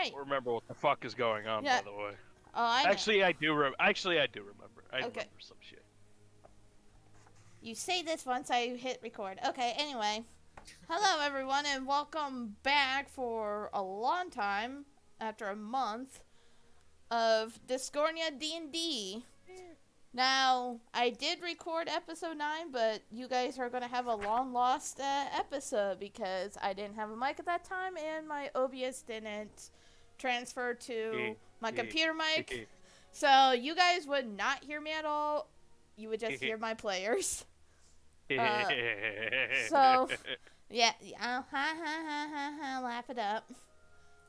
Right. don't remember what the fuck is going on, Yeah. by the way. Oh, I know. Actually, I do. Actually, I do remember. I Okay. remember some shit. You say this once I hit record. Okay, anyway. Hello, everyone, and welcome back for a long time, after a month, of Discordia D&D. Now, I did record episode 9, but you guys are going to have a long-lost episode because I didn't have a mic at that time, and my OBS didn't transfer to my computer mic. So, you guys would not hear me at all. You would just hear my players. So, yeah, laugh it up.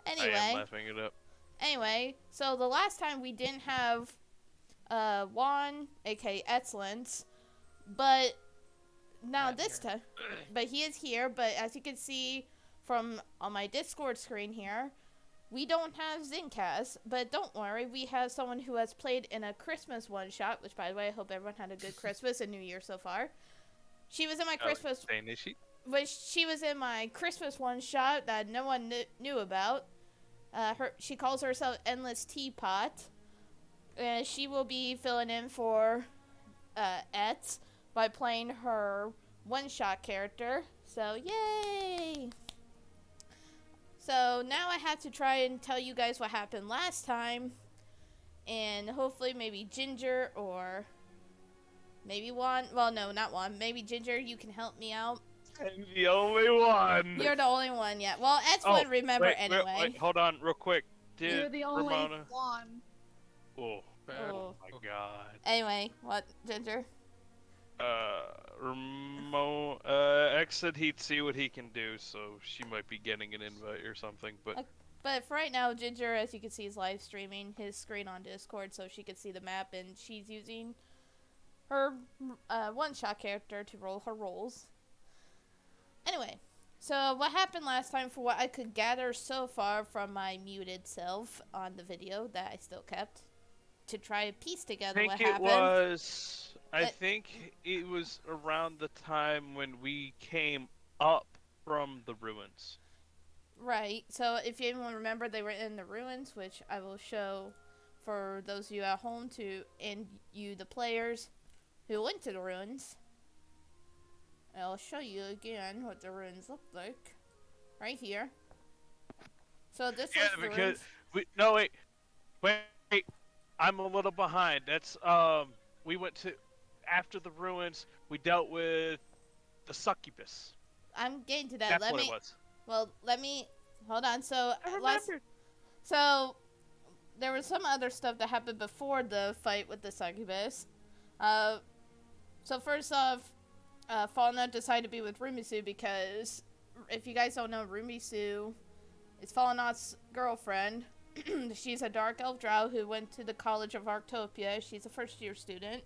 Anyway, I am laughing it up. Anyway, so the last time we didn't have Juan, aka Excellence, but now this time, but he is here. But as you can see from on my Discord screen here, we don't have Zincast. But don't worry, we have someone who has played in a Christmas one shot. Which, by the way, I hope everyone had a good Christmas and New Year so far. She was in my Christmas. She was in my Christmas one shot that no one knew about. She calls herself Endless Teapot. And she will be filling in for Et by playing her one-shot character. So, yay! So, now I have to try and tell you guys what happened last time. And hopefully maybe Ginger or maybe Juan. Well, no, not Juan. Maybe Ginger, you can help me out. I'm the only one. You're the only one yet. Well, Et would remember anyway. Wait, hold on real quick. You're the only Ramona... one. Oh my god. Anyway, what, Ginger? X said he'd see what he can do, so she might be getting an invite or something, but... But for right now, Ginger, as you can see, is live streaming his screen on Discord so she can see the map, and she's using her one-shot character to roll her rolls. Anyway, so what happened last time, for what I could gather so far from my muted self on the video that I still kept, to try to piece together what happened. I think it was around the time when we came up from the ruins. Right, so if anyone remember, they were in the ruins, which I will show for those of you at home and you, the players, who went to the ruins. I'll show you again what the ruins look like. Right here. So this was the ruins. Wait. I'm a little behind. That's, we went to, after the ruins, we dealt with the succubus. I'm getting to that. That's what it was. Well, let me, hold on. So, I remember. So, there was some other stuff that happened before the fight with the succubus. So first off, Fallout decided to be with Rumisu because, if you guys don't know, Rumisu is Fallout's girlfriend. She's a dark elf drow who went to the College of Arctopia. She's a first-year student.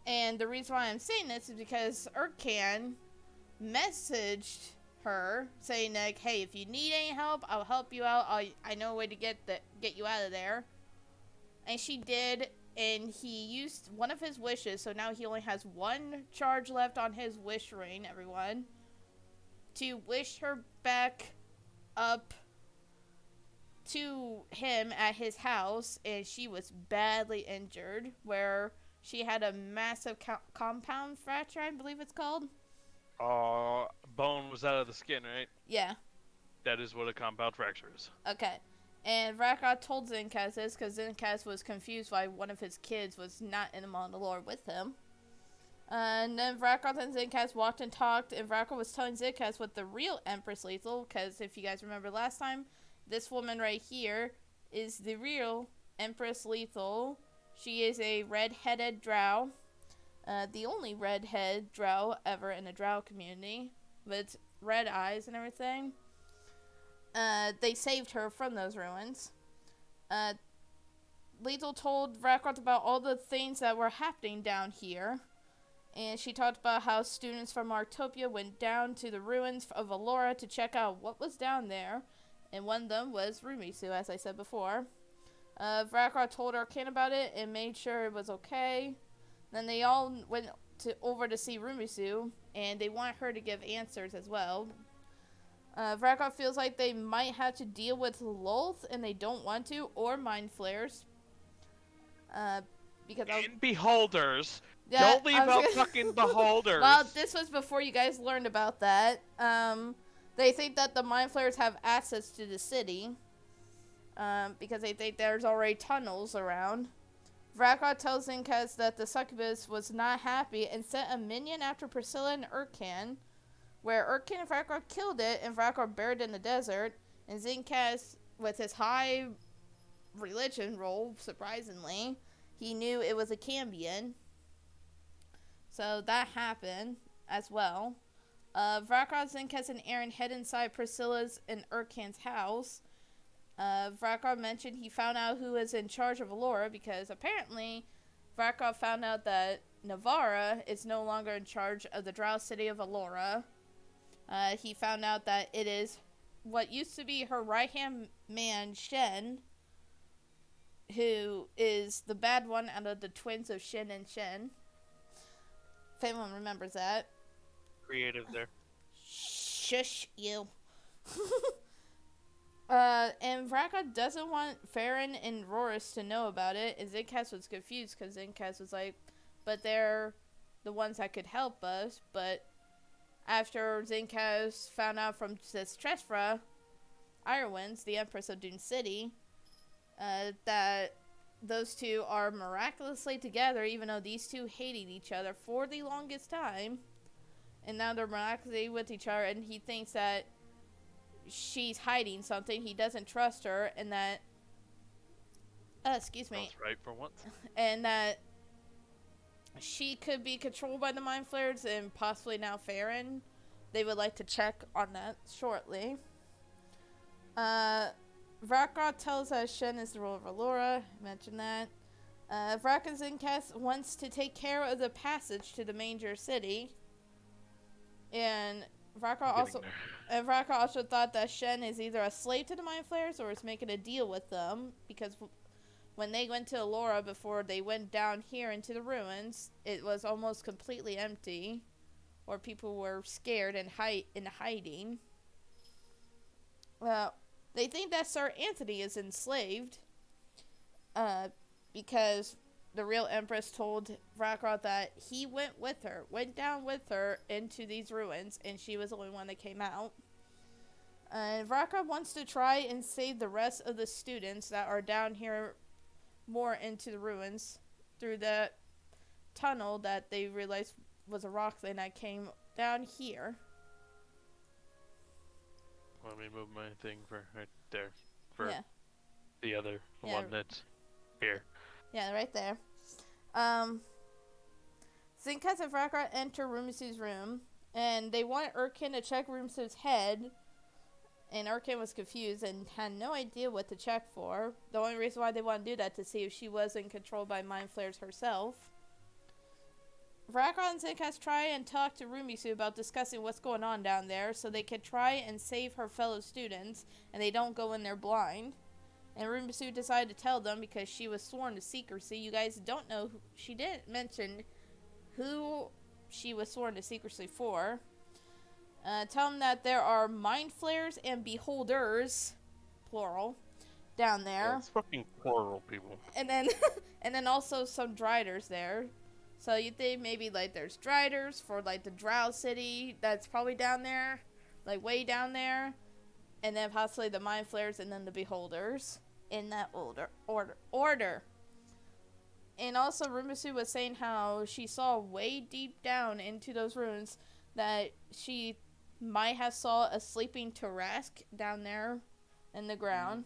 And the reason why I'm saying this is because Urkan messaged her saying, like, hey, if you need any help, I'll help you out. I know a way to get you out of there. And she did, and he used one of his wishes, so now he only has one charge left on his wish ring, everyone, to wish her back up to him at his house, and she was badly injured, where she had a massive compound fracture, I believe it's called. Bone was out of the skin, right? Yeah. That is what a compound fracture is. Okay. And Vrakkar told Zincast this because Zincast was confused why one of his kids was not in the Mandalore with him. And then Vrakkar and Zincast walked and talked, and Vrakkar was telling Zincast what the real Empress Lethal, because if you guys remember last time, this woman right here is the real Empress Lethal. She is a red-headed drow. The only red-headed drow ever in the drow community, with red eyes and everything. They saved her from those ruins. Lethal told Vrakkar about all the things that were happening down here. And she talked about how students from Arctopia went down to the ruins of Alora to check out what was down there. And one of them was Rumisu, as I said before. Vrakkar told Urkan about it and made sure it was okay. Then they all went over to see Rumisu, and they want her to give answers as well. Vrakov feels like they might have to deal with Lolth and they don't want to, or Mind Flayers. Because And beholders. yeah, Don't leave out fucking beholders. Well, this was before you guys learned about that. They think that the Mind Flayers have access to the city. Because they think there's already tunnels around. Vrakov tells Zinkas that the succubus was not happy and sent a minion after Priscilla and Urkan, where Urkan and Vrakov killed it and Vrakov buried in the desert, and Zinkas, with his high religion roll, surprisingly, he knew it was a Cambion. So that happened as well. Vrakov, Zinkas, and Aaron head inside Priscilla's and Urkan's house. Vrakov mentioned he found out who was in charge of Allura because apparently Vrakov found out that Navarra is no longer in charge of the Drow city of Allura. He found out that it is what used to be her right-hand man, Shen, who is the bad one out of the twins of Shen and Shen. If anyone remembers that. Creative there. Shush you. And Vrakov doesn't want Farron and Rorris to know about it, and Zinkas was confused because Zinkas was like, but they're the ones that could help us. But after Zinkas found out from Treshfra, Irewinds, the Empress of Dune City, that those two are miraculously together, even though these two hated each other for the longest time, and now they're miraculously with each other, and he thinks that she's hiding something. He doesn't trust her, and that excuse me. That's right for once. And that she could be controlled by the Mind Flayers and possibly now Farron. They would like to check on that shortly. Vrakov tells us Shen is the ruler of Allura. I mentioned that. Vrakov Zinkas wants to take care of the passage to the major city. And Vrakov also thought that Shen is either a slave to the Mind Flayers or is making a deal with them, because when they went to Allura before they went down here into the ruins, it was almost completely empty, or people were scared and hiding. Well, they think that Sir Anthony is enslaved, because the real Empress told Vrakov that he went down with her into these ruins, and she was the only one that came out. And Vrakov wants to try and save the rest of the students that are down here more into the ruins through the tunnel that they realized was a rock thing that came down here. Let me move my thing for right there. For the other one that's here. Yeah, right there. Zinkas and Vrakov enter Rumisu's room, and they want Urkan to check Rumisu's head, and Urkan was confused and had no idea what to check for. The only reason why they want to do that to see if she wasn't controlled by Mind Flayers herself. Vrakov and Zinkas try and talk to Rumisu about discussing what's going on down there so they can try and save her fellow students, and they don't go in there blind. And Rumisu decided to tell them because she was sworn to secrecy. You guys don't know. She didn't mention who she was sworn to secrecy for. Tell them that there are Mind Flayers and Beholders, plural, down there. Yeah, it's fucking plural, people. And then also some Driders there. So you think maybe like there's Driders for like the Drow city that's probably down there, like way down there. And then possibly the Mind Flayers and then the Beholders in that order. And also Rumisu was saying how she saw way deep down into those ruins that she might have saw a sleeping Tarask down there in the ground.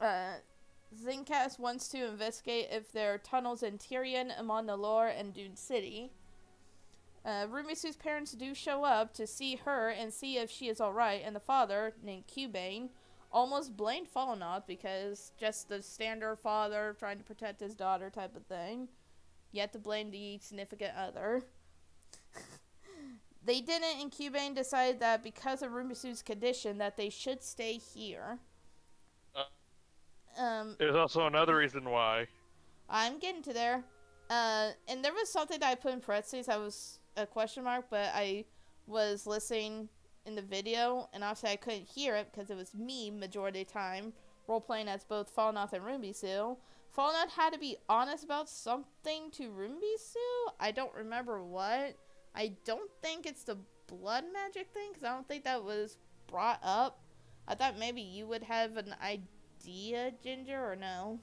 Zinkas wants to investigate if there are tunnels in Tyrion, Amon Nalor, and Dune City. Rumisu's parents do show up to see her and see if she is alright, and the father, named Cubane, almost blamed Fallonoth because just the standard father trying to protect his daughter type of thing. Yet to blame the significant other. They didn't, and Cubane decided that because of Rumisu's condition that they should stay here. There's also another reason why. I'm getting to there. And there was something that I put in parentheses that was a question mark, but I was listening in the video, and obviously I couldn't hear it because it was me majority of the time role-playing as both Falnoth and Rubisu. Falnoth had to be honest about something to Rubisu. I don't remember what. I don't think it's the blood magic thing, because I don't think that was brought up. I thought maybe you would have an idea, Ginger, or no?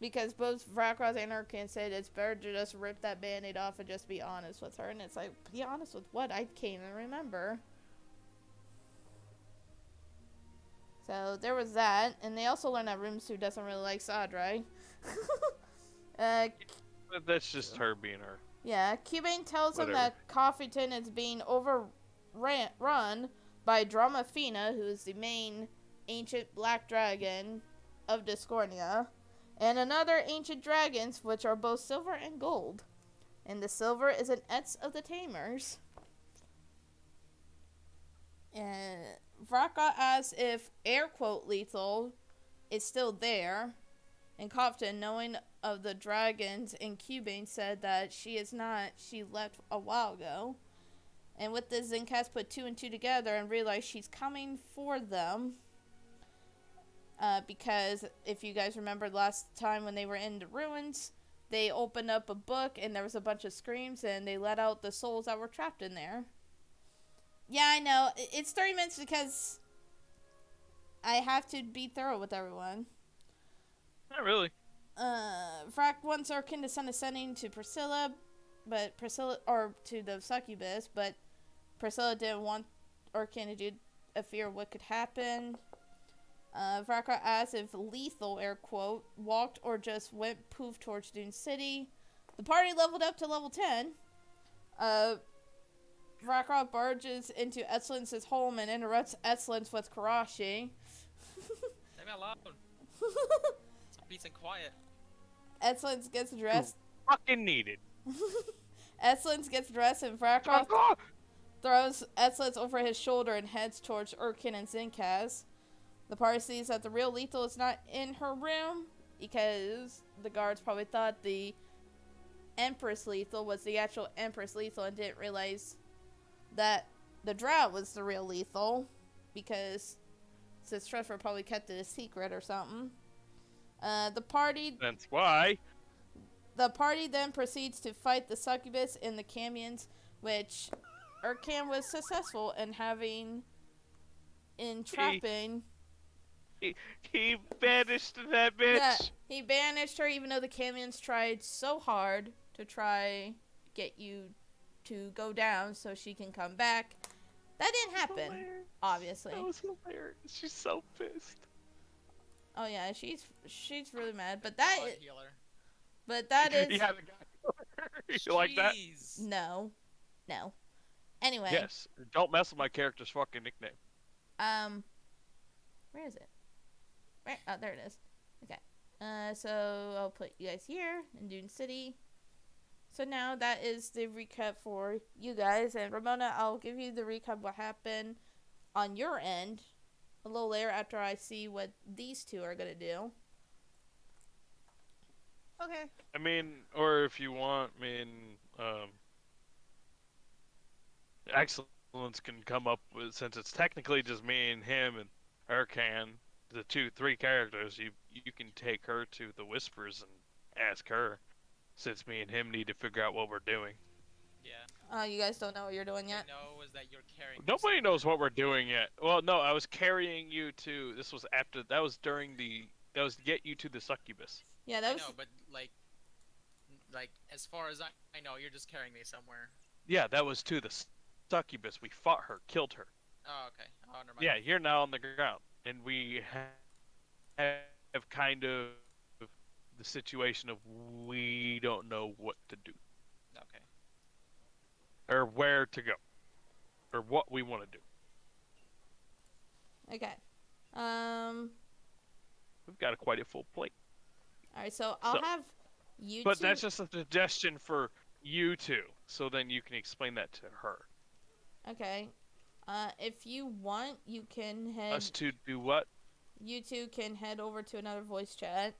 Because both Vakros and Urkin said it's better to just rip that band-aid off and just be honest with her. And it's like, be honest with what? I can't even remember. So there was that. And they also learned that Rumsu doesn't really like Sadrai. That's just her being her. Yeah, Cubane tells him Whatever. that Coffeeton is being overrun by Dramafina, who is the main ancient black dragon of Discordia, and another ancient dragons, which are both silver and gold. And the silver is an Etz of the Tamers. And Vraka asks if air quote lethal is still there. And Cofton, knowing of the dragons and Cubane, said that she is not. She left a while ago. And with this, Zenkas put 2 and 2 together and realized she's coming for them. Because if you guys remember last time when they were in the ruins, they opened up a book and there was a bunch of screams and they let out the souls that were trapped in there. Yeah, I know. It's 30 minutes because I have to be thorough with everyone. Not really. Frack wants Urkin to send a sending to Priscilla, or to the succubus, but Priscilla didn't want Urkin to do a fear of what could happen. Vraka asked if lethal, air quote, walked or just went poof towards Dune City. The party leveled up to level 10. Vraka barges into Excellence's home and interrupts Excellence with Karashi. Leave me alone. Some peace and quiet. Excellence gets dressed. Fucking needed. Excellence gets dressed and Vraka throws Excellence over his shoulder and heads towards Urkin and Zinkas. The party sees that the real lethal is not in her room because the guards probably thought the Empress Lethal was the actual Empress Lethal and didn't realize that the Drow was the real lethal because since Trevor probably kept it a secret or something. The party then proceeds to fight the succubus and the Camions, which Urkan was successful in trapping. He banished that bitch. Yeah, he banished her even though the Camions tried so hard to try get you to go down so she can come back. That didn't happen, Hilarious. obviously. That was hilarious. She's so pissed. Oh yeah, she's really mad, but God healer. that is Yeah, the guy. You like that? Jeez. no. Anyway, Yes. Don't mess with my character's fucking nickname. where is it? Oh, there it is. Okay. So I'll put you guys here in Dune City. So now that is the recap for you guys. And Ramona, I'll give you the recap what happened on your end a little later after I see what these two are going to do. Okay. I mean, or if you want, Excellence can come up with, since it's technically just me and him and Urkan, the 3 characters, you can take her to the Whispers and ask her, since me and him need to figure out what we're doing. Yeah. You guys don't know what you're doing yet? All I know is that you're carrying. Nobody knows what we're doing yet. Well, no, I was carrying you to, that was to get you to the succubus. Yeah, that was... I know, but like as far as I know, you're just carrying me somewhere. Yeah, that was to the succubus. We fought her, killed her. Oh, okay. Oh, never mind. Yeah, you're now on the ground, and we have kind of the situation of we don't know what to do. Okay. Or where to go. Or what we want to do. Okay. We've got quite a full plate. Alright, so I'll have you But two... that's just a suggestion for you two, so then you can explain that to her. Okay. If you want, you can head... Us to do what? You two can head over to another voice chat.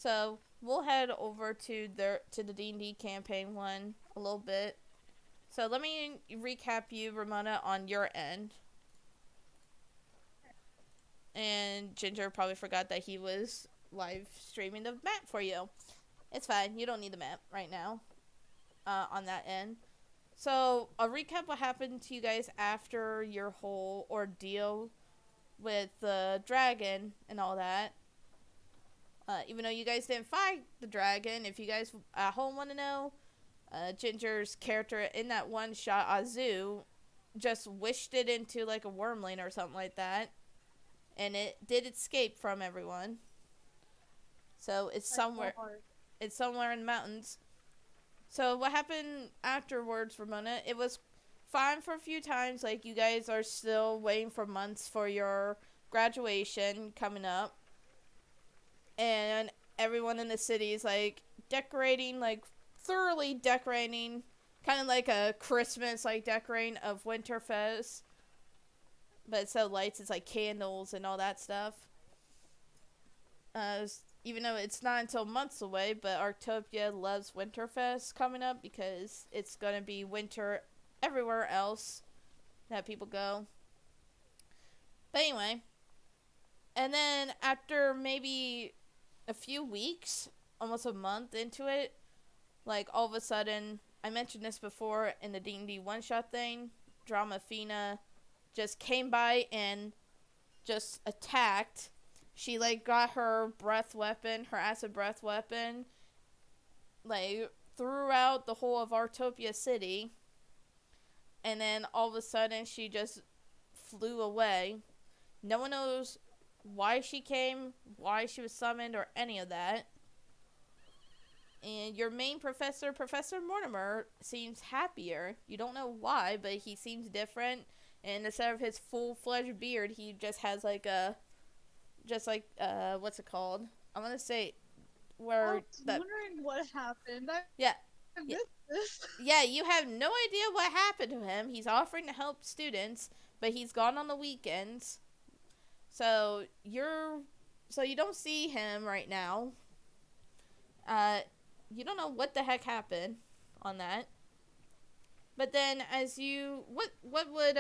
So we'll head over to the D&D campaign one a little bit. So let me recap you, Ramona, on your end. And Ginger probably forgot that he was live streaming the map for you. It's fine. You don't need the map right now on that end. So I'll recap what happened to you guys after your whole ordeal with the dragon and all that. Even though you guys didn't fight the dragon, if you guys at home want to know, Ginger's character in that one shot, Azu, just wished it into like a wormling or something like that, and it did escape from everyone. So it's somewhere. It's somewhere in the mountains. So what happened afterwards, Ramona? It was fine for a few times. Like, you guys are still waiting for months for your graduation coming up. And everyone in the city is, like, decorating, like, thoroughly decorating. Kind of like a Christmas, like, decorating of Winterfest. But instead of lights, it's, like, candles and all that stuff. Even though it's not until months away, but Arctopia loves Winterfest coming up because it's going to be winter everywhere else that people go. But anyway, and then after maybe a few weeks, almost a month into it, like all of a sudden, I mentioned this before in the D&D one-shot thing, Dramafina just came by and just attacked. She, like, got her breath weapon, her acid breath weapon, like, throughout the whole of Artopia City. And then, all of a sudden, she just flew away. No one knows why she came, why she was summoned, or any of that. And your main professor, Professor Mortimer, seems happier. You don't know why, but he seems different. And instead of his full-fledged beard, he just has, like, what's it called? I want to say where I was wondering what happened. Yeah. I missed this. Yeah, you have no idea what happened to him. He's offering to help students, but he's gone on the weekends. So you don't see him right now. You don't know what the heck happened on that. But then what would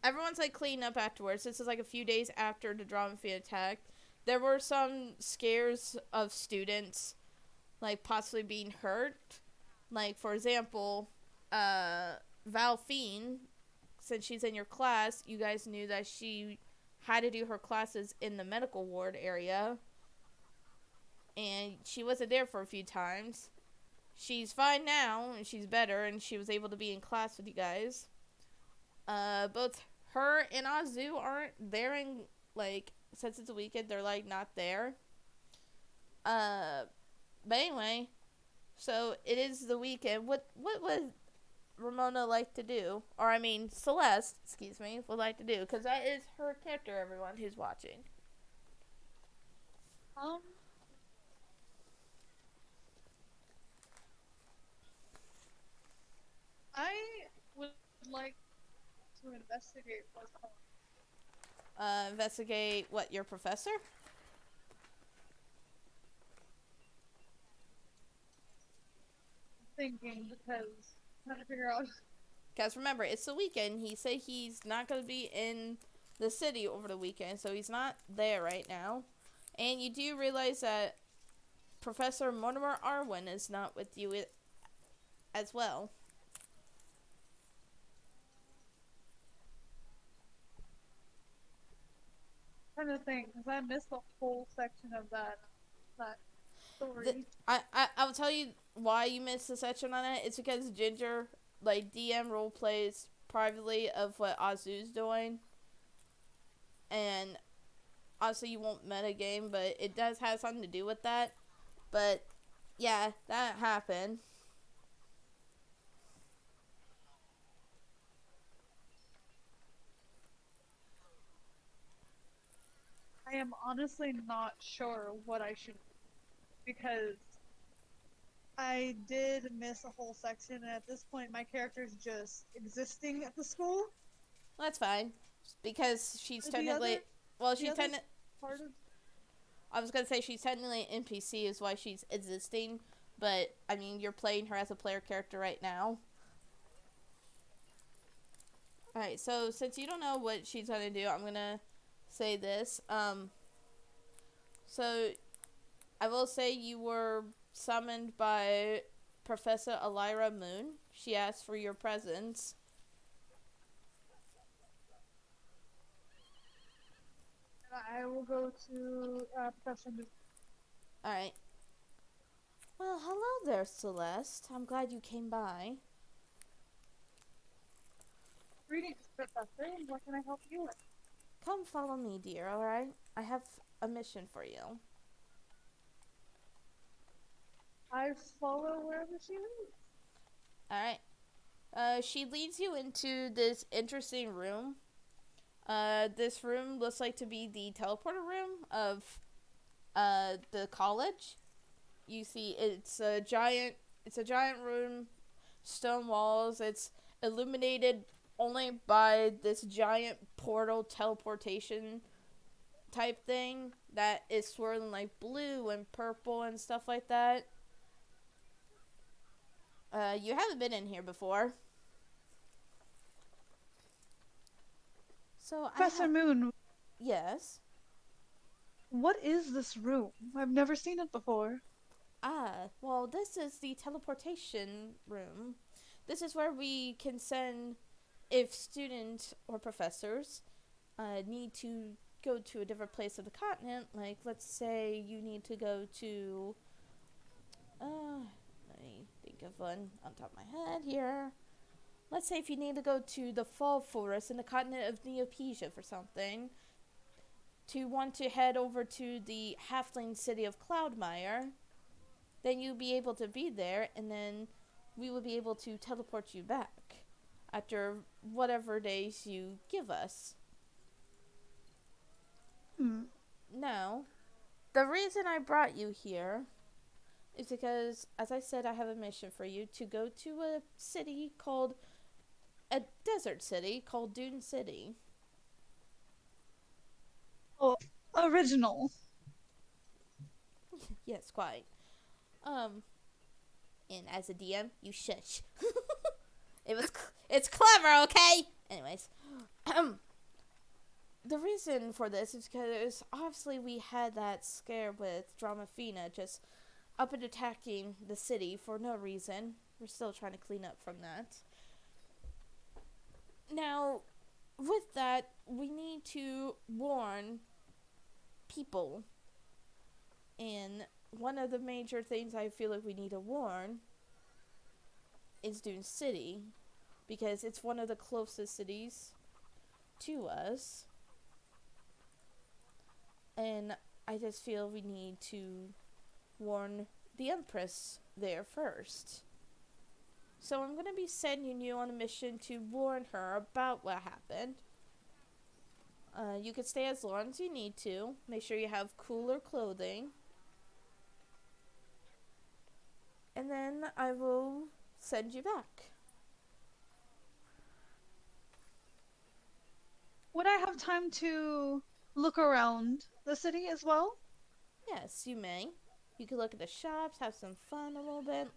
everyone's like cleaning up afterwards. This is like a few days after the Dramafina attack. There were some scares of students like possibly being hurt. Like, for example, Valfine, since she's in your class, you guys knew that she had to do her classes in the medical ward area. And she wasn't there for a few times. She's fine now, and she's better, and she was able to be in class with you guys. Both her and Azu aren't there in, like, since it's a weekend, they're, like, not there. But anyway, so it is the weekend. What would Ramona like to do? Or, I mean, Celeste, excuse me, would like to do, because that is her character, everyone who's watching. I would like to investigate what's going on. Investigate what, your professor? Thinking, because I'm trying to figure out. Because remember, it's the weekend. He said he's not going to be in the city over the weekend, so he's not there right now. And you do realize that Professor Mortimer Arwen is not with you as well. I'm trying to think, because I missed the whole section of that story. I will tell you why you missed the section on it. It's because Ginger, like, DM role plays privately of what Azu's doing. And obviously you won't metagame, but it does have something to do with that. But yeah, that happened. I am honestly not sure what I should do, because I did miss a whole section, and at this point my character's just existing at the school. That's fine. Because she's The technically... other- Well, the she's other technically... part of I was gonna say she's technically an NPC is why she's existing, but I mean you're playing her as a player character right now. Alright, so since you don't know what she's gonna do, I'm gonna say this. So I will say you were summoned by Professor Elira Moon. She asked for your presence. I will go to Professor Moon. Alright. Well, hello there, Celeste. I'm glad you came by. Greetings, Professor. What can I help you with? Come follow me, dear, alright? I have a mission for you. I follow wherever she leads. Alright. She leads you into this interesting room. This room looks like to be the teleporter room of the college. You see it's a giant room, stone walls. It's illuminated only by this giant portal teleportation type thing that is swirling like blue and purple and stuff like that. You haven't been in here before. So Professor Moon, Yes. what is this room? I've never seen it before. Well, this is the teleportation room. This is where we can send if students or professors need to go to a different place of the continent. Like, let's say you need to go to, let me think of one on top of my head here. Let's say if you need to go to the Fall Forest in the continent of Neopesia for something, to want to head over to the halfling city of Cloudmire, then you'll be able to be there, and then we will be able to teleport you back after whatever days you give us. Now, the reason I brought you here is because, as I said, I have a mission for you to go to a city called, a desert city called Dune City. Oh, original. Yes, quite. And as a DM, you shush. It's clever, okay? Anyways, the reason for this is because obviously we had that scare with Dramafina just up and attacking the city for no reason. We're still trying to clean up from that. Now, with that, we need to warn people. And one of the major things I feel like we need to warn is Dune City, because it's one of the closest cities to us. And I just feel we need to warn the Empress there first. So I'm going to be sending you on a mission to warn her about what happened. You can stay as long as you need to. Make sure you have cooler clothing. And then I will send you back. Would I have time to look around the city as well? Yes, you may. You can look at the shops, have some fun a little bit.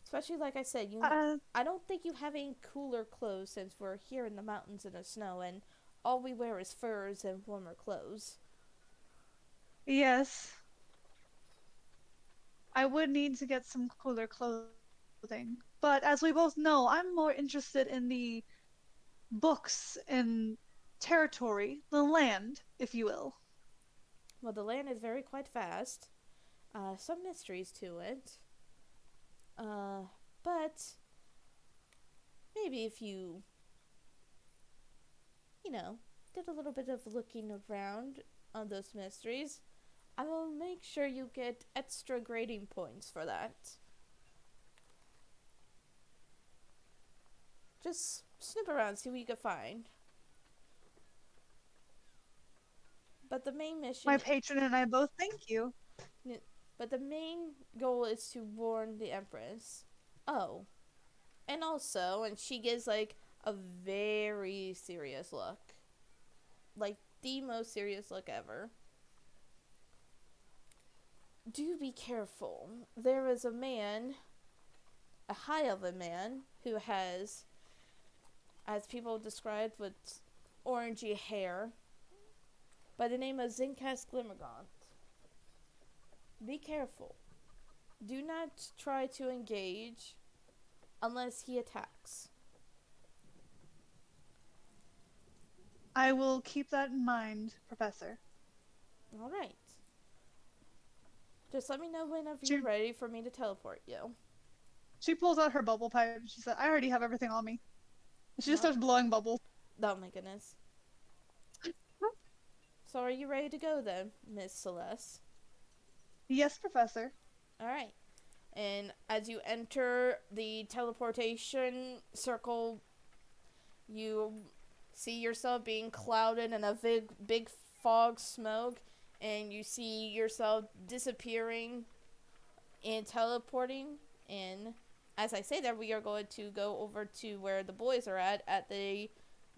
Especially, like I said, I don't think you have any cooler clothes since we're here in the mountains in the snow and all we wear is furs and warmer clothes. Yes. I would need to get some cooler clothing. But as we both know, I'm more interested in the books and territory, the land, if you will. Well, the land is very quite vast. Some mysteries to it. But maybe if you did a little bit of looking around on those mysteries, I will make sure you get extra grading points for that. Just snoop around, see what you can find. But the main mission... My patron and I both thank you. But the main goal is to warn the Empress. Oh. And also, and she gives, like, a very serious look. Like, the most serious look ever. do be careful. There is a man, a high elven man, who has, as people described, with orangey hair, by the name of Zinkas Glimmergaunt. Be careful. Do not try to engage unless he attacks. I will keep that in mind, Professor. Alright. Just let me know whenever Sure. you're ready for me to teleport you. She pulls out her bubble pipe. She said, I already have everything on me. She just Well- starts blowing bubbles. Oh my goodness. So are you ready to go then, Miss Celeste? Yes, Professor. Alright. And as you enter the teleportation circle, you see yourself being clouded in a big fog smoke, and you see yourself disappearing and teleporting. And as I say that, we are going to go over to where the boys are at the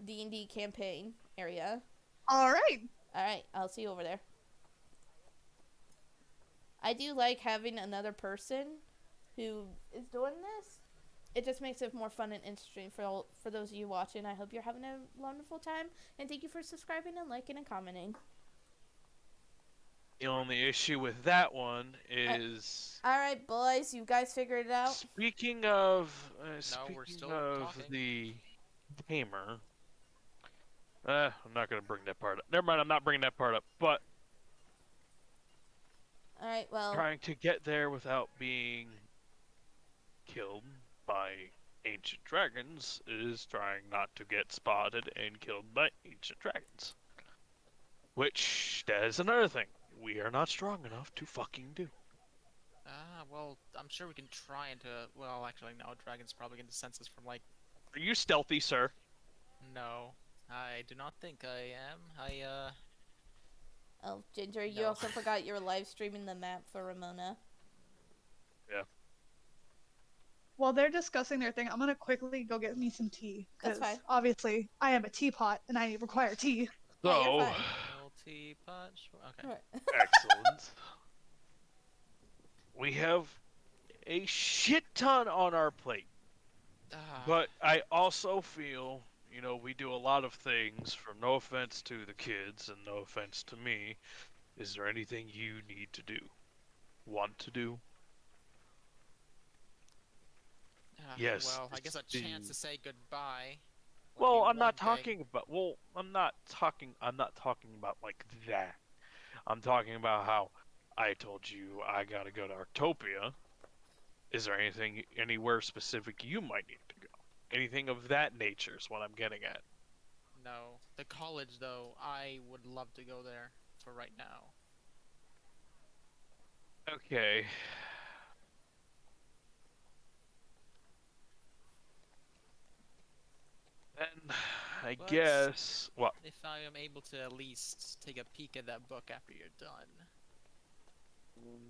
D&D campaign area. All right. Alright, I'll see you over there. I do like having another person who is doing this. It just makes it more fun and interesting for those of you watching. I hope you're having a wonderful time, and thank you for subscribing and liking and commenting. The only issue with that one is Alright, boys, you guys figured it out? speaking of we're still talking. the tamer. I'm not gonna bring that part up. Never mind, I'm not bringing that part up. But Alright, well, trying to get there without being killed by ancient dragons is trying not to get spotted and killed by ancient dragons. Which, that is another thing we are not strong enough to fucking do. Well, I'm sure we can try and well, actually, no, dragons probably get the senses from, like, Are you stealthy, sir? no. I do not think I am. oh, Ginger, you No. also forgot you were live streaming the map for Ramona. While they're discussing their thing, I'm gonna quickly go get me some tea. That's 'Cause fine. obviously, I am a teapot and I require tea. Yeah, you're So, fine. Teapot. Okay. Alright. excellent. We have a shit ton on our plate. But I also feel, you know, we do a lot of things, from no offense to the kids and no offense to me. Is there anything you need to do? Want to do? Yes, Well, I guess a it's chance to the- say goodbye. would Well, be I'm not one thing. talking about, I'm not talking about like that. I'm talking about how I told you I gotta go to Artopia. Is there anything, anywhere specific you might need to go? Anything of that nature is what I'm getting at. No. The college, though, I would love to go there for right now. Okay. Then I But- guess what? If I am able to at least take a peek at that book after you're done.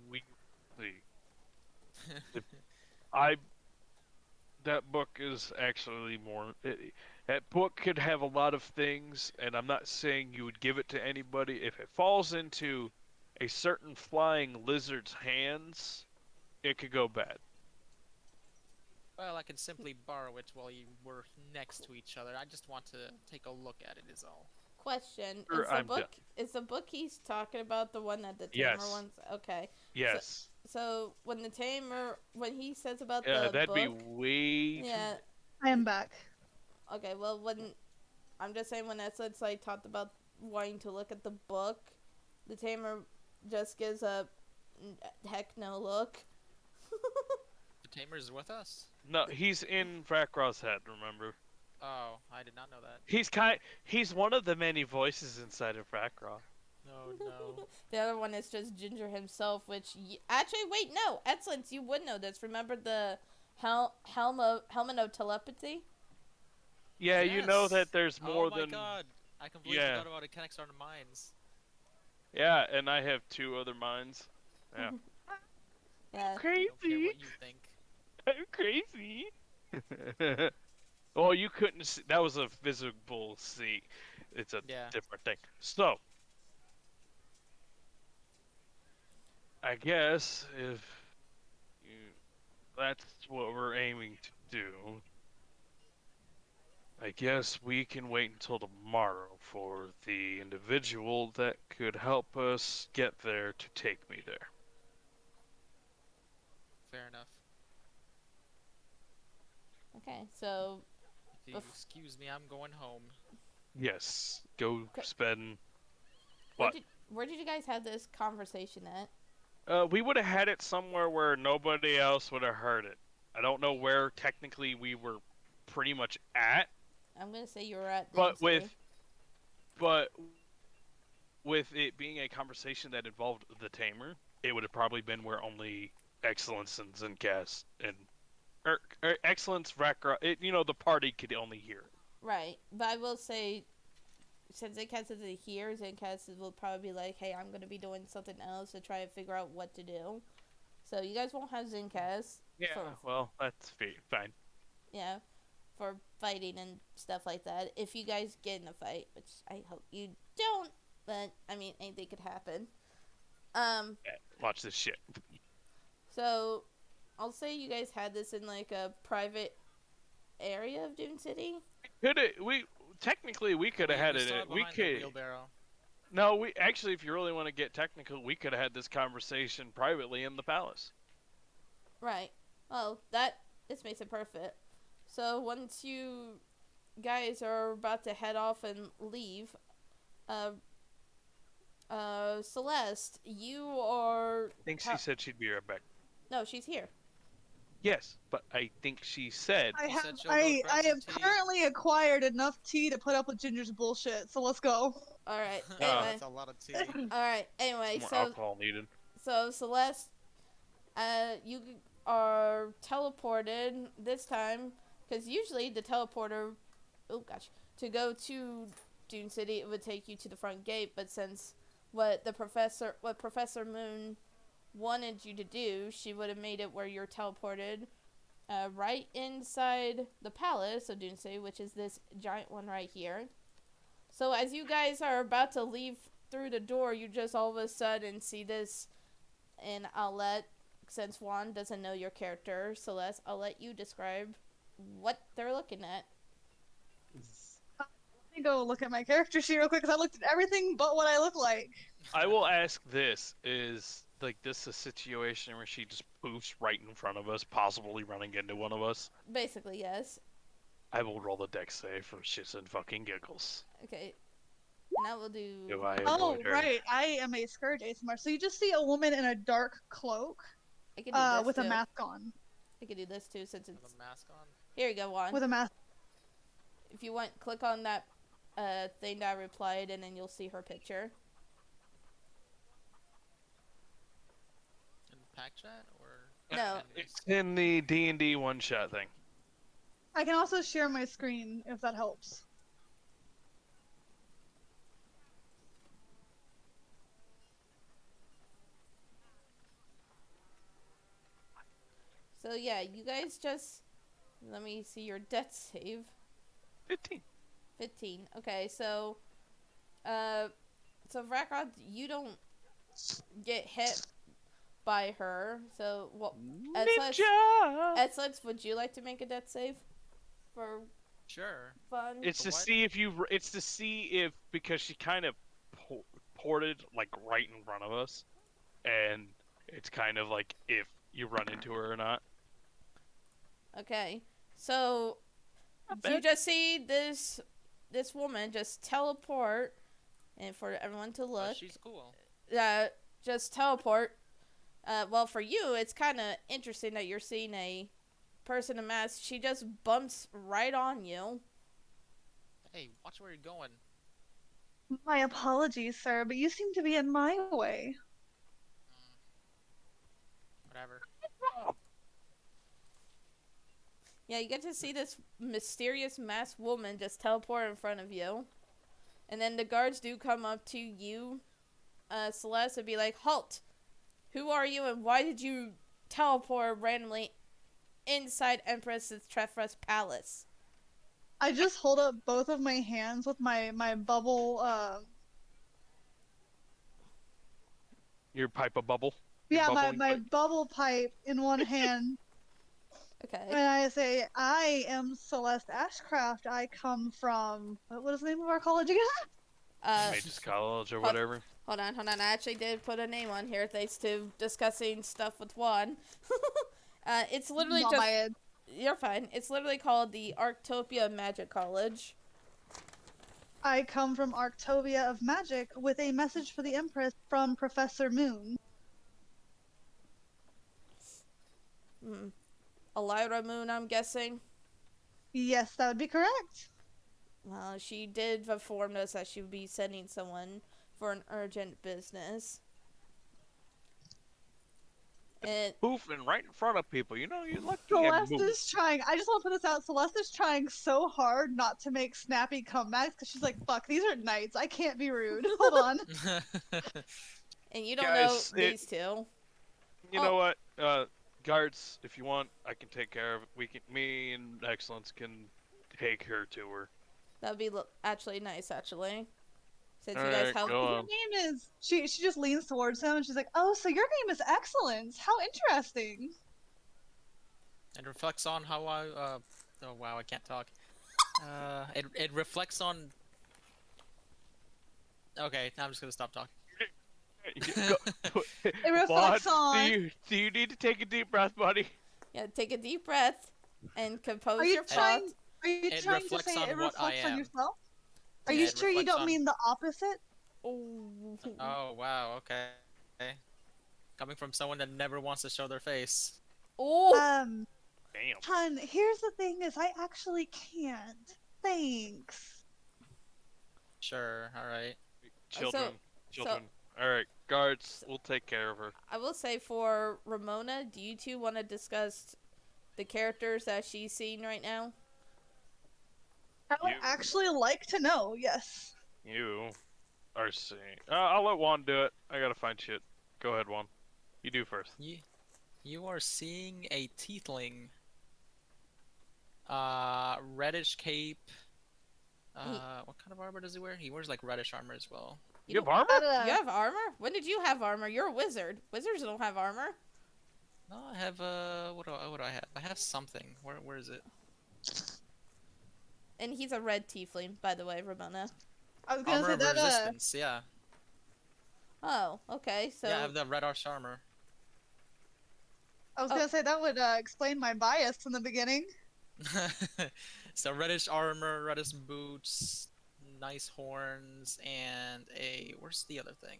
We see. I that book is actually more. That book could have a lot of things, and I'm not saying you would give it to anybody. If it falls into a certain flying lizard's hands, it could go bad. Well, I can simply borrow it while you were next to each other. I just want to take a look at it is all. Question: Sure, Is the I'm book done. is the book he's talking about the one that the tamer Yes. wants? Okay. Yes. So when the tamer, when he says about Yeah, the that'd book, be way. yeah. I am back. Okay, well, when I'm just saying, when Essence like talked about wanting to look at the book, the tamer just gives a heck no look. The tamer is with us? No, he's in Frackraw's head. Remember, Oh, I did not know that. he's one of the many voices inside of Frackraw. Oh no. The other one is just Ginger himself, which actually, wait, no, Essence, you would know this. Remember the helmet of telepathy? Yeah, you know Yes. that there's more Oh my than. god. I completely Yeah. forgot about it connects our minds. Yeah, and I have two other minds. Yeah. Yeah. I don't care Crazy. what you think. I'm crazy. Well, you couldn't see. That was a visible see. It's a Yeah. different thing. So, I guess if you, that's what we're aiming to do, I guess we can wait until tomorrow for the individual that could help us get there to take me there. Fair enough. Okay, so If you excuse me, I'm going home. Yes, go Okay. spend. where What? did you guys have this conversation at? We would have had it somewhere where nobody else would have heard it. I don't know where technically we were pretty much at, I'm gonna say you were at but Dune with City. but with it being a conversation that involved the Tamer, it would have probably been where only Excellence and Zenkas and Excellence Rakra, the party could only hear it. Right, but I will say, since Zenkas isn't here, Zenkas will probably be like, "Hey, I'm gonna be doing something else to try to figure out what to do." So you guys won't have Zenkas. Yeah, well, that's fine. Yeah, for fighting and stuff like that. If you guys get in a fight, which I hope you don't, but I mean, anything could happen. Yeah, watch this shit. So I'll say you guys had this in like a private area of Dune City. Technically we could have had We it. saw it We behind the could. wheelbarrow. No, we actually, if you really want to get technical, we could have had this conversation privately in the palace. Right. Well, that this makes it perfect. So once you guys are about to head off and leave, Celeste, you are. I think she said she'd be right back. No, she's here. Yes, but I think she said. I She have said she'll go I grab have some tea. currently acquired enough tea to put up with Ginger's bullshit. So let's go. All right. Ah. Anyway. That's a lot of tea. All right. Anyway, More so alcohol needed. Celeste, you are teleported this time because usually the teleporter, oh gosh, to go to Dune City it would take you to the front gate, but since what Professor Moon wanted you to do, she would have made it where you're teleported right inside the palace of Dune City, which is this giant one right here. So as you guys are about to leave through the door, you just all of a sudden see this, and since Juan doesn't know your character, Celeste, I'll let you describe what they're looking at. Let me go look at my character sheet real quick because I looked at everything but what I look like. I will ask this: is like this a situation where she just poofs right in front of us, possibly running into one of us? Basically, yes. I will roll the dex save for shits and fucking giggles. Okay. Now we'll do. Do I Oh, avoid her? right. I am a Scourge ASMR. So you just see a woman in a dark cloak I can do this with too. a mask on. I can do this too since With it's. a mask on. Here you go, Juan. With a mask. If you want, click on that thing that I replied, and then you'll see her picture. In pack chat or? No. It's in the D&D one-shot thing. I can also share my screen if that helps. So yeah, you guys just. Let me see your death save. 15. 15. Okay, so Vrakrod, you don't get hit by her. So what? Ninja! Essence, would you like to make a death save for Sure. fun? It's For to what? see if you. It's to see if because she kind of ported like right in front of us, and it's kind of like if you run into her or not. Okay, so Not you bad. just see this woman just teleport, and for everyone to But look, she's cool. just teleport. Well, for you, it's kind of interesting that you're seeing a person in mask. She just bumps right on you. Hey, watch where you're going. My apologies, sir, but you seem to be in my way. Whatever. Yeah, you get to see this mysterious masked woman just teleport in front of you. And then the guards do come up to you, Celeste, and be like, "Halt! Who are you and why did you teleport randomly inside Empress Trefra's palace?" I just hold up both of my hands with my bubble, Your pipe of bubble. Yeah, my bubbling my pipe. bubble pipe in one hand, Okay. and I say, I am Celeste Ashcraft. I come from what is the name of our college again? Mage's College or hold- whatever. Hold on. I actually did put a name on here thanks to discussing stuff with Juan. It's literally Not just. my head. You're fine. It's literally called the Arctopia Magic College. I come from Arctovia of Magic with a message for the Empress from Professor Moon. Elira Moon, I'm guessing. Yes, that would be correct. Well, she did inform us that she would be sending someone for an urgent business. And Poofing right in front of people. You know, you're lucky. Celeste is trying. I just want to put this out. Celeste is trying so hard not to make snappy comebacks because she's like, "Fuck, these are knights. I can't be rude." Hold on. and you don't Guys, know these two. You know what? Guards, if you want, I can take care of it. Me and Excellence can take her to her. That'd be actually nice, actually. Since you Alright, guys help. go Your on. name is. She just leans towards him and she's like, "Oh, so your name is Excellence. How interesting." It reflects on how I. Oh wow, I can't talk. It reflects on. Okay, now I'm just gonna stop talking. It reflects on. Do you need to take a deep breath, buddy? Yeah, take a deep breath and compose Are you your trying? thoughts. Are you It trying to reflects say on it what I reflects on am. yourself? Are Yeah, you it sure you reflects don't on- mean the opposite? Oh. Oh wow, okay. Coming from someone that never wants to show their face. Oh. Um, Damn. hun, here's the thing: is I actually can't. Thanks. Sure, all right. Children. so- Children. Alright, guards, we'll take care of her. I will say for Ramona, do you two want to discuss the characters that she's seeing right now? I would You- actually like to know. Yes. You are seeing. I'll let Juan do it. I gotta find shit. Go ahead, Juan. You do first. You are seeing a tiefling. Reddish cape. What kind of armor does he wear? He wears like reddish armor as well. You have armor? You have armor? When did you have armor? You're a wizard. Wizards don't have armor. No, I have what do I have? I have something. Where is it? And he's a red tiefling, by the way, Ramona. I was gonna Armor say of that. resistance. Yeah. Oh, okay. So Yeah, I have the reddish armor. I was gonna say that would explain my bias in the beginning. So reddish armor, reddish boots, nice horns, and a where's the other thing?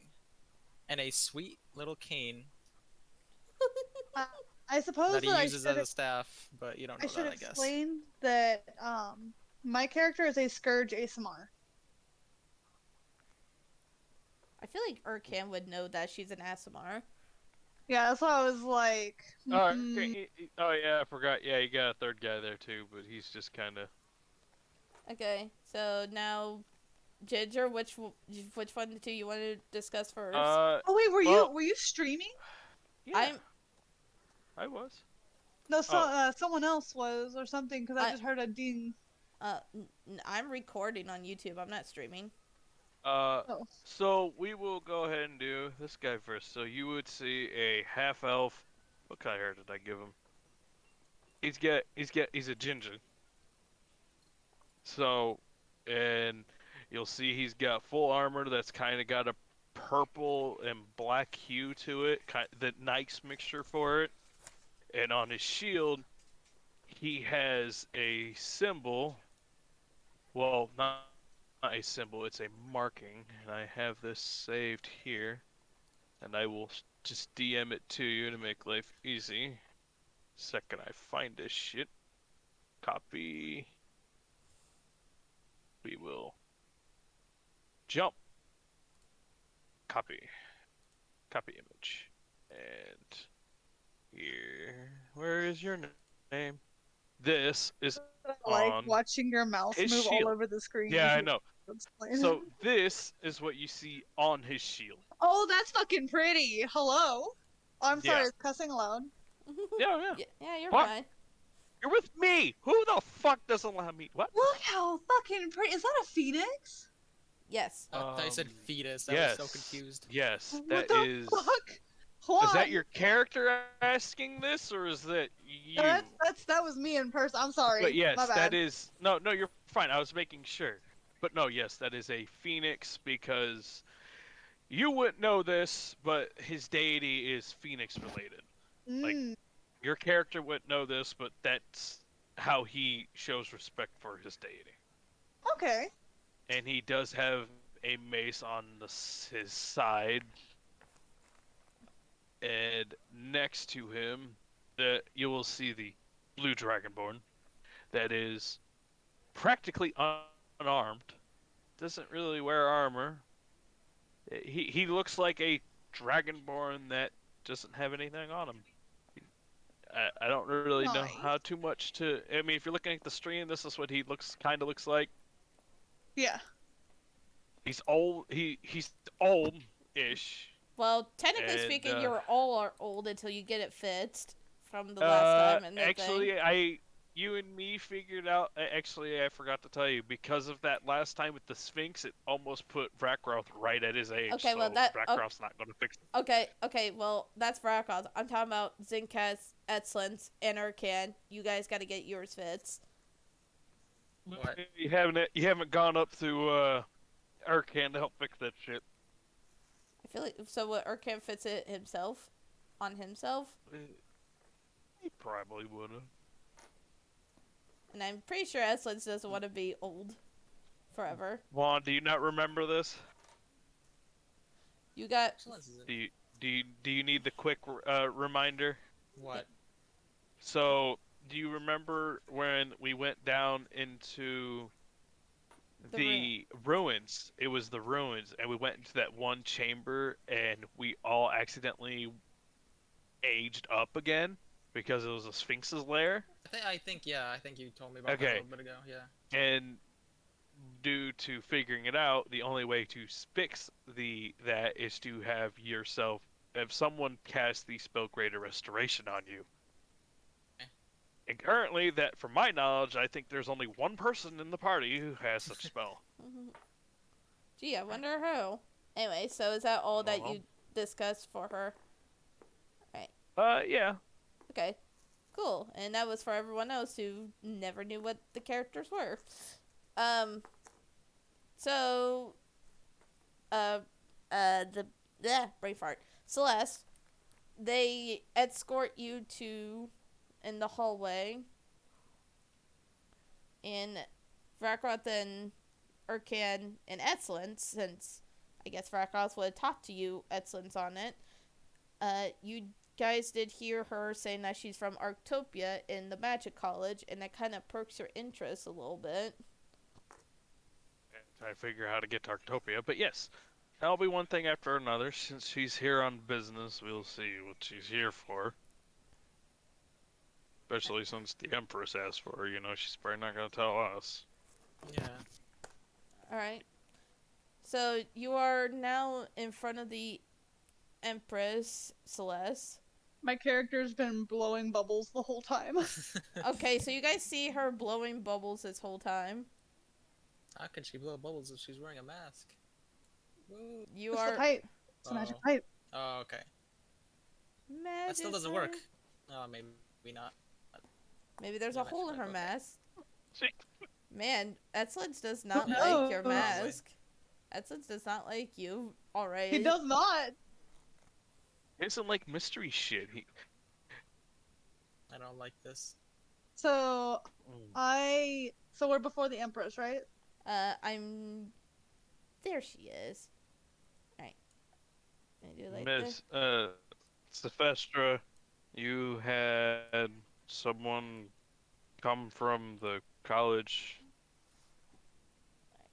And a sweet little cane I suppose that he that uses I as should, a staff, but you don't I know should that, I guess. explain that my character is a Scourge ASMR. I feel like Urkan would know that she's an ASMR. Yeah, that's why I was like. Oh, hmm. oh yeah, I forgot. Yeah, you got a third guy there too, but he's just kind of. Okay, so now, Ginger, which one of the two you want to discuss first? Oh wait, were you streaming? Yeah, I was. No, someone else was or something because I just heard a ding. I'm recording on YouTube. I'm not streaming. So we will go ahead and do this guy first. So you would see a half elf. What kind of hair did I give him? He's a ginger. So, and you'll see he's got full armor that's kind of got a purple and black hue to it, the nice mixture for it. And on his shield, he has a symbol. Well, not a symbol, it's a marking. And I have this saved here. And I will just DM it to you to make life easy. Second I find this shit. Copy. We will jump. Copy. Copy image. And here. Where is your name? This is Like on watching your mouse his move shield. all over the screen. Yeah, as I you know. explain. So this is what you see on his shield. Oh, that's fucking pretty. Hello. Oh, I'm sorry, Yeah. it's cussing aloud. Yeah. Yeah, you're What? fine. You're with me. Who the fuck doesn't allow me? What? Look how fucking pretty. Is that a phoenix? Yes. I thought you said fetus. I yes. was so confused. Yes, What that the is. fuck? Hold Is that on. your character asking this, or is that you? No, that was me in person. I'm sorry. But yes, My bad. that is no, you're fine. I was making sure. But no, yes, that is a phoenix because you wouldn't know this, but his deity is phoenix related. Like Mm, your character wouldn't know this, but that's how he shows respect for his deity. okay. And he does have a mace on his side, and next to him, you will see the blue dragonborn that is practically unarmed. Doesn't really wear armor. He looks like a dragonborn that doesn't have anything on him. I don't really know Nice. how too much to. I mean, if you're looking at the stream, this is what he looks like. Yeah. He's old. He's old-ish. Well, technically And, speaking, you're all are old until you get it fixed from the last time in the actually, thing. you and me figured out. Actually, I forgot to tell you because of that last time with the Sphinx, it almost put Vrakrauth right at his age. Okay, so well, Vrakrauth's not going to fix it. Okay, well, that's Vrakoth. I'm talking about Zinkas, Etzlins, and Urkan. You guys gotta get yours fixed. What? You haven't gone up to Urkan to help fix that shit. I feel like, so what, Urkan fits it himself? On himself? He probably would have. And I'm pretty sure Etzlins doesn't want to be old forever. Juan, do you not remember this? You got... Excellence is it? Do you need the quick reminder? What? So, do you remember when we went down into The ruins? It was the ruins, and we went into that one chamber, and we all accidentally aged up again because it was a Sphinx's lair. I think you told me about that a Okay. little bit ago. Yeah. And due to figuring it out, the only way to fix that is to have someone cast the spell Greater Restoration on you. Okay. And currently, that from my knowledge, I think there's only one person in the party who has such a spell. Gee, I wonder who. Anyway, so is that all that Well. you discussed for her? Yeah. Okay, cool. And that was for everyone else who never knew what the characters were. So, brain fart. Celeste, they escort you to, in the hallway, and Vrakoth and Urkan and Etzlin, since I guess Vrakoth would have talked to you, Etzlin's on it, you guys did hear her saying that she's from Arctopia in the Magic College, and that kind of perks your interest a little bit. Try to figure out how to get to Arctopia, but yes, that'll be one thing after another. Since she's here on business, we'll see what she's here for. Especially since the Empress asked for her, she's probably not going to tell us. Yeah. Alright. So, you are now in front of the Empress, Celeste. My character's been blowing bubbles the whole time. Okay, so you guys see her blowing bubbles this whole time. How can she blow bubbles if she's wearing a mask? Woo. You It's the are pipe. It's a magic pipe. Oh, okay. magic. That still doesn't work. Oh, maybe not. Maybe there's Yeah, a hole in her okay. mask. See? Man, Etzlins does not No. like your Probably. mask. Etzlins does not like you already. He does not. Isn't like mystery shit. I don't like this. So so we're before the Empress, right? There she is. Alright. Can I do it like Miss this? Sephestra, you had someone come from the college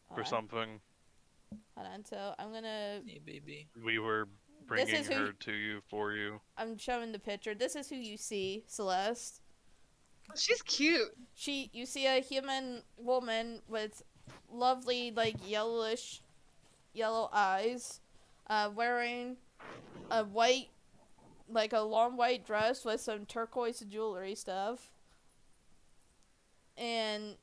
Hold for on. something. Hold on. So I'm gonna. Hey, baby. We were bringing is who- her to you for you. I'm showing the picture. This is who you see, Celeste. She's cute. You see a human woman with lovely, like, yellow eyes, wearing a long white dress with some turquoise jewelry stuff. And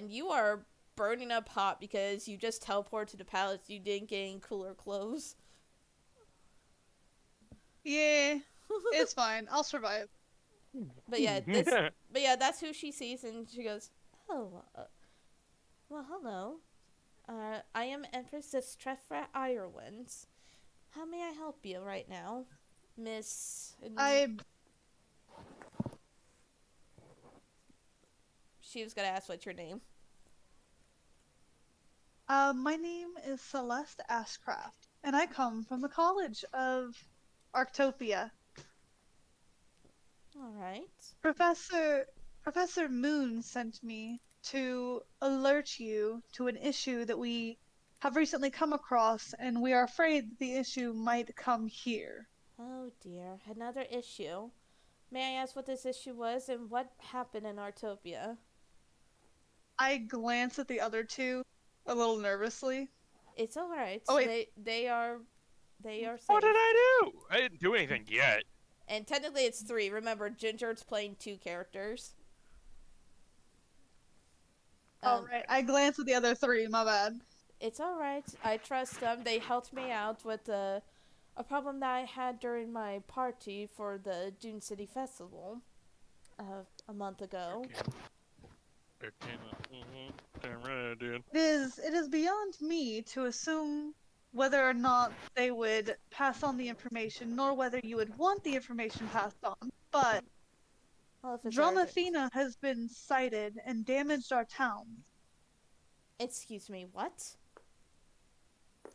you are burning up hot because you just teleported to the palace. You didn't get any cooler clothes. Yeah, it's fine. I'll survive. But yeah, but yeah, that's who she sees, and she goes, "Oh, well, hello. I am Empress Estrefra Irewins. How may I help you right now, Miss?" And I she was gonna ask what's your name. My name is Celeste Ashcraft, and I come from the College of Arctopia. All right. Professor Moon sent me to alert you to an issue that we have recently come across, and we are afraid that the issue might come here. Oh dear, another issue. May I ask what this issue was and what happened in Artopia? I glance at the other two a little nervously. It's all right. Oh wait, They are What safe. did I do? I didn't do anything yet. And technically, it's 3. Remember, Ginger's playing 2 characters. alright. I glance at the other three, my bad. It's all right. I trust them. They helped me out with a problem that I had during my party for the Dune City Festival a month ago. Damn right I did. It is beyond me to assume whether or not they would pass on the information, nor whether you would want the information passed on. But Well, if it's urgent. Dramathena has been sighted and damaged our town. Excuse me, what?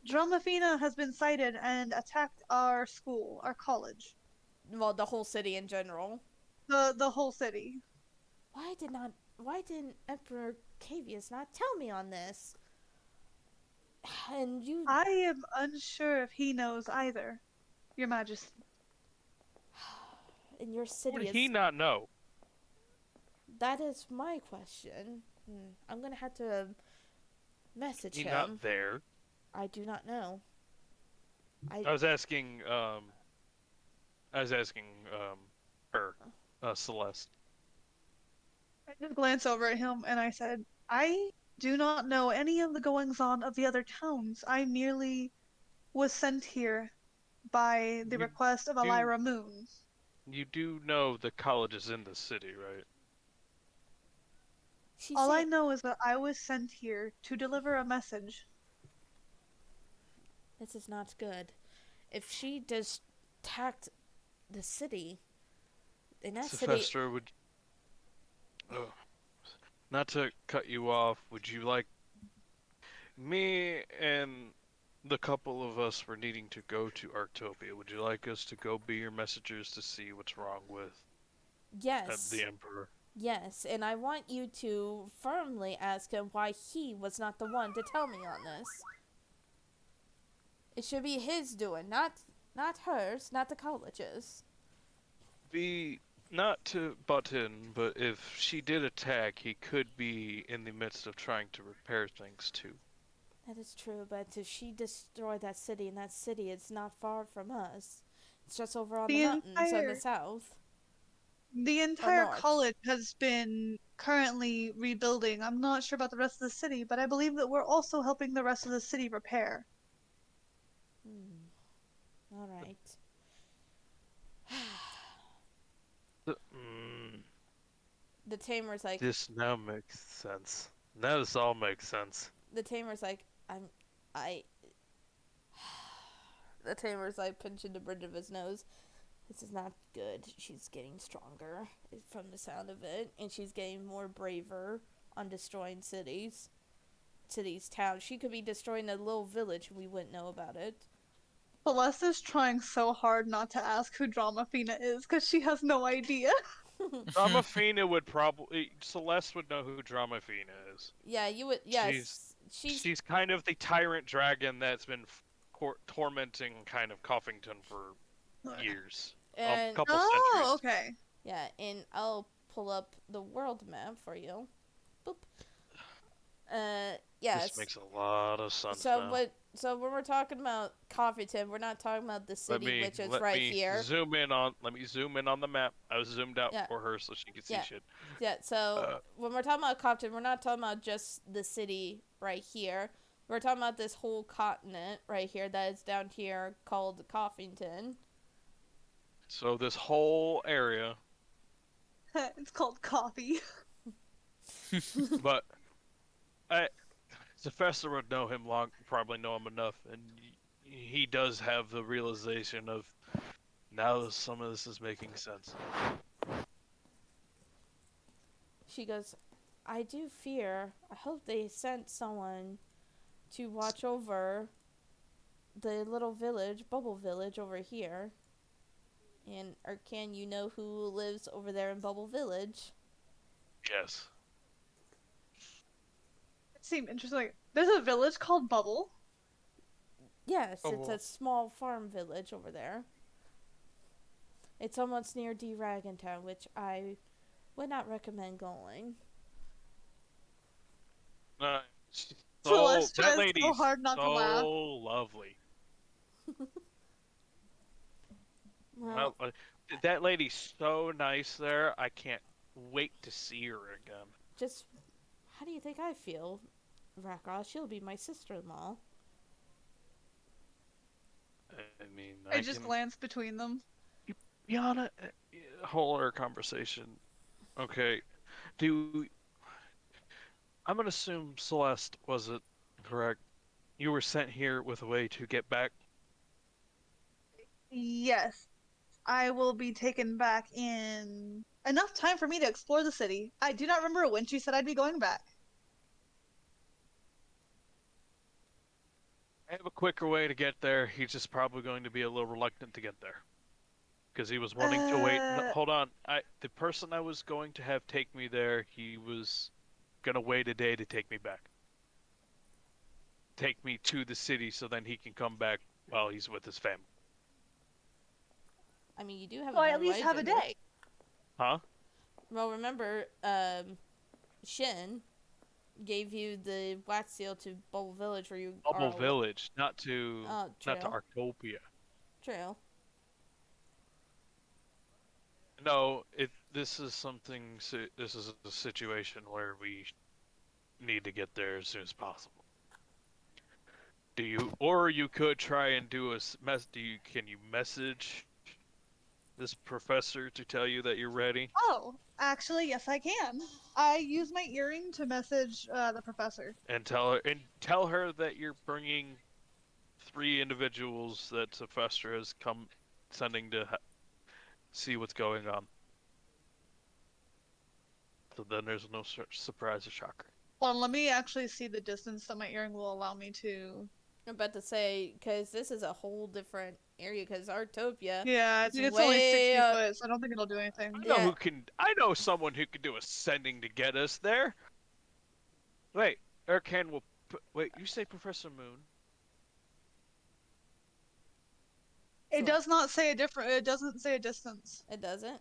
Dramathena has been sighted and attacked our school, our college, Well, the whole city in general. the whole city. Why didn't Emperor Cavius not tell me on this? And you I am unsure if he knows either, Your Majesty. in your How city would is he not know? that is my question. I'm gonna have to message He him. not there. I do not know. I was asking her, Celeste. I just glance over at him and I said, I do not know any of the goings on of the other towns. I merely was sent here by the You request of do- Elira Moon. You do know the college is in the city, right? She All I said, know is that I was sent here to deliver a message. this is not good. If she just attacked the city, in that city, Sylvester, would not to cut you off, would you like me and the couple of us were needing to go to Arctopia? Would you like us to go be your messengers to see what's wrong with yes, the Emperor? yes, and I want you to firmly ask him why he was not the one to tell me on this. It should be his doing, not hers, not the college's. Not to butt in, but if she did attack, he could be in the midst of trying to repair things too. That is true, but if she destroyed that city, and that city is not far from us, it's just over on the The mountains in entire- the south. The entire north. college has been currently rebuilding. I'm not sure about the rest of the city, but I believe that we're also helping the rest of the city repair. All right. The tamer's like, This now makes sense. Now this all makes sense. the tamer's like, I. The tamer's like pinching the bridge of his nose. This is not good. She's getting stronger from the sound of it, and she's getting more braver on destroying cities, towns. She could be destroying a little village and we wouldn't know about it. Celeste is trying so hard not to ask who Dramathena is because she has no idea. Dramafina would probably Celeste would know who Dramafina is. Yeah, you would. Yes, she's She's kind of the tyrant dragon that's been tormenting kind of Coffington for years. A and couple Oh, centuries. okay. yeah, and I'll pull up the world map for you. Boop. Yes. This makes a lot of sense So now. So when we're talking about Coffeeton, we're not talking about the city, which is let right me here. Let me zoom in on the map. I was zoomed out Yeah. for her so she could see Yeah. shit. Yeah. So when we're talking about Coffeeton, we're not talking about just the city right here. We're talking about this whole continent right here that is down here called Coffington. So this whole area, It's called coffee. but I, Professor would know him probably know him enough, and he does have the realization of now some of this is making sense. She goes, I do fear, I hope they sent someone to watch over the little village, Bubble Village over here. And Arcan, you know who lives over there in Bubble Village? Yes. It seemed interesting. There's a village called Bubble. Yes, it's Bubble. a small farm village over there. It's almost near D Ragentown, which I would not recommend going. So Celeste that tries lady's so hard not to laugh. so lovely. Well, That lady's so nice there. I can't wait to see her again. just how do you think I feel, Rakra? She'll be my sister-in-law. I mean, I just glanced between them. Yana, whole other conversation. Okay, I'm gonna assume Celeste was it correct? You were sent here with a way to get back. Yes. I will be taken back in enough time for me to explore the city. I do not remember when she said I'd be going back. I have a quicker way to get there. He's just probably going to be a little reluctant to get there. Because he was wanting to wait. No, hold on. The person I was going to have take me there, he was gonna wait a day to take me back. Take me to the city so then he can come back while he's with his family. I mean, you do have. So I another at least way have to a do it. day. Huh? Well, remember, Shin gave you the wax seal to Bubble Village, where you Bubble are. Village, not to True. Arctopia. True. No, this is something. This is a situation where we need to get there as soon as possible. Or you could try and do a can you message this professor to tell you that you're ready? Oh, actually, yes, I can. I use my earring to message the professor. And tell her that you're bringing 3 individuals that Professor has come sending to see what's going on. So then there's no surprise or shocker. Well, let me actually see the distance that my earring will allow me to. I'm about to say, because this is a whole different area, because Artopia. Yeah, It's it's only way 60 up. foot, so I don't think it'll do anything. Yeah. I know someone who can do a sending to get us there. Wait, Erkan will. Wait, you say Professor Moon? It does not say a different. It doesn't say a distance. It doesn't?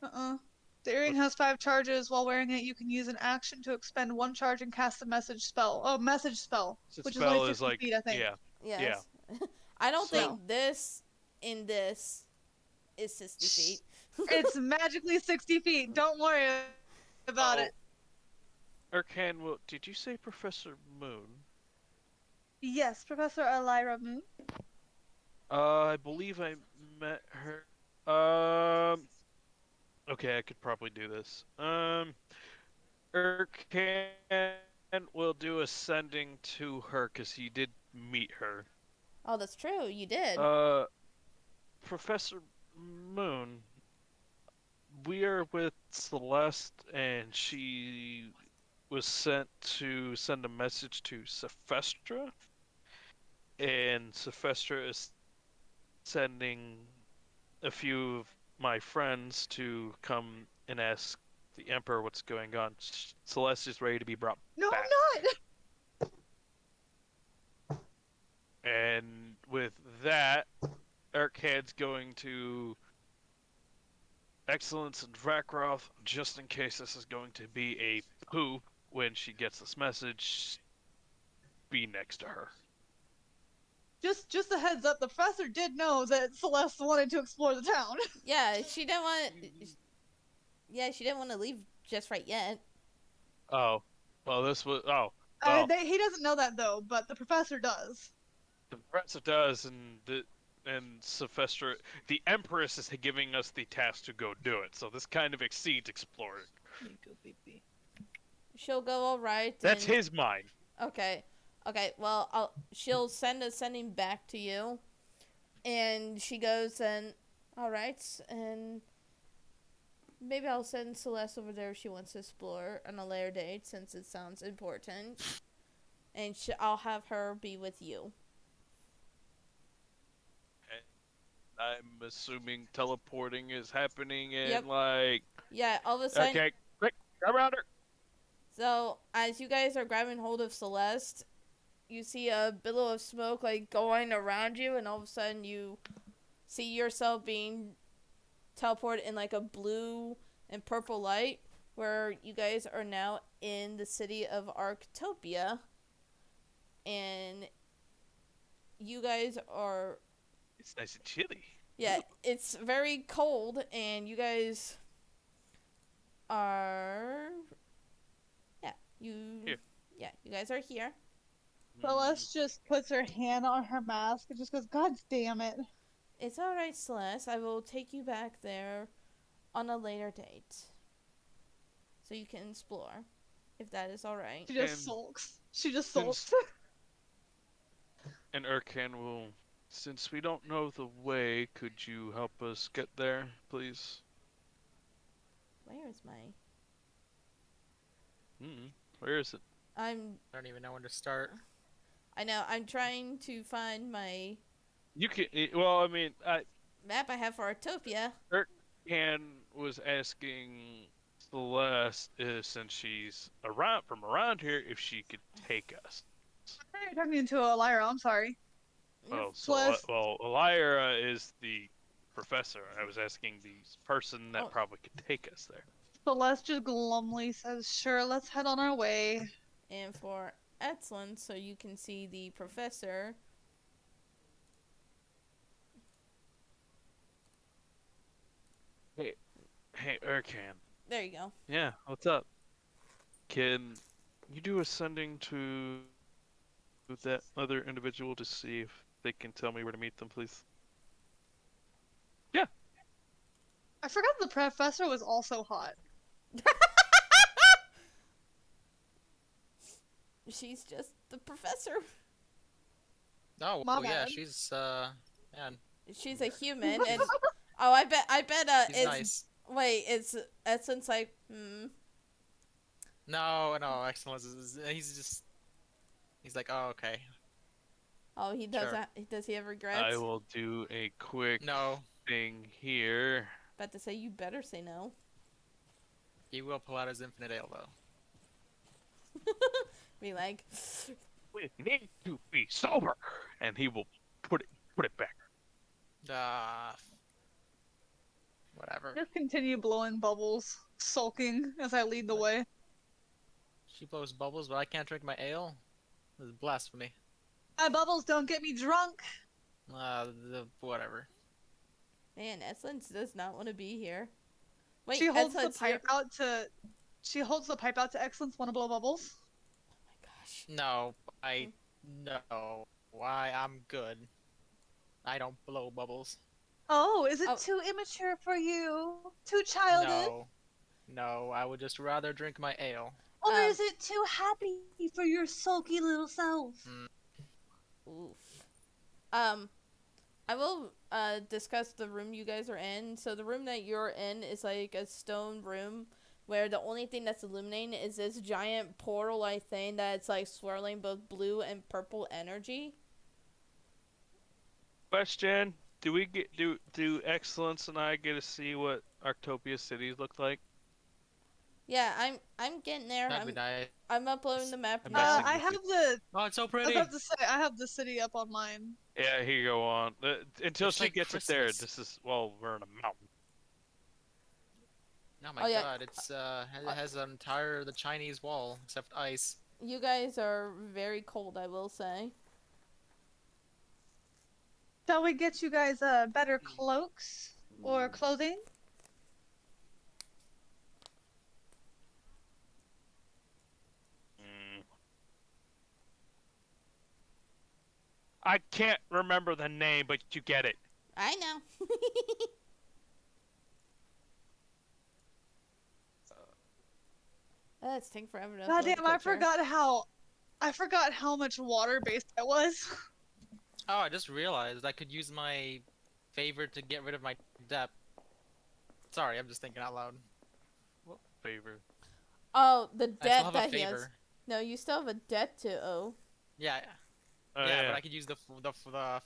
The earring has 5 charges. While wearing it, you can use an action to expend 1 charge and cast a message spell. Oh, message spell, which is only 60 feet, I think. Yeah. Yes. I don't So- think this is 60 feet. It's magically 60 feet. Don't worry about it. Erkan will. Did you say Professor Moon? Yes, Professor Elira Moon. I believe I met her. Okay, I could probably do this. Erkan will do a sending to her because he did meet her. Oh, that's true. You did. Professor Moon, we are with Celeste, and she was sent to send a message to Sephestra, and Sephestra is sending a few of my friends to come and ask the Emperor what's going on. Celeste is ready to be brought No, back. I'm not. And with that, Erkhead's going to Excellence and Vakroth, just in case this is going to be a poo when she gets this message, be next to her. Just a heads up. The professor did know that Celeste wanted to explore the town. Yeah, she didn't want. Yeah, she didn't want to leave just right yet. Oh, well, this was. Oh, He doesn't know that though, but the professor does. the professor does, and and Sephestra, the Empress is giving us the task to go do it. So this kind of exceeds exploring. You go, baby. She'll go all right. That's and... his mind. Okay. Okay. Well, she'll send a sending back to you, and she goes and all right, and maybe I'll send Celeste over there if she wants to explore on a later date since it sounds important, and I'll have her be with you. I'm assuming teleporting is happening in Yep. like. Yeah. All of a sudden. Okay, quick, grab around her. So, as you guys are grabbing hold of Celeste, you see a billow of smoke, like, going around you, and all of a sudden you see yourself being teleported in, like, a blue and purple light, where you guys are now in the city of Arctopia, and you guys are... It's nice and chilly. Yeah, it's very cold, and you guys are... Here. Yeah, you guys are here. Celeste just puts her hand on her mask and just goes, God damn it. It's alright, Celeste. I will take you back there on a later date. So you can explore. If that is alright. She just And sulks. She just since- sulks. And Urkan will, since we don't know the way, could you help us get there, please? Where is my... Where is it? I don't even know when to start. I know, I'm trying to find my You can. Well, I mean, map I have for Artopia. Urkan was asking Celeste, since she's from around here, if she could take us. You're talking to a liar, I'm sorry. Oh, Celeste. well, Lyra is the professor. I was asking the person that Oh. probably could take us there. Celeste just glumly says, sure, let's head on our way. And for Excellent, so you can see the professor. Hey, Urkan. There you go. Yeah, what's up? Can you do a sending to that other individual to see if they can tell me where to meet them, please? I forgot the professor was also hot. She's just the professor. Oh, My well, yeah, bad. she's man, She's a human, and oh, I bet, she's it's nice. wait, it's Excellent's like, No, Excellence he's like, oh, okay. oh, he does Sure. that. Does he have regrets? I will do a quick No, thing here. About to say, you better say no. he will pull out his infinite ale though. Be like, We need to be sober, and he will put it back. Whatever. Just continue blowing bubbles, sulking as I lead the way. She blows bubbles, but I can't drink my ale. This is blasphemy. My bubbles don't get me drunk. Whatever. man, Excellence does not want to be here. Wait, She holds the Excellence here. pipe out to. She holds the pipe out to Excellence. Want to blow bubbles? Oh my gosh. No, no. Why? I'm good. I don't blow bubbles. Oh, is it Oh. too immature for you? Too childish? No. I would just rather drink my ale. Or Um, is it too happy for your sulky little self? Oof. I will discuss the room you guys are in. So the room that you're in is like a stone room where the only thing that's illuminating is this giant portal-like thing that's like swirling both blue and purple energy. Question: Do we do Excellence and I get to see what Arctopia cities look like? Yeah, I'm getting there. That'd be nice. I'm uploading the map I'm now. messing I with have you. the. Oh, it's so I was pretty. about to say I have the city up on mine. Yeah, here you go on. Until It's she like gets it there, Christmas. this is we're in a mountain. Oh my Oh, yeah. god, it has the Chinese wall except ice. You guys are very cold, I will say. Shall we get you guys better cloaks or clothing? I can't remember the name, but you get it. I know. It's taking forever to upload God the damn, I picture. forgot how much water based that was. Oh, I just realized I could use my favor to get rid of my debt. Sorry, I'm just thinking out loud. What favor? Oh, the I still debt have that a he has. favor. No, you still have a debt to owe. Yeah, Oh, yeah, but I could use the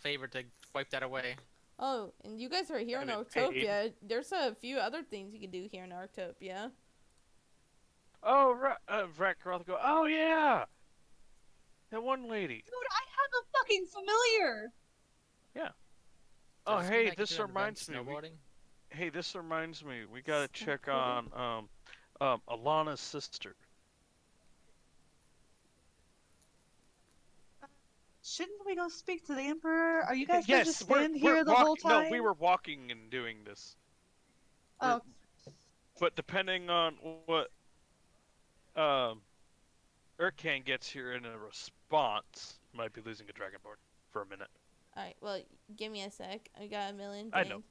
favor to wipe that away. Oh, and you guys are here in And it paid. Arctopia. There's a few other things you can do here in Arctopia. Oh, Vrack go. Oh yeah, that one lady. Dude, I have a fucking familiar. Oh Does this mean hey, I can this do an event reminds me. Snowboarding? Hey, this reminds me. We gotta check Snowboarding? on Alana's sister. Shouldn't we go speak to the Emperor? Are you guys gonna Yes, just we're stand here the walking. whole time? No, we were walking and doing this. Oh, But depending on what Urkan gets here in a response, might be losing a Dragonborn for a minute. Alright, well, give me a sec. I got a million I things. know.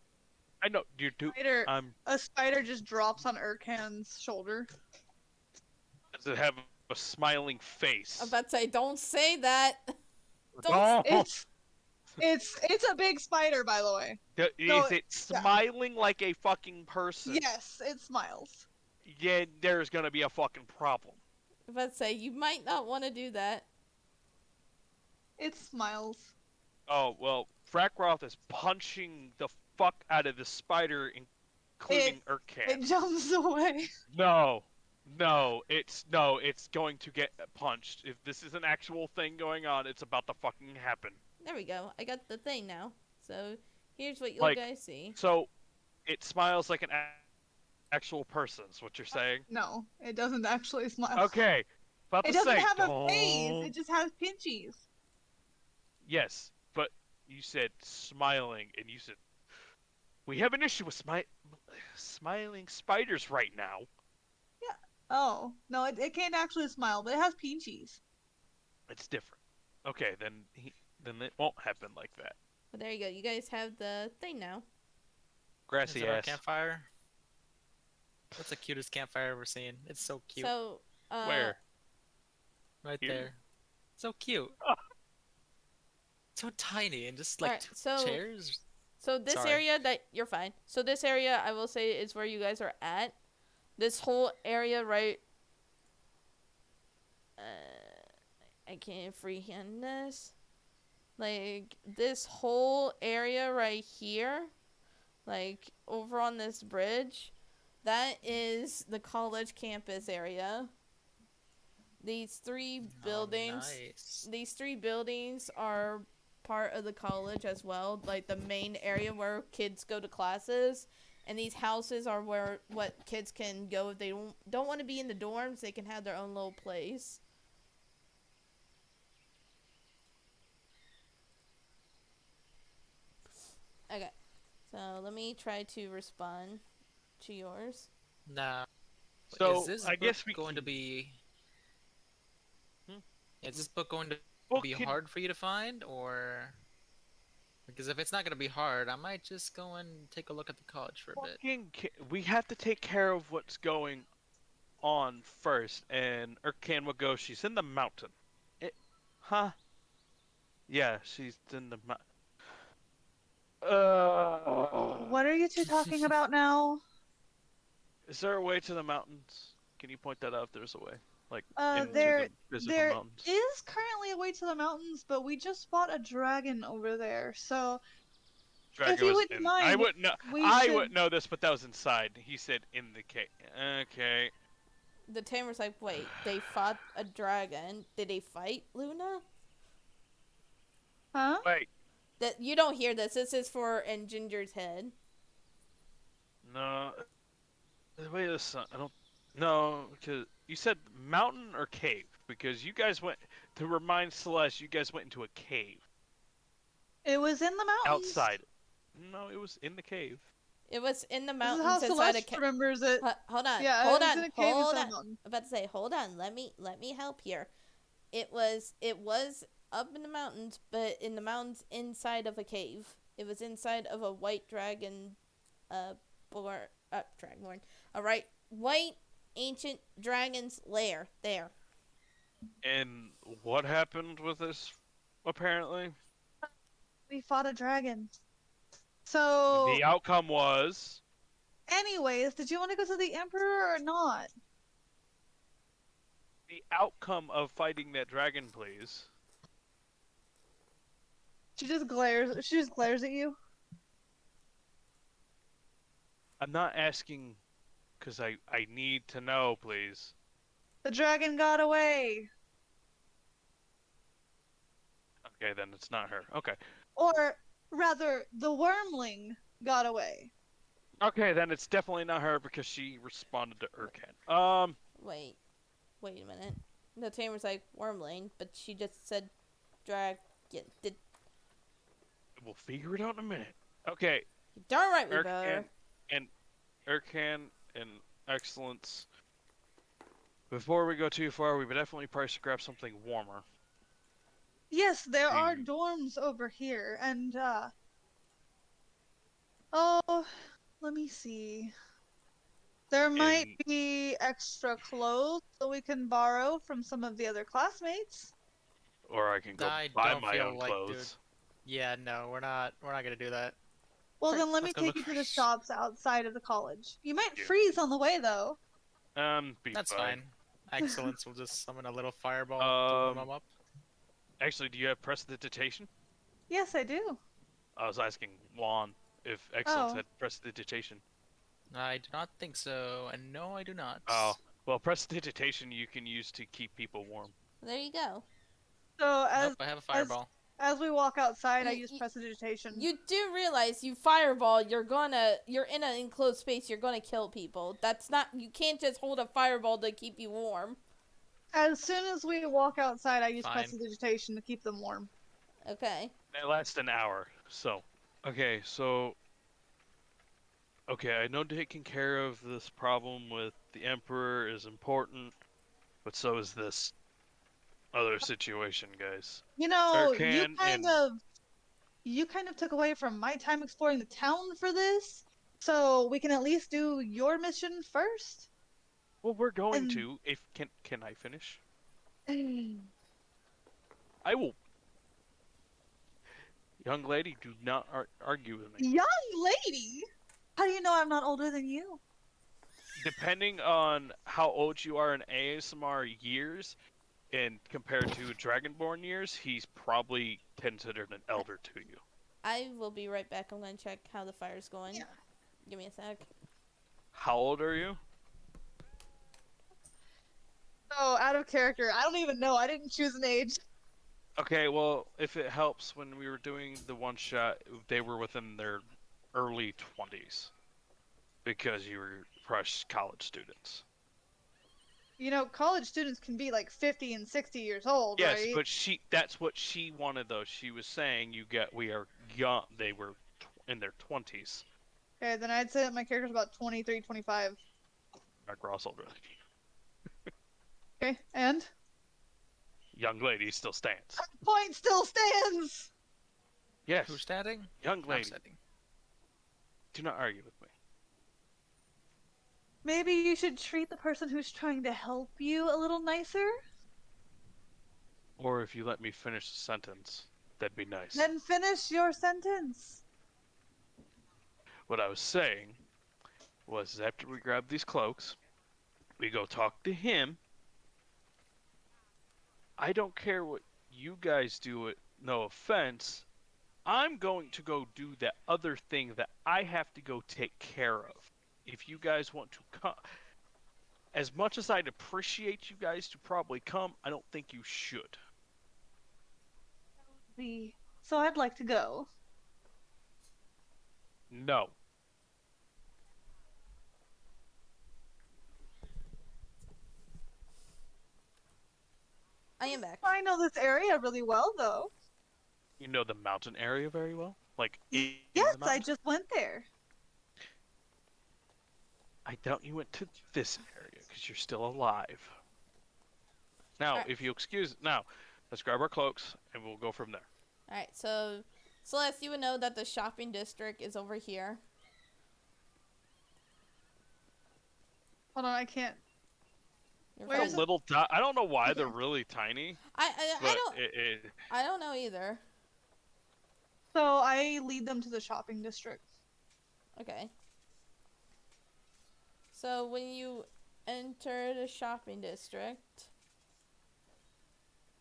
I know you do. spider. I'm A spider just drops on Urkan's shoulder. to have a smiling face. I'm about to say, don't say that. Oh, It's a big spider, by the way. is no, it smiling like a fucking person? Yes, it smiles. Yeah, there's gonna be a fucking problem. I'm about to say, you might not want to do that. It smiles. Oh well, Frackroth is punching the fuck out of the spider, including Urkan. It jumps away. No, it's going to get punched. If this is an actual thing going on, it's about to fucking happen. There we go. I got the thing now. So, here's what you Like- guys see. So, it smiles like an actual person. Is what you're saying? No, it doesn't actually smile. Okay. About It to doesn't say, have a don't- face. It just has pinchies. Yes, but you said smiling, and you said we have an issue with smiling spiders right now. Oh no, it can't actually smile, but it has pinchies. It's different. Okay, then it won't happen like that. But there you go. You guys have the thing now. Is Grassy there a ass. campfire? That's the cutest campfire I've ever seen. It's so cute. So, Where? Right Here? there. So cute. Oh. So tiny and just like Alright, so- chairs. So this Sorry. area that you're fine. So this area I will say is where you guys are at. This whole area right I can't freehand this. Like this whole area right here, like over on this bridge, that is the college campus area. These three buildings Oh, nice. these three buildings are part of the college as well, like the main area where kids go to classes, and these houses are where what kids can go if they don't want to be in the dorms. They can have their own little place. Okay, so let me try to respond to yours. Nah. So is this I book guess we going to can- be? Hmm? Is this book going to Well, be can- hard for you to find, or? Because if it's not going to be hard, I might just go and take a look at the college for a bit. We have to take care of what's going on first, and Urkan will go. She's in the mountain. Huh? Yeah, she's in the mountain. What are you two talking about now? Is there a way to the mountains? Can you point that out if there's a way? Like, into There the physical there mountains? is currently a way to the mountains, but we just fought a dragon over there, so Dragon you was wouldn't in- mind, I wouldn't know. we I should- wouldn't know this, but that was inside. He said in the cave. Okay. The tamer's like, wait, they fought a dragon. Did they fight Luna? huh? Wait. That you don't hear this. This is for in Ginger's head. No. Wait a second. I don't. No, because you said mountain or cave. Because you guys went to remind Celeste. You guys went into a cave It was in the mountains. outside. No, it was in the cave. It was in the This is how mountains inside a Celeste cave. remembers it. Hold on. Yeah, hold it was on. in a cave Hold inside on. a mountain. I'm about to say, hold on. Let me help here. It was up in the mountains, but in the mountains inside of a cave. It was inside of a white dragon, dragonborn. A white ancient dragon's lair. There. And what happened with this, apparently? We fought a dragon. So, The outcome was... anyways, did you want to go to the Emperor or not? The outcome of fighting that dragon, please. She just glares at you. I'm not asking because I need to know, please. The dragon got away. Okay, then it's not her. Okay. Or rather, the wormling got away. Okay, then it's definitely not her because she responded to Urkan. Wait a minute. The tamer's like Wormling, but she just said dragon. Did We'll figure it out in a minute. Okay, darn right we Urkan better. and Urkan and Excellence. Before we go too far, we would definitely probably should grab something warmer. Yes, there are Hmm. dorms over here, and oh, let me see. There might And- be extra clothes that we can borrow from some of the other classmates. Or I can go I buy don't my feel own like, dude. clothes. Yeah, no, we're not gonna do that. Well, Right, then let me let's go take look you for to the s- shops outside of the college. You might Yeah. freeze on the way, though. Be That's fine. fine. Excellence will just summon a little fireball to warm 'em up. Actually, do you have prestidigitation? Yes, I do. I was asking Juan if Excellence Oh. had prestidigitation. I do not think so, and no, I do not. Oh, well, prestidigitation you can use to keep people warm. There you go. So Nope, I have a fireball. as we walk outside, I Y- use y- prestidigitation. You do realize you fireball, you're in an enclosed space, you're gonna kill people. That's not, you can't just hold a fireball to keep you warm. As soon as we walk outside, I use Fine. prestidigitation to keep them warm. Okay. It lasts an hour, so. Okay, so. Okay, I know taking care of this problem with the Emperor is important, but so is this other situation, guys. You know, Urkan you kind of took away from my time exploring the town for this, so we can at least do your mission first. Well, we're going And- to. If can I finish? I will. Young lady, do not argue with me. Young lady? How do you know I'm not older than you? Depending on how old you are in ASMR years, and compared to Dragonborn years, he's probably considered an elder to you. I will be right back. I'm gonna check how the fire's going. Yeah. Give me a sec. How old are you? Oh, out of character. I don't even know. I didn't choose an age. Okay, well, if it helps, when we were doing the one shot, they were within their early 20s. Because you were fresh college students. You know, college students can be like 50 and 60 years old, Yes, right? but that's what she wanted, though. She was saying we are young. They were in their 20s. Okay, then I'd say that my character's about 23, 25. Mark Ross older. Okay, and? Young lady still stands. Point still stands! Yes, Who's standing? young I'm lady. standing. Do not argue with me. Maybe you should treat the person who's trying to help you a little nicer? Or if you let me finish the sentence, that'd be nice. Then finish your sentence. What I was saying was after we grab these cloaks, we go talk to him. I don't care what you guys do, it no offense. I'm going to go do that other thing that I have to go take care of. If you guys want to come, as much as I'd appreciate you guys to probably come, I don't think you should. So I'd like to go. No. I am back. I know this area really well, though. You know the mountain area very well? Like, in Yes, the I mountain? just went there. I doubt you went to this area because you're still alive. Now, Alright. if you excuse now, Let's grab our cloaks, and we'll go from there. Alright, so Celeste, you would know that the shopping district is over here. Hold on, I can't. You're Where fine. is A it? little I don't know why they're Okay. really tiny, I but don't I don't know either. So I lead them to the shopping district. Okay. So when you enter the shopping district,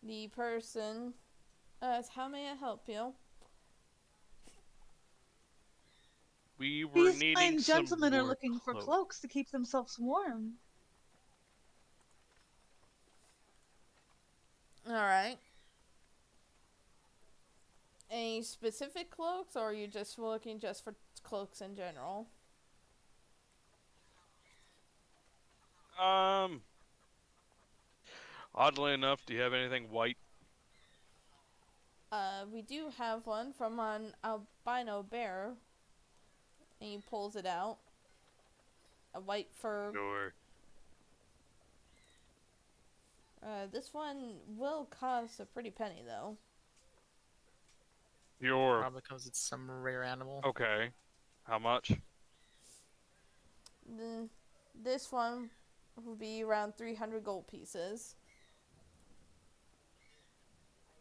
the person asks, "How may I help you?" we were These needing fine some gentlemen are more looking for cloaks. cloaks to keep themselves warm. Alright. Any specific cloaks, or are you just looking just for cloaks in general? Oddly enough, do you have anything white? We do have one from an albino bear. And he pulls it out. A white fur. Or This one will cost a pretty penny, though. your Probably because it's some rare animal. okay? How much? This one will be around 300 gold pieces.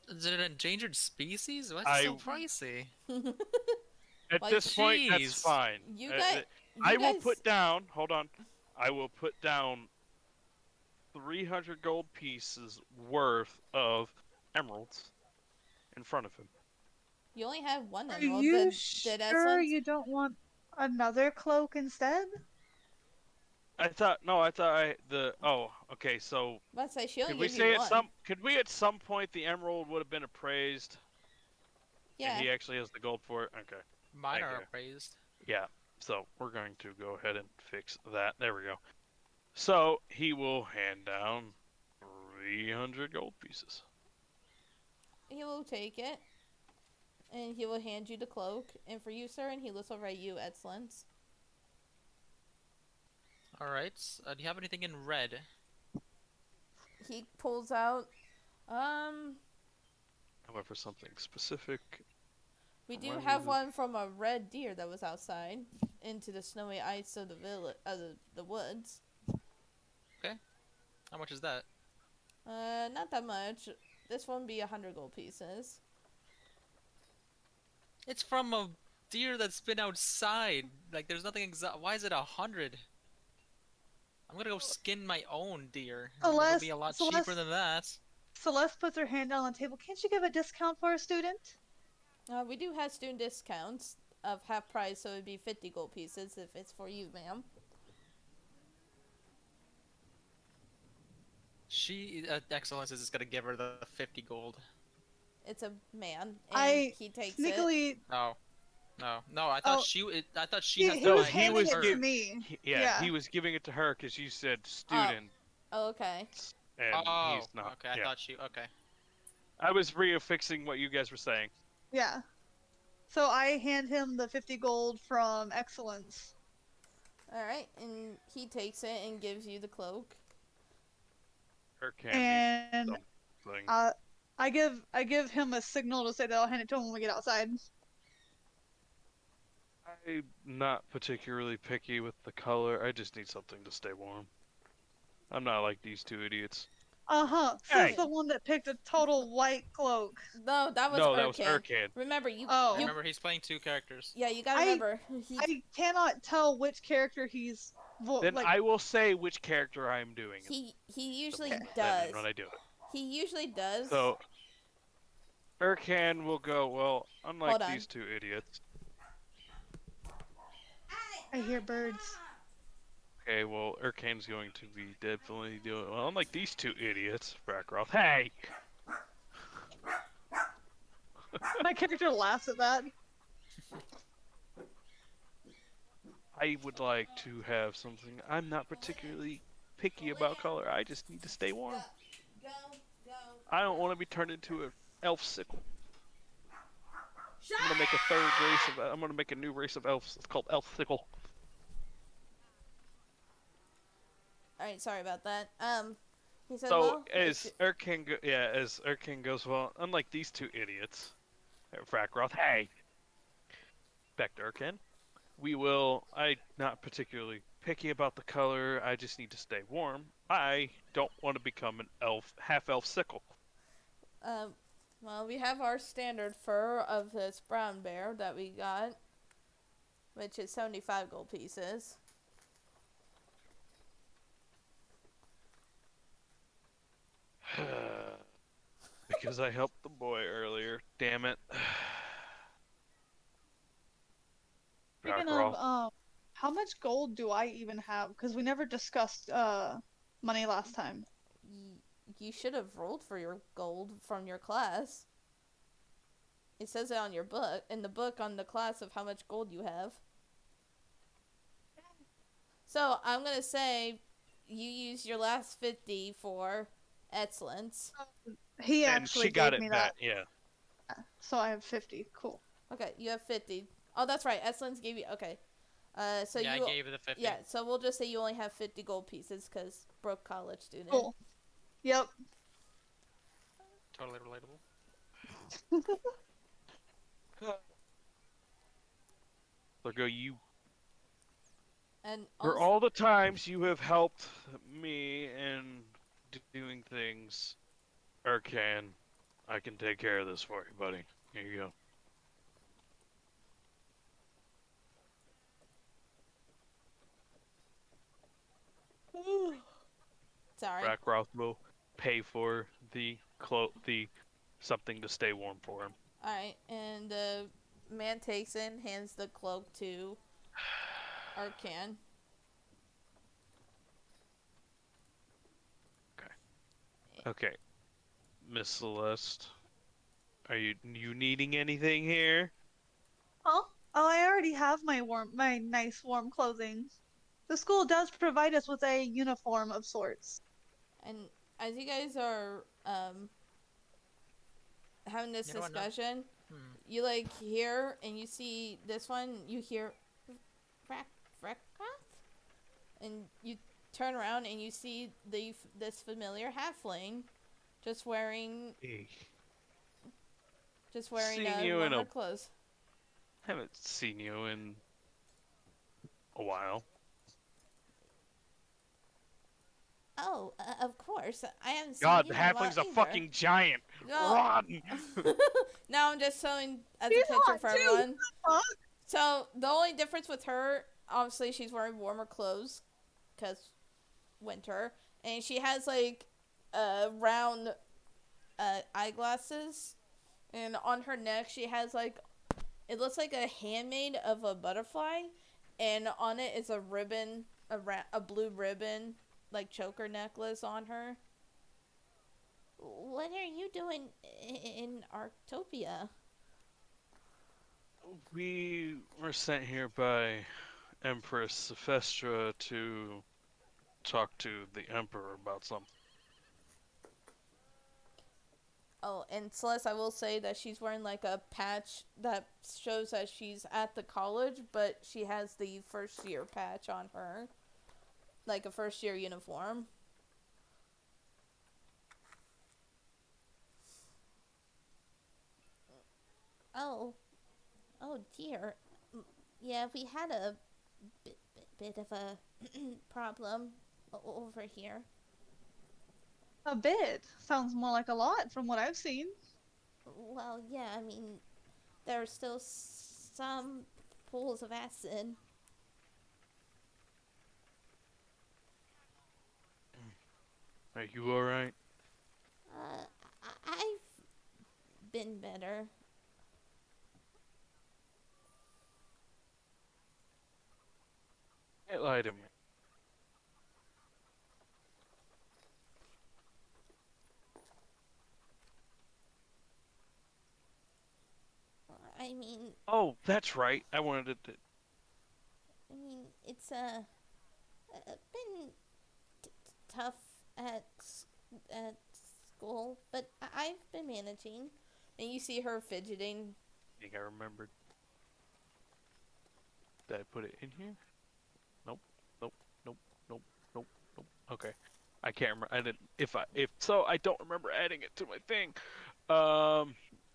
Is it an endangered species? What's I- so pricey? At Like, this point, that's jeez. fine. You Uh, guys, I will put down. Hold on. I will put down 300 gold pieces worth of emeralds in front of him. You only have one Are emerald. you Did sure Esland? you don't want another cloak instead? I thought oh, okay, so Let's say she only could we gave say you one. could we at some point the emerald would have been appraised Yeah. and he actually has the gold for it? Okay. Mine Thank are you. appraised. Yeah. So we're going to go ahead and fix that. There we go. So he will hand down 300 gold pieces. He will take it, and he will hand you the cloak. And for you, sir, and he looks over at you, Excellence. Alright. Do you have anything in red? He pulls out. However, something specific. We do Run have with- one from a red deer that was outside into the snowy ice of the the woods. How much is that? Not that much. This one be 100 gold pieces. It's from a deer that's been outside. Like, there's nothing Why is it 100? I'm gonna go skin my own deer. It'll be a lot cheaper Celeste- than that. Celeste puts her hand down on the table. Can't you give a discount for a student? We do have student discounts of half price, so it'd be 50 gold pieces if it's for you, ma'am. Excellence is just gonna give her the 50 gold. It's a man, and I he takes it. Sneakily, No. No, I thought Oh. I thought she he, has he to was buy handing was it to give- me. Yeah, he was giving it to her because you said student, Oh, okay. and Oh, he's not. okay, I yeah. thought okay. I was reaffixing what you guys were saying. Yeah. So I hand him the 50 gold from Excellence. Alright, and he takes it and gives you the cloak. Or can And be something. I give him a signal to say that I'll hand it to him when we get outside. I'm not particularly picky with the color. I just need something to stay warm. I'm not like these two idiots. Uh-huh. Hey. Says the one that picked a total white cloak. No, that was No, Urkan. that was Urkan. Remember, you. Oh. you Remember, he's playing two characters. yeah, you gotta I- remember. He, I cannot tell which character he's Then like. I will say which character I'm doing. he usually then does. when I do it. He usually does. So, Urkan will go, well, unlike Hold on. these two idiots. I hear birds. Okay, well, Urkan's going to be definitely doing, well, unlike these two idiots, Bracroft. Hey! My character laughs at that. I would like to have something. I'm not particularly picky about color. I just need to stay warm. Go. I don't want to be turned into an elf sickle. I'm gonna make a third race of. I'm gonna make a new race of elves. It's called elf sickle. Alright, sorry about that. He said, So well, as as Erkin goes, well, unlike these two idiots, Frackroth, hey, back to Erkin. I'm not particularly picky about the color. I just need to stay warm. I don't want to become an half elf sickle. uh, well, we have our standard fur of this brown bear that we got, which is 75 gold pieces. Because I helped the boy earlier. Damn it. Speaking of, Frackroth. how much gold do I even have? Because we never discussed money last time. You should have rolled for your gold from your class. It says it on your book, in the book on the class of how much gold you have. So I'm gonna say you use your last 50 for excellence. He And actually she got gave it me back, that, yeah. so I have 50. Cool. Okay, you have 50. Oh, that's right. Excellence gave you. Okay. So Yeah, you. I gave her the 50. Yeah, so we'll just say you only have 50 gold pieces because broke college student. Cool. Yep. Totally relatable. Look, you. And For also, all the times you have helped me in doing things, Erkan, I can take care of this for you, buddy. Here you go. sorry. Frackroth will pay for the something to stay warm for him. Alright, and the man takes it and hands the cloak to Arcan. Okay, Miss Celeste, are you needing anything here? Oh, I already have my nice warm clothing. The school does provide us with a uniform of sorts. And as you guys are having this You know what, no- discussion, Hmm. you like hear and you see this one, you hear Freckroth? And you turn around and you see this familiar halfling just wearing Hey, wearing Seen you in warmer a- clothes. haven't seen you in a while. Oh, of course. I haven't seen God, you the in a while halfling's a either. fucking giant. No. Run! Now I'm just showing as She's a picture hot for too. everyone. Fuck. So the only difference with her, obviously, she's wearing warmer clothes because winter, and she has like round eyeglasses, and on her neck she has like it looks like a handmade of a butterfly, and on it is a ribbon, a blue ribbon, like choker necklace on her. What are you doing in Arctopia? We were sent here by Empress Sephestra to talk to the Emperor about something. Oh, and Celeste, I will say that she's wearing like a patch that shows that she's at the college, but she has the first year patch on her. Like a first year uniform. Oh. Oh dear. Yeah, we had a bit of a problem over here. A bit. Sounds more like a lot from what I've seen. Well, yeah, I mean, there are still some pools of acid. Are you alright? I've been better. Can't lie to me. I mean, Oh, that's right. I wanted to. it's been tough at school, but I've been managing. And you see her fidgeting. I think I remembered. Did I put it in here? Nope. Nope. Nope. Nope. Nope. Nope. Okay. I can't remember. I didn't. If so, I don't remember adding it to my thing.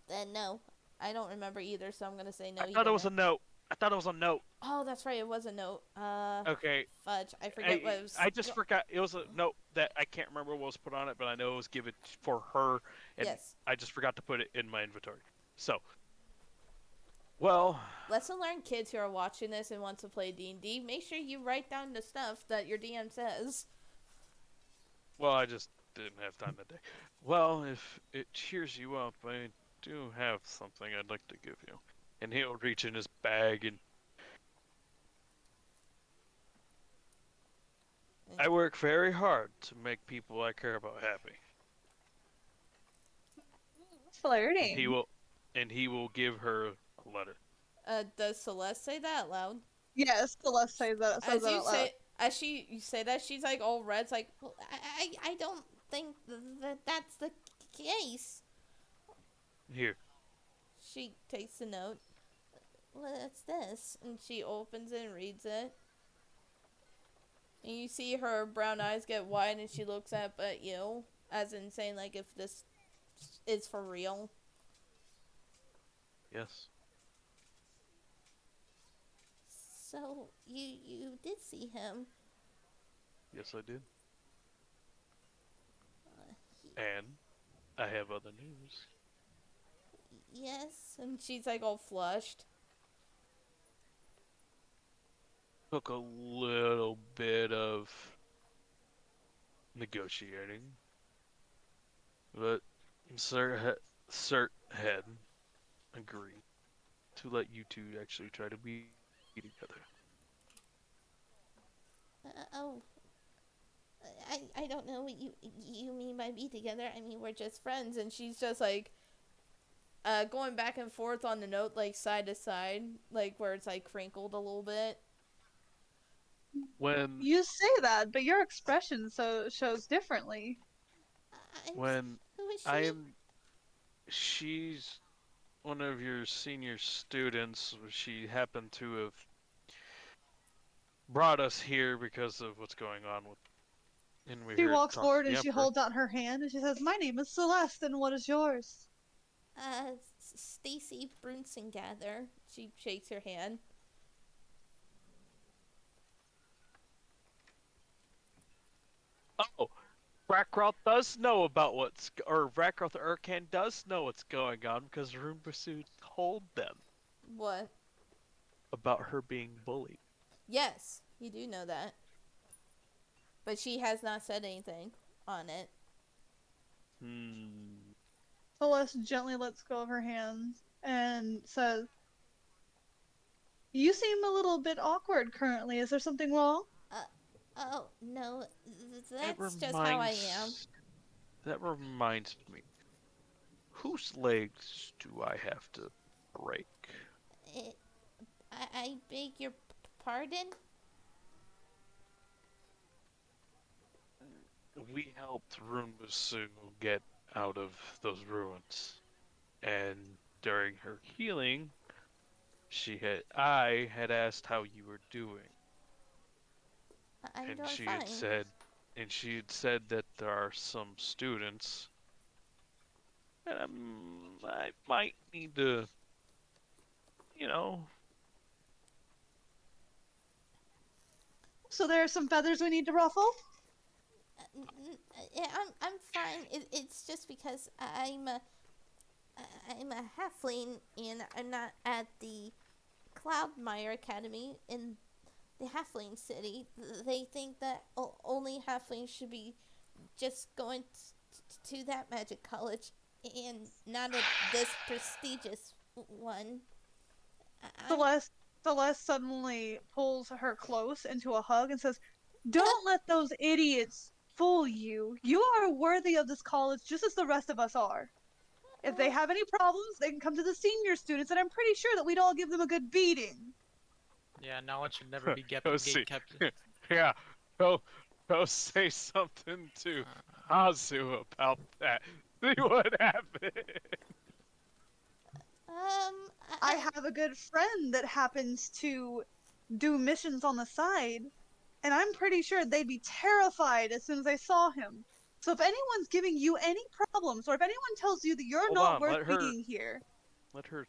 Then no. I don't remember either, so I'm gonna say no. I You thought it was a didn't. note. I thought it was a note. Oh, that's right. It was a note. Okay. Fudge. I forget what it was. I just forgot. It was a note that I can't remember what was put on it, but I know it was given for her, and Yes. I just forgot to put it in my inventory. So, well, Lesson learned kids who are watching this and want to play D&D, make sure you write down the stuff that your DM says. I just didn't have time today. Well, if it cheers you up, I do have something I'd like to give you. And he'll reach in his bag and I work very hard to make people I care about happy. Flirting. He will give her a letter. Does Celeste say that out loud? Yes, Celeste says that. Says As that you out loud. say, as you say that, she's like all red. It's like, well, I don't think that's the case. Here. She takes the note. What's this? And she opens it and reads it. And you see her brown eyes get wide, and she looks up at you, as in saying, like, if this is for real. Yes. So you did see him. Yes, I did. He, And I have other news. yes, and she's like all flushed. Took a little bit of negotiating, but Cert had agreed to let you two actually try to be together. Oh, I don't know what you mean by be together. I mean, we're just friends. And she's just like going back and forth on the note, like side to side, like where it's like crinkled a little bit. When You say that, but your expression shows differently. when Who is she? I am, she's one of your senior students. She happened to have brought us here because of what's going on with. And we She heard walks talk forward to and the she Emperor. holds out her hand and she says, "My name is Celeste, and what is yours?" Stacy Brunson Gather. She shakes her hand. Oh, Rakroth does know about Rakroth Urkan does know what's going on because Rumbasu told them What? about her being bullied. Yes, you do know that. But she has not said anything on it. Celeste gently lets go of her hands and says, "You seem a little bit awkward currently. Is there something wrong?" Oh, no, That that's just how I am. That reminds me. Whose legs do I have to break? I beg your pardon? We helped Rumbasu get out of those ruins. And during her healing, I had asked how you were doing. I'm And doing she fine. had said that there are some students, and I might need to, you know. So there are some feathers we need to ruffle? Yeah, I'm fine. It's just because I'm a halfling and I'm not at the Cloudmire Academy in the Halfling City. They think that only halflings should be just going to that magic college and not this prestigious one. Celeste suddenly pulls her close into a hug and says, "Don't let those idiots fool you. You are worthy of this college just as the rest of us are. If they have any problems, they can come to the senior students, and I'm pretty sure that we'd all give them a good beating." Yeah, knowledge should never be Go see. kept. Yeah, go say something to Azu about that. See what happens. I have a good friend that happens to do missions on the side. and I'm pretty sure they'd be terrified as soon as they saw him. So if anyone's giving you any problems, or if anyone tells you that you're Hold not on, worth being here, let her.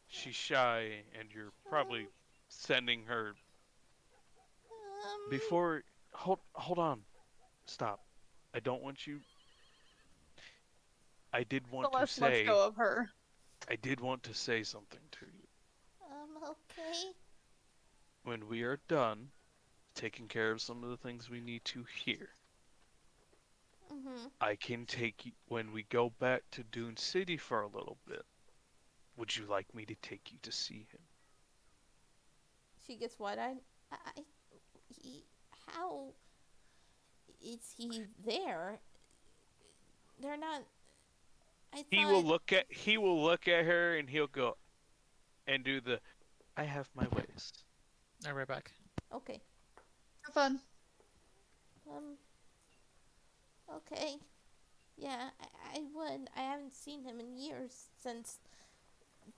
She's shy, and you're probably sending her Um, before. Hold on, stop. I don't want you. I did want to Celeste lets say. go of her. I did want to say something to you. okay. When we are done taking care of some of the things we need to here, Mm-hmm. I can take you when we go back to Dune City for a little bit. Would you like me to take you to see him? She gets wide-eyed. He, how is he there? They're not. I He will look at her and he'll go and do the I have my ways. I'll be right back. Okay. Have fun. Um. Okay. Yeah, I would. I haven't seen him in years since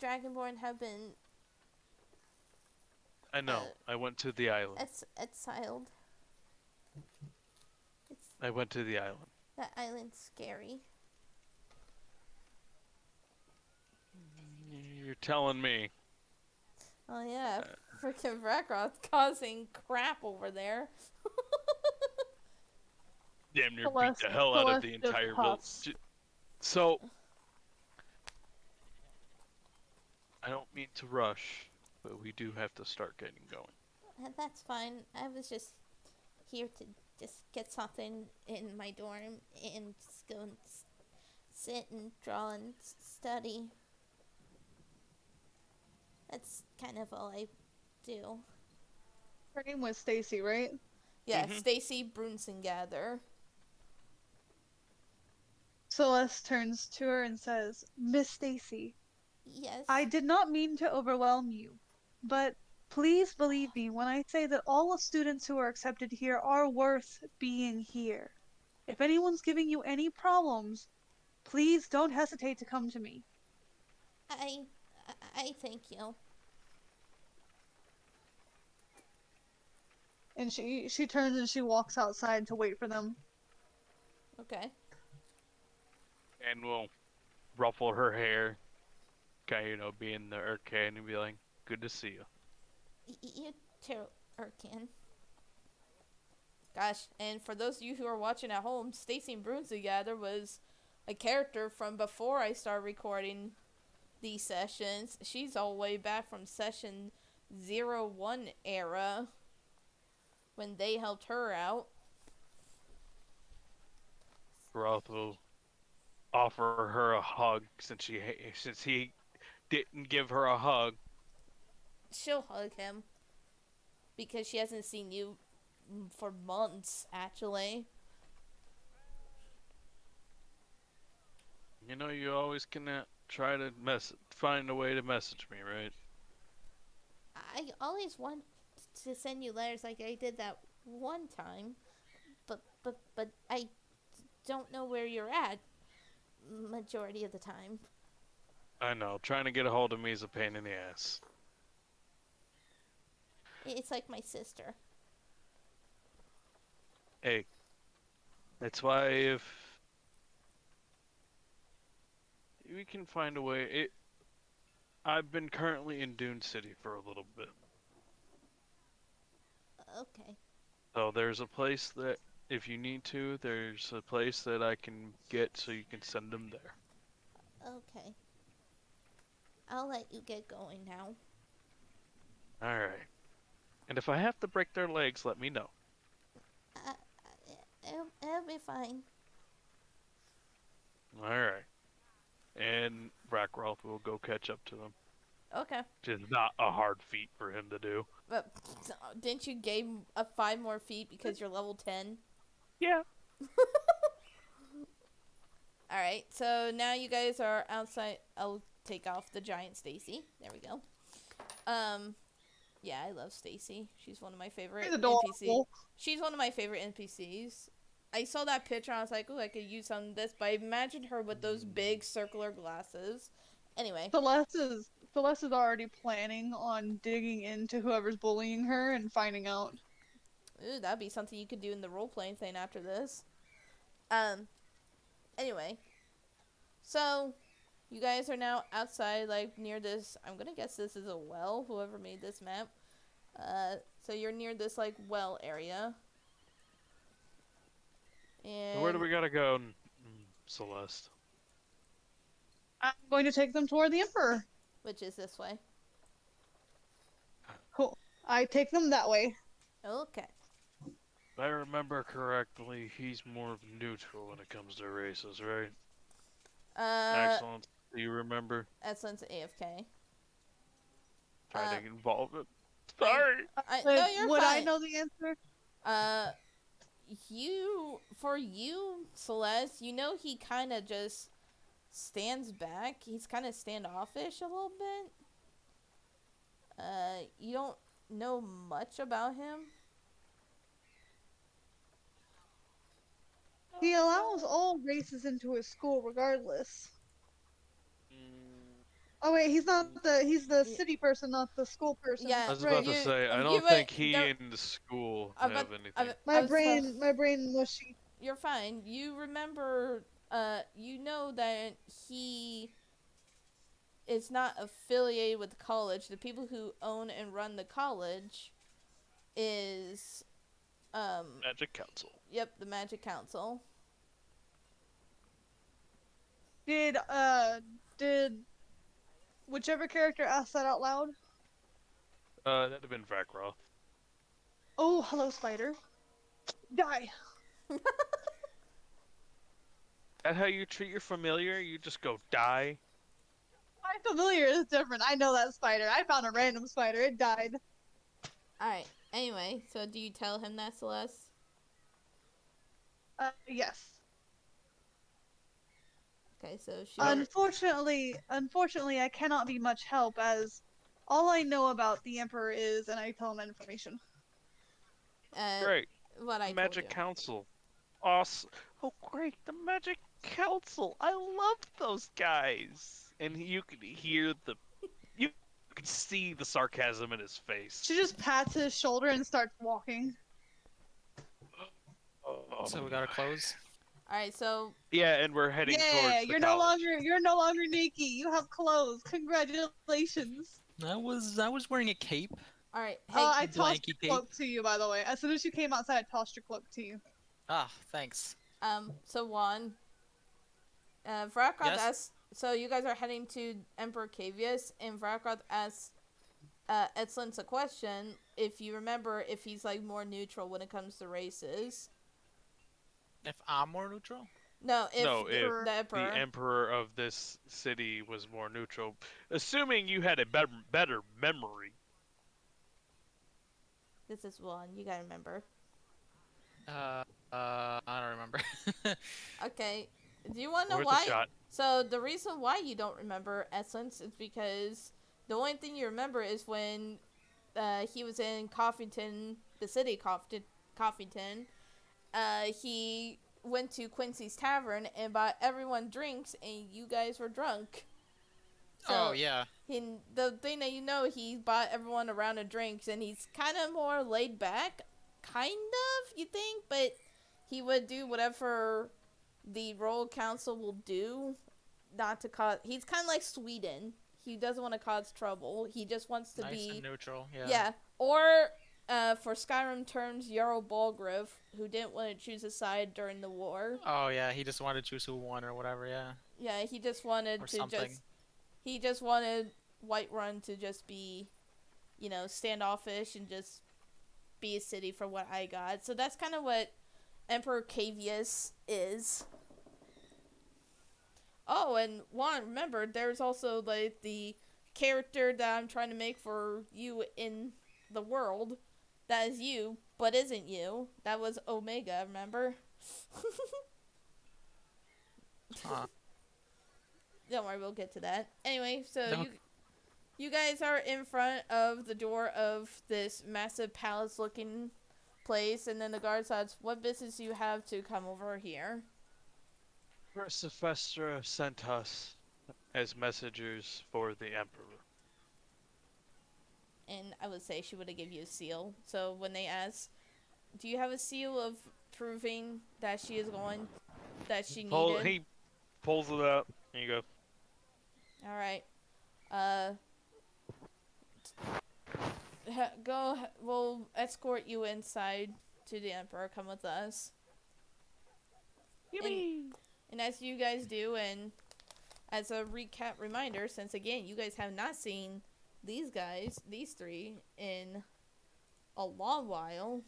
Dragonborn have been I know. I went to the island. exiled. It's I went to the island. that island's scary. You're telling me. Oh yeah, freaking Rakroth causing crap over there. Damn near beat Celeste- the hell out of the Celeste just entire puffs. village. So, I don't mean to rush, but we do have to start getting going. That's fine. I was just here to just get something in my dorm and just go and sit and draw and study. That's kind of all I do. Her name was Stacy, right? Yeah, Mhm. Stacy Brunsengather. Celeste turns to her and says, Miss Stacy, Yes. I did not mean to overwhelm you, but please believe me when I say that all the students who are accepted here are worth being here. If anyone's giving you any problems, please don't hesitate to come to me. I thank you. And she turns and she walks outside to wait for them. Okay. And we'll ruffle her hair, kind of, being the Urkan, and be like, good to see you. You too, Urkin. Gosh, and for those of you who are watching at home, Stacy Brunsengather was a character from before I started recording these sessions. She's all the way back from session 01 era when they helped her out. Roth will offer her a hug since he didn't give her a hug. She'll hug him because she hasn't seen you for months, actually. You know, you always can try to find a way to message me, right? I always want to send you letters like I did that one time, but I don't know where you're at majority of the time. I know. Trying to get a hold of me is a pain in the ass. It's like my sister. Hey, that's why if we can find a way, I've been currently in Dune City for a little bit. Okay. So there's a place that, if you need to, there's a place that I can get so you can send them there. Okay. I'll let you get going now. Alright. And if I have to break their legs, let me know. It'll be fine. Alright. And Brackroth will go catch up to them. Okay. Which is not a hard feat for him to do. But didn't you gain 5 more feet because you're level 10? Yeah. Alright, so now you guys are outside. I'll take off the giant Stacy. There we go. Yeah, I love Stacy. She's one of my favorite She's NPCs. adorable. She's one of my favorite NPCs. I saw that picture and I was like, oh, I could use some of this, but I imagined her with those big circular glasses. Anyway. Celeste is already planning on digging into whoever's bullying her and finding out. Ooh, that'd be something you could do in the role-playing thing after this. Anyway. So, you guys are now outside, like, near this, I'm gonna guess this is a well, whoever made this map. So you're near this, like, well area. And Where do we gotta go, Celeste? I'm going to take them toward the Emperor. which is this way. Cool. I take them that way. Okay. If I remember correctly, he's more neutral when it comes to races, right? Excellent. Do you remember? Excellent's AFK. Trying to involve it. Sorry. No, you're Would I fine. know the answer? For you, Celeste, you know he kind of just stands back. He's kind of standoffish a little bit. You don't know much about him. He allows all races into his school regardless. Oh wait, he's the city person, not the school person. Yeah, I was right, about to you- say, I you don't might- think he don't- and the school I'm have about- anything. My was brain mushy. You're fine. You remember, you know that he is not affiliated with the college. The people who own and run the college is, Magic Council. yep, the Magic Council. Did whichever character asked that out loud? That'd have been Vakroth. Oh, hello, spider. Die. That how you treat your familiar? You just go die? My familiar is different. I know that spider. I found a random spider. It died. Alright, anyway, so do you tell him that, Celeste? Yes. Okay, so she... Unfortunately, I cannot be much help as all I know about the Emperor is, and I tell him that information. Great. What I Magic told you. Council. Awesome. Oh, great. The Magic Council. I love those guys. And you could hear you could see the sarcasm in his face. She just pats his shoulder and starts walking. Oh. So we gotta close. Alright, so Yeah, and we're heading Yeah, towards the you're college. no longer Nikki. You have clothes. Congratulations. I was wearing a cape. alright, hey, Oh, I the tossed blankie your cape. cloak to you, by the way. As soon as you came outside, I tossed your cloak to you. Ah, thanks. so Juan, Vrakoth Yes? asks, so you guys are heading to Emperor Cavius, and Vrakoth asks Excellence a question, if you remember, if he's, like, more neutral when it comes to races. If I'm more neutral? No, if No, if the Emperor. The emperor of this city was more neutral. Assuming you had a better memory. This is Juan, you gotta remember. I don't remember. Okay, do you wanna know Worth why? a shot. So, the reason why you don't remember Essence is because the only thing you remember is when he was in Coffington, the city Coffington. He went to Quincy's Tavern and bought everyone drinks, and you guys were drunk. Oh yeah. The thing that you know, he bought everyone a round of drinks, and he's kind of more laid back, kind of, you think, but he would do whatever the Royal Council will do, not to cause. He's kind of like Sweden. He doesn't want to cause trouble. He just wants to Nice be and neutral. Yeah. yeah. Or for Skyrim terms, Jarl Balgruuf, who didn't want to choose a side during the war. Oh yeah, he just wanted to choose who won or whatever. Yeah. Yeah, he just wanted Or to something. he just wanted Whiterun to just be, standoffish and just be a city for what I got. So that's kind of what Emperor Cavius is. Oh, and Juan, remember, there's also like the character that I'm trying to make for you in the world. That is you, but isn't you. That was Omega, remember? Huh. Don't worry, we'll get to that. Anyway, so No. you guys are in front of the door of this massive palace-looking place, and then the guard says, "What business do you have to come over here?" Versifestra sent us as messengers for the emperor. And I would say she would have given you a seal. So when they ask, do you have a seal of proving that she is going, that she Pull, needed? he pulls it out. There you go. All right. We'll escort you inside to the Emperor. Come with us. And as you guys do, and as a recap reminder, since again, you guys have not seen these three, in a long while.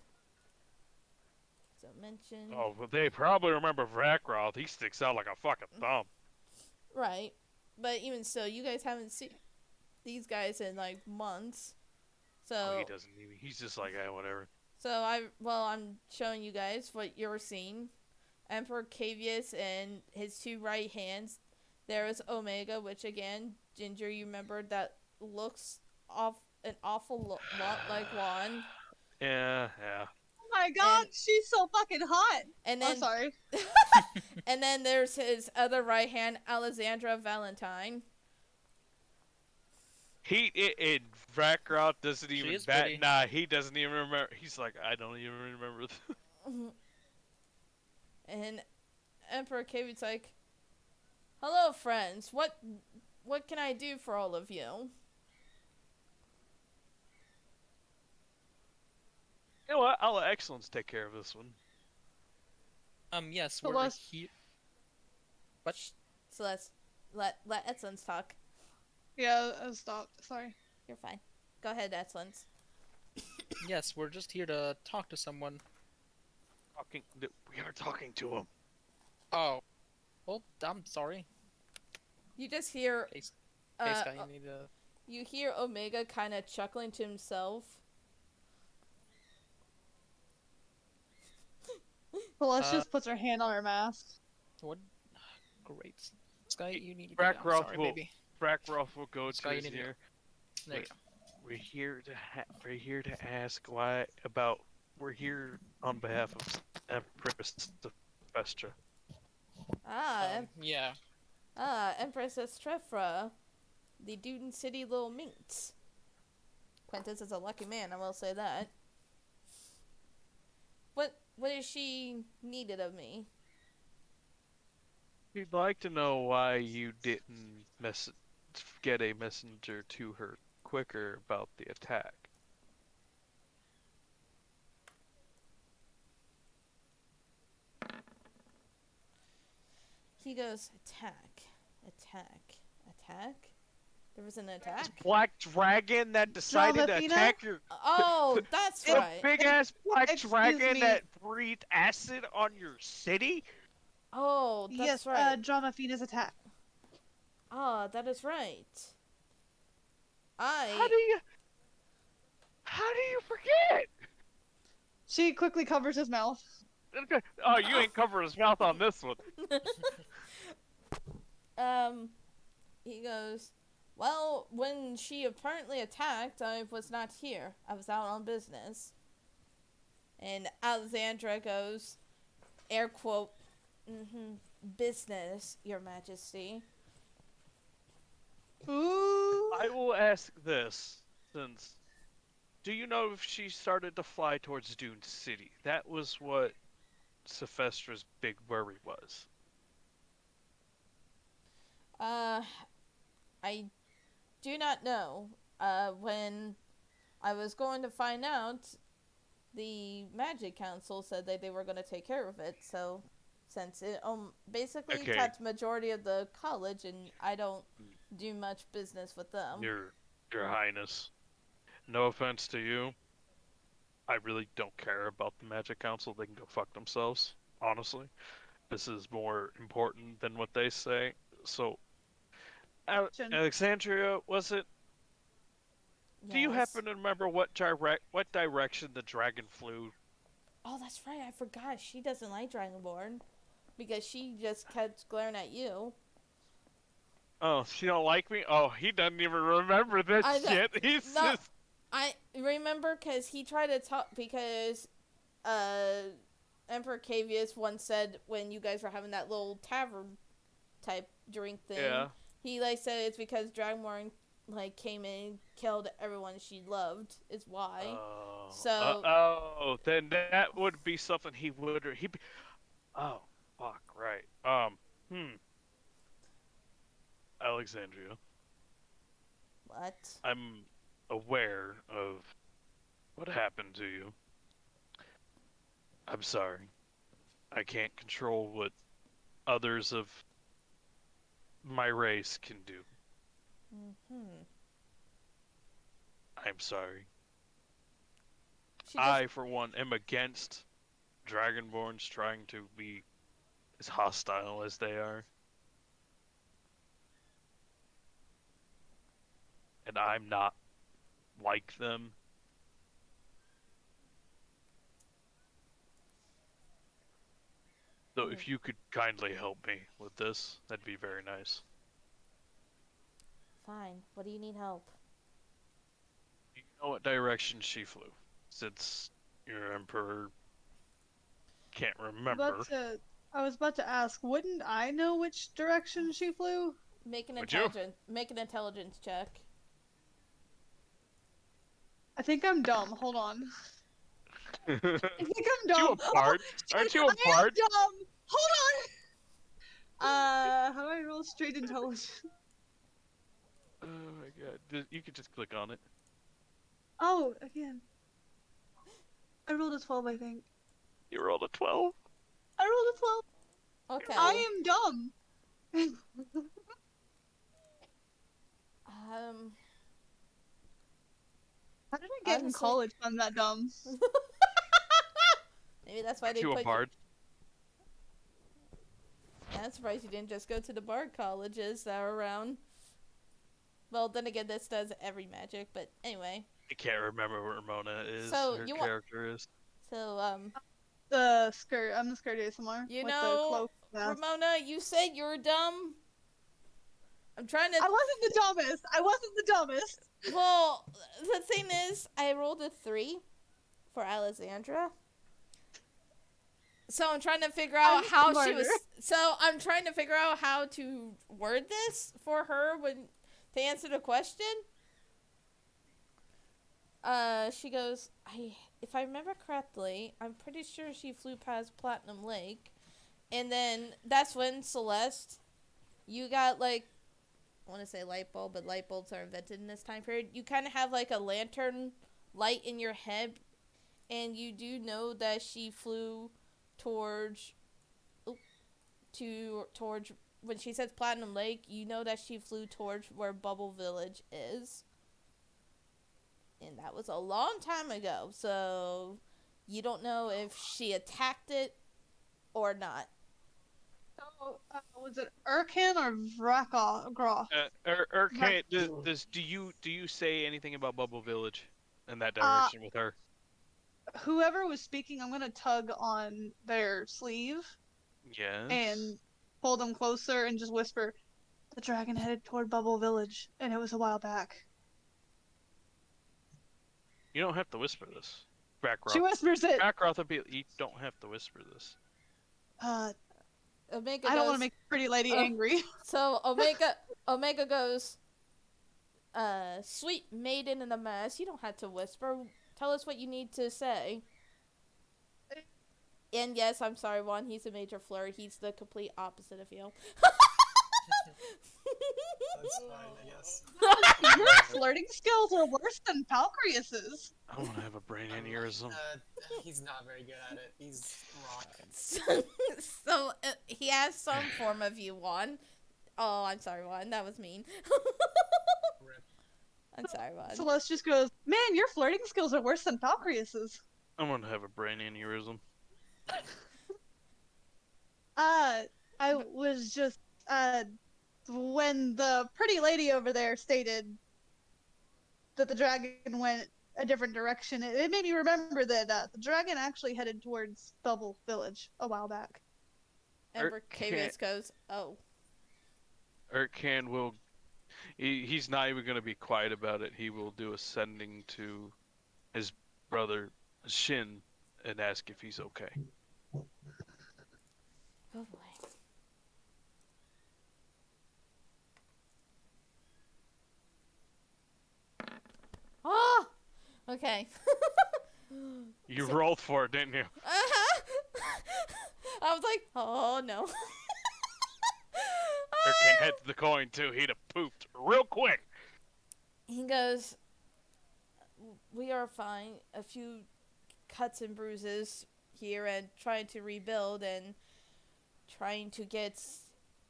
So mention. Oh, but they probably remember Vakroth. He sticks out like a fucking thumb. Right. But even still, you guys haven't seen these guys in like months. So Oh, he doesn't even. He's just like, whatever. So I'm showing you guys what you're seeing. Emperor Cavius and his two right hands. There is Omega, which again, Ginger, you remember that looks an awful lot like Juan. Yeah. Oh my god, And- she's so fucking hot. And Oh, then sorry. and then there's his other right hand, Alexandra Valentine. And Vakroth doesn't She even is bat. pretty. Nah, he doesn't even remember. He's like, I don't even remember. And Emperor Cavius like, "Hello, friends. What can I do for all of you?" You know what? I'll let Excellence take care of this one. Yes, But we're let's- here. What? So let's let Excellence talk. Yeah, stop. Sorry. You're fine. Go ahead, Excellence. Yes, we're just here to talk to someone. We are talking to him. Oh. Well, I'm sorry. You just hear Case uh, guy, you need to... you hear Omega kind of chuckling to himself. Celeste Uh, just puts her hand on her mask. What? Great. Sky, you need to... Brack I'm Roth sorry, will- baby. Vakroth will go to Sky, you his need to go. ear. There you go. We're here to ask we're here on behalf of Empress Vestra. Yeah. Empress Estrefra, the Dune City Little Minx. Quintus is a lucky man, I will say that. What is she needed of me? We'd like to know why you didn't get a messenger to her quicker about the attack. He goes, attack. There was an attack? Black dragon that decided to Dramafina? attack your Oh, that's right. big ass black Excuse dragon me. that breathed acid on your city? Oh, that's Yes, right. Dramafina's attack. Ah, that is right. How do you forget? She quickly covers his mouth. Oh, you ain't covered his mouth on this one. He goes, well, when she apparently attacked, I was not here. I was out on business. And Alexandra goes, air quote, business, Your Majesty. Ooh. I will ask this, since... Do you know if she started to fly towards Dune City? That was what Sylvestra's big worry was. I do not know. When I was going to find out, the Magic Council said that they were going to take care of it, so since it basically Okay. touched majority of the college, and I don't do much business with them. Your Highness. No offense to you. I really don't care about the Magic Council. They can go fuck themselves, honestly. This is more important than what they say. So, Alexandria, was it? Do you Yes. happen to remember what direction the dragon flew? Oh, that's right. I forgot. She doesn't like Dragonborn because she just kept glaring at you. Oh, she don't like me? Oh, he doesn't even remember this I know. shit. He's No. just... I remember because he tried to talk because Emperor Cavius once said when you guys were having that little tavern type drink thing, Yeah. he said it's because Dragonborn like came in, killed everyone she loved. Is why. Oh, So- then that would be something he would. He'd be. Oh, fuck, right. Alexandria, What? I'm aware of what happened to you. I'm sorry. I can't control what others of my race can do. Hmm. I'm sorry. She just, I, for one, am against Dragonborns trying to be as hostile as they are. And I'm not like them. So if you could kindly help me with this, that'd be very nice. fine. What do you need help? You know what direction she flew, since your emperor can't remember. I was about to ask, wouldn't I know which direction she flew? Make an Would you? intelligence check. I think I'm dumb. Hold on. I think I'm dumb. You a bard? Oh, Aren't shit, you a I am bard? dumb. Hold on. How do I roll straight intelligence? Oh my god. You could just click on it. Oh, again. I rolled a 12, I think. You rolled a 12? I rolled a 12. Okay. I am dumb. How did I get in Honestly- college if I'm that dumb? Maybe that's why Aren't they you put a bard? I'm surprised you didn't just go to the bard colleges that are around. Well, then again, this does every magic, but anyway. I can't remember what Ramona is. So, Her you wa- character is. So, The skirt. I'm the skirt somewhere. You with know, the cloak. Yeah. Ramona, you said you were dumb. I'm trying to. I wasn't the dumbest. I wasn't the dumbest. Well, the thing is, I rolled a 3 for Alexandra. So I'm trying to figure out I'm how she smarter. was. So I'm trying to figure out how to word this for her to answer the question. She goes, if I remember correctly, I'm pretty sure she flew past Platinum Lake, and then that's when Celeste, you got like, I want to say light bulb, but light bulbs are invented in this time period. You kind of have like a lantern light in your head, and you do know that she flew towards when she says Platinum Lake, you know that she flew towards where Bubble Village is. And that was a long time ago, so you don't know if she attacked it or not. So, was it Urkan or Vrakoth? Urkane, do you say anything about Bubble Village in that direction with her? Whoever was speaking, I'm gonna tug on their sleeve Yes. and pull them closer and just whisper, "The dragon headed toward Bubble Village, and it was a while back." You don't have to whisper this. Backroth. She whispers it. Backroth would be. You don't have to whisper this. Omega I don't want goes, to make the pretty lady angry. So Omega goes, sweet maiden in the mass, you don't have to whisper. Tell us what you need to say. And yes, I'm sorry, Juan, he's a major flirt. He's the complete opposite of you. That's fine, I guess. Your flirting skills are worse than Palcrius's. I want to have a brain aneurysm. He's not very good at it. He's rock. So he has some form of you, Juan. Oh, I'm sorry, Juan. That was mean. Rip. I'm sorry, Juan. Celeste just goes, "Man, your flirting skills are worse than Palcrius's." I'm gonna have a brain aneurysm. I was just, when the pretty lady over there stated that the dragon went a different direction, it made me remember that the dragon actually headed towards Bubble Village a while back. And Okay. Vercavius goes, oh. Urkan will. He's not even gonna be quiet about it. He will do a sending to his brother Shin and ask if he's okay. Oh boy. Okay. You So- rolled for it, didn't you? Uh-huh. I was like, oh no. Erkan heads the coin too. He'd have pooped real quick. He goes, we are fine. A few cuts and bruises here and trying to rebuild and trying to get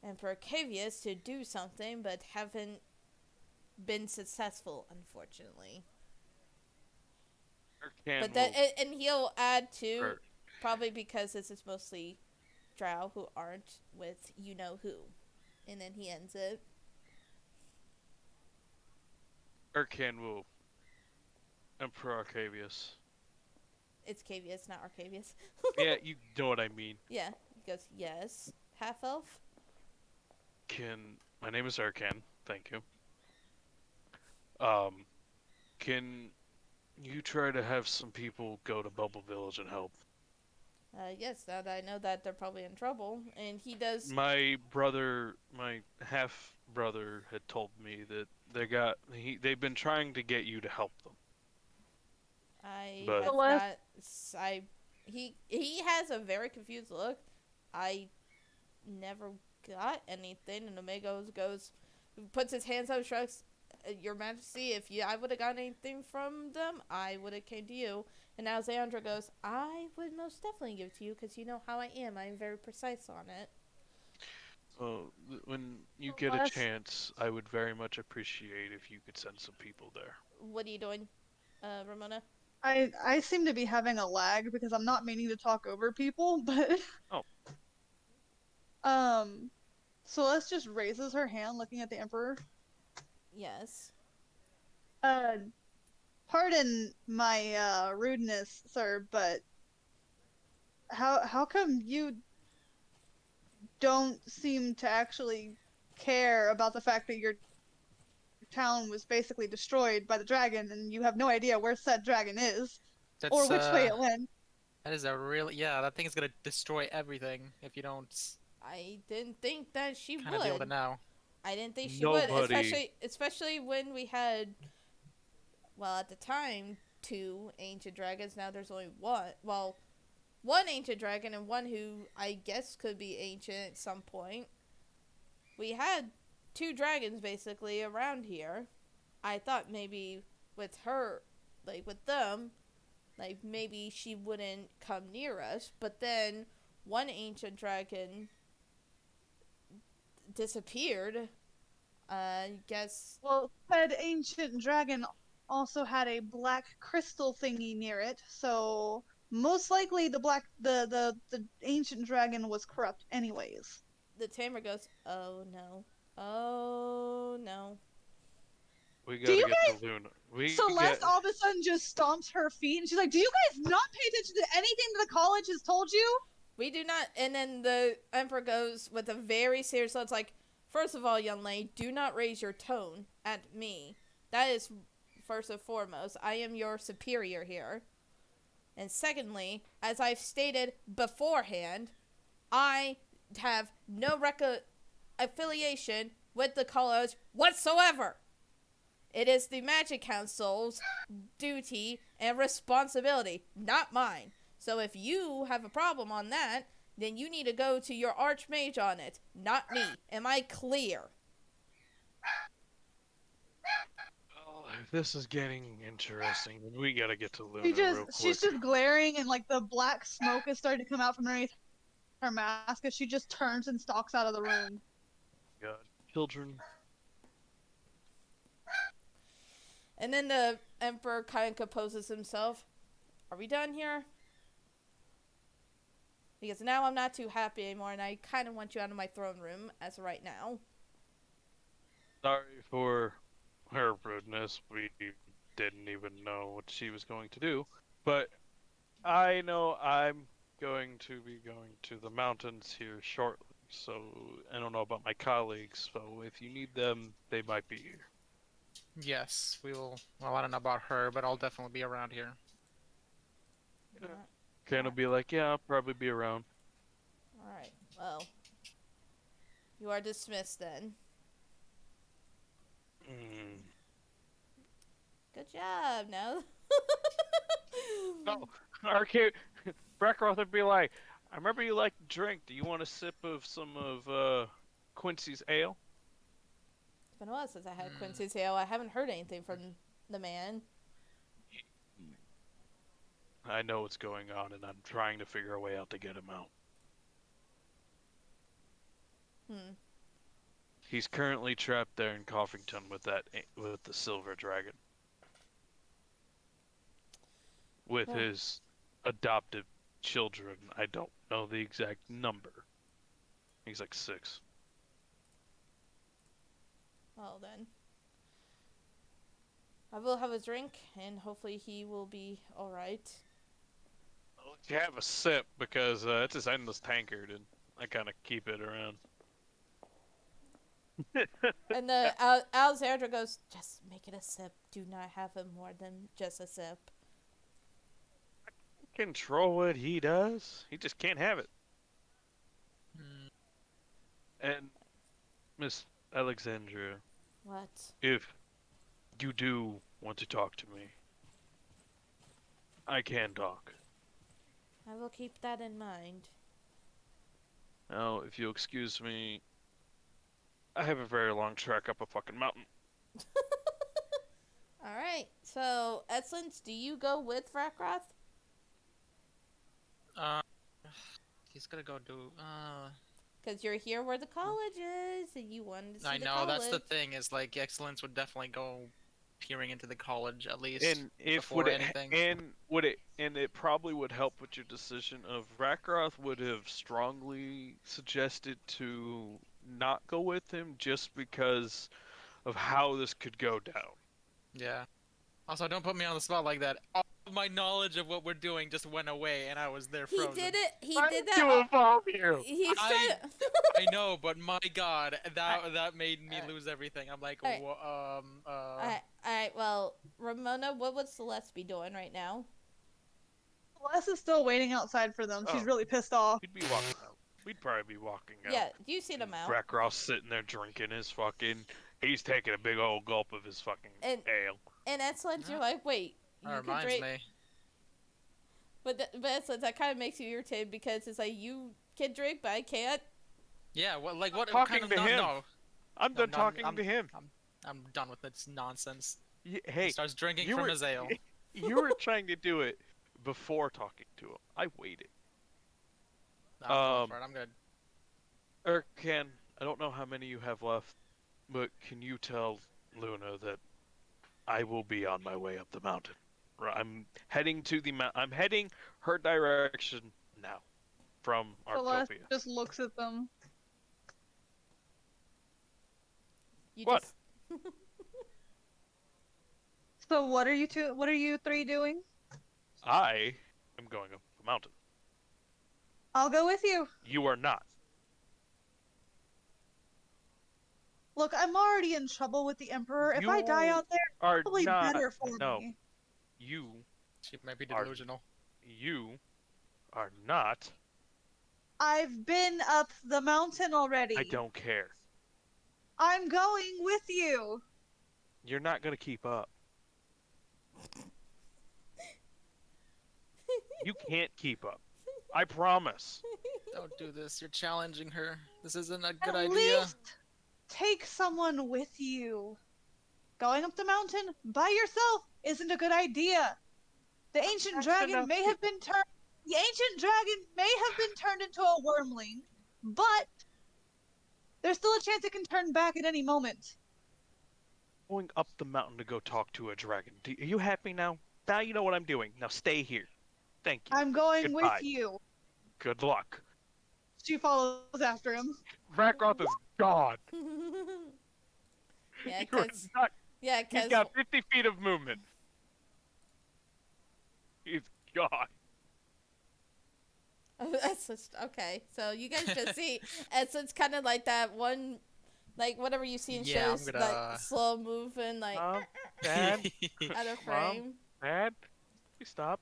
Emperor Cavius to do something, but haven't been successful, unfortunately. Erkan But that, will. and he'll add to, Er- probably because this is mostly drow who aren't with you know who. And then he ends it. Erkan will. Emperor Arcavius. It's Cavius, not Arcavius. Yeah, you know what I mean. Yeah. He goes, yes. Half elf? My name is Erkan. Thank you. Can you try to have some people go to Bubble Village and help? Yes, now that I know that they're probably in trouble. And he does. My half brother, had told me that they've been trying to get you to help them. But- He has a very confused look. I never got anything, and Omega goes, puts his hands up, shrugs. Your Majesty, if I would have gotten anything from them, I would have came to you. And Alexandra goes, I would most definitely give it to you because you know how I am. I'm very precise on it. When you get a chance, I would very much appreciate if you could send some people there. What are you doing, Ramona? I seem to be having a lag because I'm not meaning to talk over people, but Oh. Celeste just raises her hand looking at the Emperor. Yes. Pardon my rudeness, sir, but how come you don't seem to actually care about the fact that your town was basically destroyed by the dragon and you have no idea where said dragon is or which way it went? That is a real that thing is gonna destroy everything if you don't I didn't think that she kind of deal with it would. now. I didn't think she would, Nobody- especially when we had, well, at the time, 2 ancient dragons. Now there's only one. Well, one ancient dragon and one who I guess could be ancient at some point. We had 2 dragons basically around here. I thought maybe with her, like with them, like maybe she wouldn't come near us. But then one ancient dragon disappeared. I guess. Well, said ancient dragon also had a black crystal thingy near it, so most likely the ancient dragon was corrupt anyways. The tamer goes, oh no. Oh no. We Do gotta you get to Luna. Celeste all of a sudden just stomps her feet and she's like, do you guys not pay attention to anything the college has told you? We do not. And then the Emperor goes with a very serious look. It's like, first of all, young lady, do not raise your tone at me. That is first and foremost. I am your superior here. And secondly, as I've stated beforehand, I have no affiliation with the college whatsoever. It is the Magic Council's duty and responsibility, not mine. So if you have a problem on that, then you need to go to your Archmage on it, not me. Am I clear? Oh, if this is getting interesting, then we gotta get to Luna real quick. She's just glaring and like the black smoke is starting to come out from underneath her mask as she just turns and stalks out of the room. God, children. And then the Emperor kind of composes himself. Are we done here? Because now I'm not too happy anymore, and I kind of want you out of my throne room as of right now. Sorry for her rudeness. We didn't even know what she was going to do. But I know I'm going to be going to the mountains here shortly. So I don't know about my colleagues. So if you need them, they might be here. Yes, we will. Well, I don't know about her, but I'll definitely be around here. Yeah. Ken will be like, yeah, I'll probably be around. Alright, well. You are dismissed then. Mm. Good job, now. No, Arcade. Breckroth would be like, I remember you liked to drink. Do you want a sip of some of Quincy's ale? It's been a while since I had Mm. Quincy's ale. I haven't heard anything from the man. I know what's going on, and I'm trying to figure a way out to get him out. Hmm. He's currently trapped there in Coffington with the silver dragon. With Oh. his adopted children. I don't know the exact number. He's like 6. Well then. I will have a drink, and hopefully he will be alright. I'll let you have a sip because it's this endless tankard, and I kind of keep it around. And the Alexandra goes, just make it a sip. Do not have him more than just a sip. Control what he does. He just can't have it. Mm. And Miss Alexandria, What? if you do want to talk to me, I can talk. I will keep that in mind. Now, if you'll excuse me, I have a very long trek up a fucking mountain. Alright, so, Essence, do you go with Frackroth? He's gonna go do. Because you're here where the college is, and you wanted to see I the know college. that's the thing. Is like Excellence would definitely go peering into the college at least. And if before would it anything. and it probably would help with your decision of Rakroth would have strongly suggested to not go with him just because of how this could go down. Yeah. Also, don't put me on the spot like that. All of my knowledge of what we're doing just went away, and I was there He frozen. did it. He Trying did to that. involve you. He's I- trying to. I know, but my God, that made me lose everything. I'm like, Alright. Alright, well, Ramona, what would Celeste be doing right now? Celeste is still waiting outside for them. She's Oh. really pissed off. We'd be walking out. We'd probably be walking out. Yeah, you see them out. Rakroth sitting there drinking his fucking. He's taking a big old gulp of his fucking And- ale. And Excellence, you're like, wait, you that could reminds drink. me. But Excellence, that kind of makes you irritated because it's like, you can drink, but I can't. Yeah, what like what Talking kind of to him. No, I'm No, done no, talking I'm- to him. I'm done with this nonsense. Hey, He starts drinking you from were- his ale. you were trying to do it before talking to him. I waited. No, I'm going for it. I'm good. Erkan, I don't know how many you have left, but can you tell Luna that I will be on my way up the mountain? I'm heading to the I'm heading her direction now, from Celeste Arctopia. just looks at them. You What? Just... So what are you two? What are you three doing? I am going up the mountain. I'll go with you. You are not. Look, I'm already in trouble with the Emperor. If I die You out there, Are it's probably not. better for No, me. you She might be Are- delusional. are not. I've been up the mountain already. I don't care. I'm going with you. You're not gonna keep up. You can't keep up. I promise. Don't do this. You're challenging her. This isn't a good At idea. least take someone with you. Going up the mountain by yourself isn't a good idea. The ancient That's dragon enough may have been turned. The ancient dragon may have been turned into a wormling, but there's still a chance it can turn back at any moment. Going up the mountain to go talk to a dragon. Are you happy now? Now you know what I'm doing. Now stay here. Thank you. I'm going Goodbye. with you. Good luck. She follows after him. Rakroth is gone. yeah, You are because not- yeah, He's because got 50 feet of movement. He's gone. that's just okay. So you guys just see, and so it's kind of like that one, like whatever you see in Yeah, I'm shows, gonna- like slow moving, like Dad, out of Mom? frame. Dad, please stop.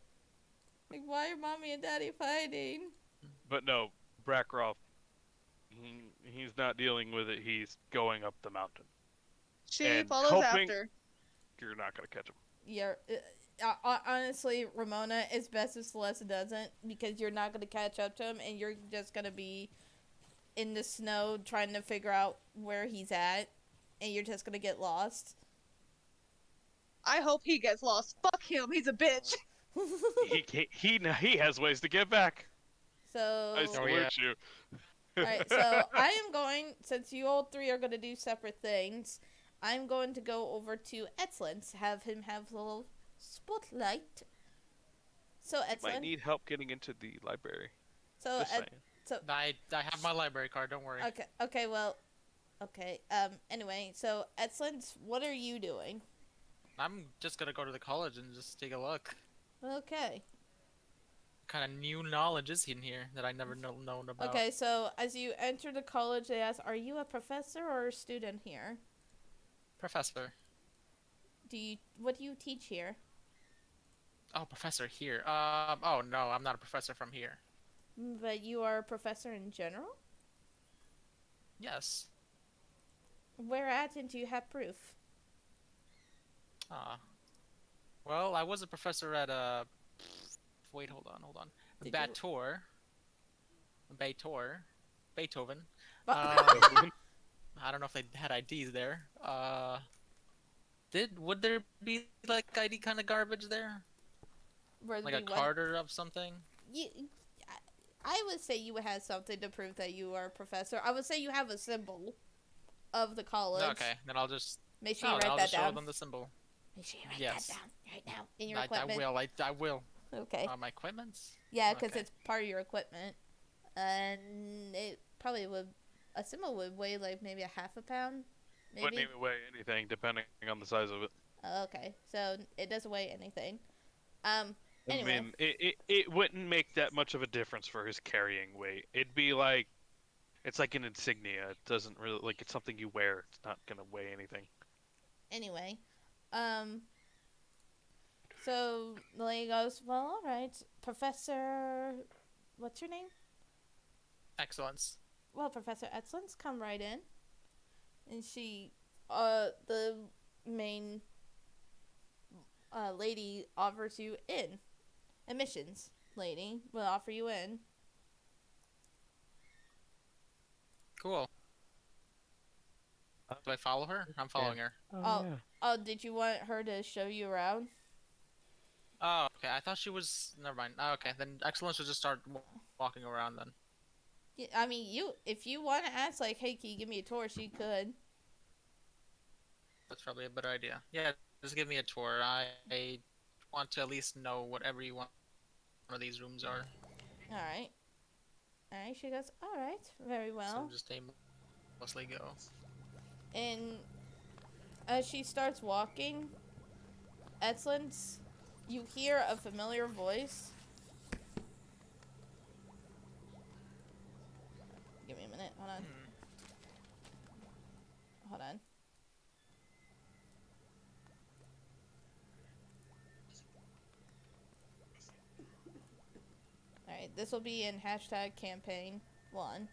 Like, why are mommy and daddy fighting? But no, Brakroth, he's not dealing with it. He's going up the mountain. She And follows hoping- after. You're not gonna catch him. You're, honestly, Ramona, it's best if Celeste doesn't, because you're not gonna catch up to him, and you're just gonna be in the snow trying to figure out where he's at, and you're just gonna get lost. I hope he gets lost. Fuck him. He's a bitch. He has ways to get back. So, I Oh, yeah. salute you. alright, so I am going, since you all three are gonna do separate things, I'm going to go over to Etzlin, have him have a little spotlight. So, Might Etzlin, need help getting into the library. so, Just saying. I have my library card. Don't worry. okay, well, okay, anyway, so, Etzlin, what are you doing? I'm just gonna go to the college and just take a look. Okay. What kind of new knowledge is in here that I never known about? Okay, so as you enter the college, they ask, "Are you a professor or a student here? Professor. What do you teach here?" Oh, professor here. Oh no, I'm not a professor from here. But you are a professor in general? Yes. Where at, and do you have proof? Ah. Well, I was a professor at Wait, hold on. Did you- Beethoven. But- I don't know if they had IDs there. Would there be like ID kind of garbage there? Where Like a the what? card or of something? I would say you would have something to prove that you are a professor. I would say you have a symbol of the college. Okay, then I'll just Make sure you I'll write that just show down. them the symbol. Make sure you write Yes. that down right now in your I equipment. will. I will. Okay. My equipments. Yeah, because Okay. it's part of your equipment, and it probably would. A symbol would weigh like maybe a half a pound. Maybe. Wouldn't even weigh anything, depending on the size of it. Okay, so it doesn't weigh anything. I Anyway. mean, it wouldn't make that much of a difference for his carrying weight. It'd be like, it's like an insignia. It doesn't really, like, it's something you wear. It's not gonna weigh anything. Anyway, so the lady goes, "Well, all right, Professor, what's your name?" Excellence. "Well, Professor Excellence, come right in." And she, the main lady offers you in. Admissions lady will offer you in. Cool. Do I follow her? I'm following her. Oh, did you want her to show you around? Oh, okay. I thought she was. Never mind. Oh, okay, then Excellence should just start walking around then. Yeah, I mean, if you want to ask, like, "Hey, can you give me a tour?" She could. That's probably a better idea. Yeah, just give me a tour. I want to at least know what every one of these rooms are. All right. All right. She goes, "All right, very well." So just mostly go. And as she starts walking, Excellence, you hear a familiar voice. Give me a minute. Hold on. Hold on. Alright, this will be in hashtag campaign 1.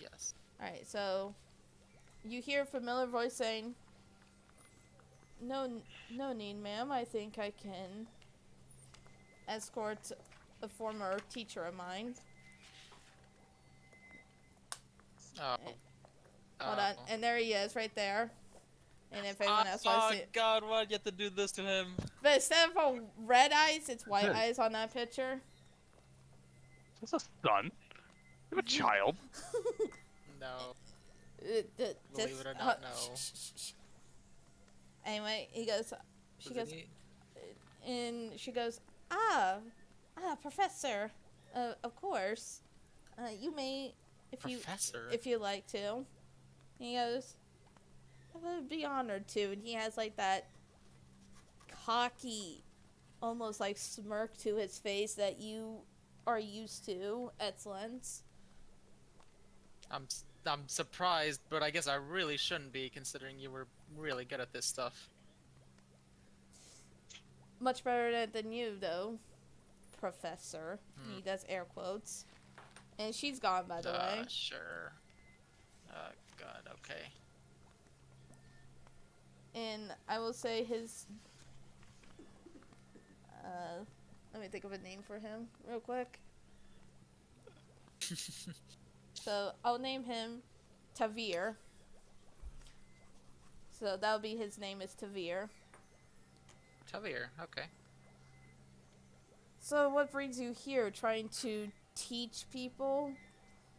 Yes. Alright, so you hear a familiar voice saying, No need, ma'am. I think I can escort a former teacher of mine." Oh. Hold on. And there he is, right there. And if anyone else wants Oh to see it. God! Why'd you have to do this to him? But instead of red eyes, it's white Good. eyes on that picture. That's a son. You have a child. No. Just, it or not, no. shh. Anyway, she goes, and she goes, Professor, of course, you may, Professor. if you like to. He goes, "I would be honored to," and he has like that cocky, almost like smirk to his face that you are used to, Excellence. I'm surprised, but I guess I really shouldn't be, considering you were really good at this stuff. Much better than you, though, Professor. He does air quotes. And she's gone, by the way. Sure. God, okay. And I will say his. Let me think of a name for him real quick. So I'll name him Tavir. So that'll be his name is Tavir. Tavir, okay. So what brings you here? Trying to teach people?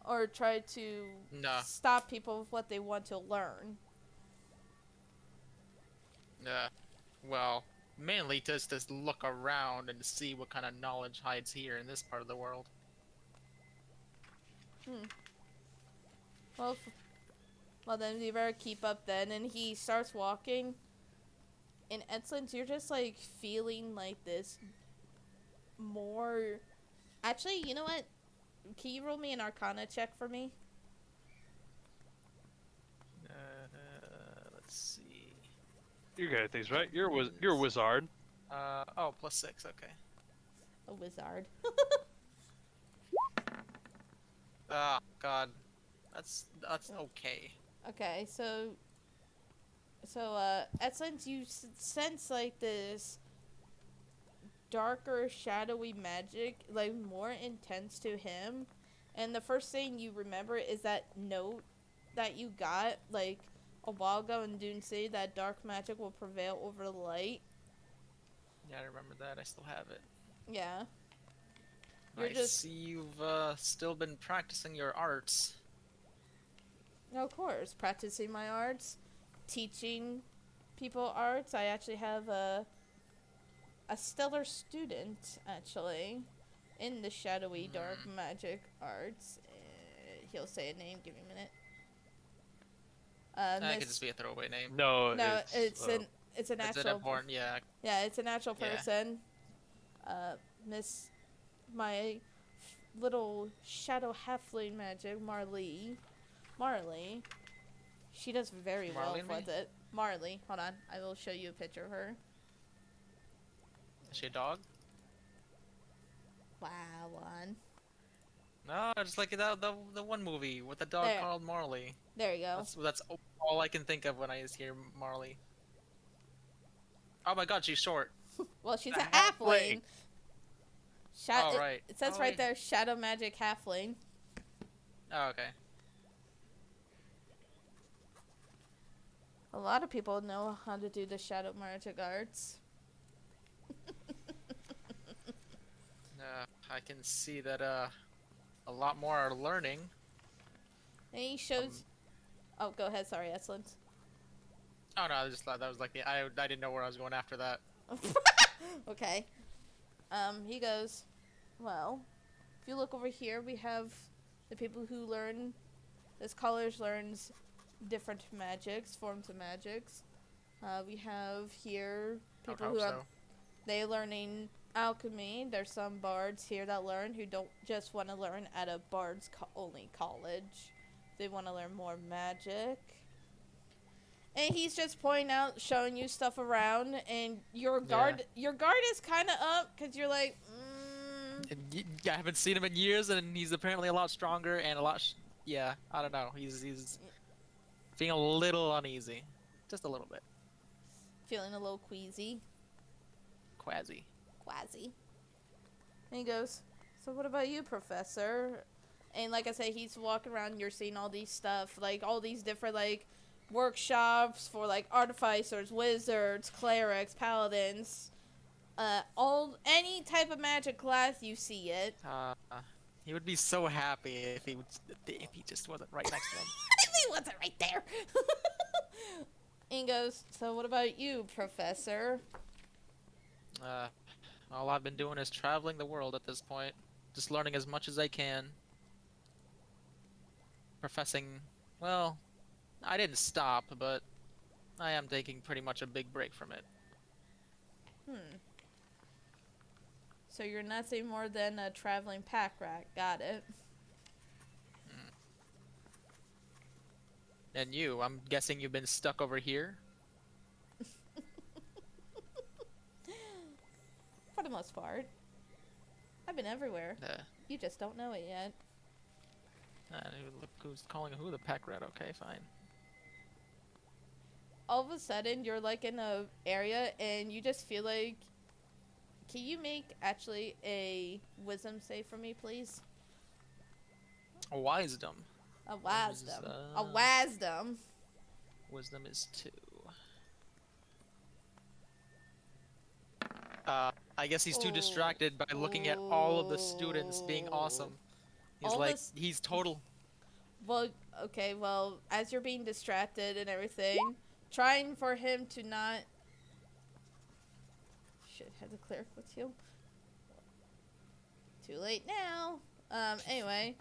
Or try to No. stop people with what they want to learn? Well, mainly just to look around and see what kind of knowledge hides here in this part of the world. Well, well then you better keep up then. And he starts walking. And Edsland, you're just like feeling like this more. Actually, you know what? Can you roll me an Arcana check for me? Let's see. You're good at these, right? You're a wizard. Oh, +6, okay. A wizard. Oh, God. That's okay. Okay, so Edsland, you sense like this darker, shadowy magic, like more intense to him. And the first thing you remember is that note that you got like a while ago in Dune City, that dark magic will prevail over light. Yeah, I remember that. I still have it. Yeah. You're I just see you've still been practicing your arts. of course practicing my arts, teaching people arts. I actually have a stellar student actually in the shadowy dark magic arts. He'll say a name. Give me a minute. That Miss. could just be a throwaway name. No, No, it's an It's actual. an important, yeah. Yeah, it's an actual Yeah. person. Miss, my little shadow halfling magic, Marley. She does very well Marley and with me? it. Marley, hold on, I will show you a picture of her. Is she a dog? Wow, one. No, just like the one movie with the dog There. called Marley. There you go. That's all I can think of when I just hear Marley. Oh my God, she's short. Well, she's The a halfling. halfling. Oh, right. It says Oh, right wait. there, shadow magic halfling. Oh, okay. A lot of people know how to do the shadow magic arts. I can see that a lot more are learning. And he shows. Oh, go ahead. Sorry, Edsland. Oh no, I just thought that was like I didn't know where I was going after that. Okay. He goes, well, if you look over here, we have the people who learn. This college learns different magics, forms of magics. We have here I would people hope who so. are they learning alchemy. There's some bards here that learn who don't just want to learn at a bards only college. They want to learn more magic. And he's just pointing out, showing you stuff around, and your guard is kind of up because you're like, I haven't seen him in years, and he's apparently a lot stronger and a lot. Yeah, I don't know. He's feeling a little uneasy, just a little bit. feeling a little queasy. Quasi. And he goes, so what about you, Professor? And like I said, he's walking around, you're seeing all these stuff, like all these different like workshops for like artificers, wizards, clerics, paladins, any type of magic class you see it. He would be so happy if he just wasn't right next to him. He wasn't right there. And he goes, so what about you, Professor? All I've been doing is traveling the world at this point, just learning as much as I can. Professing, well, I didn't stop, but I am taking pretty much a big break from it. So you're nothing more than a traveling pack rat. Got it. And you, I'm guessing you've been stuck over here? For the most part. I've been everywhere. Uh, You just don't know it yet. look who's calling who the pack rat. Okay, fine. all of a sudden you're like in a area and you just feel like, can you make actually a wisdom save for me, please? Wisdom. A wisdom. A Wisdom. wisdom. Wisdom is 2. I guess he's too distracted by looking at all of the students being awesome. He's All like, this- he's total. Well, okay, well, as you're being distracted and everything, trying for him to not. Shit, had to clear with you. Too late now. Anyway.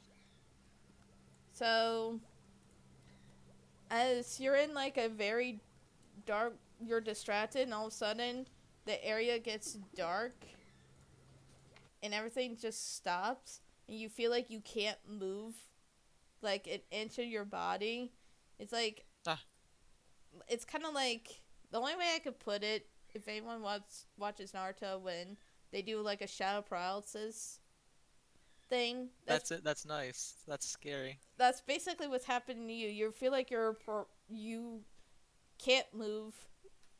So, as you're in like a very dark, you're distracted, and all of a sudden, the area gets dark, and everything just stops, and you feel like you can't move like an inch of your body. It's like, it's kind of like, the only way I could put it, if anyone watches Naruto, when they do like a shadow paralysis thing, That's it. That's nice. That's scary. that's basically what's happening to you. You feel like you can't move,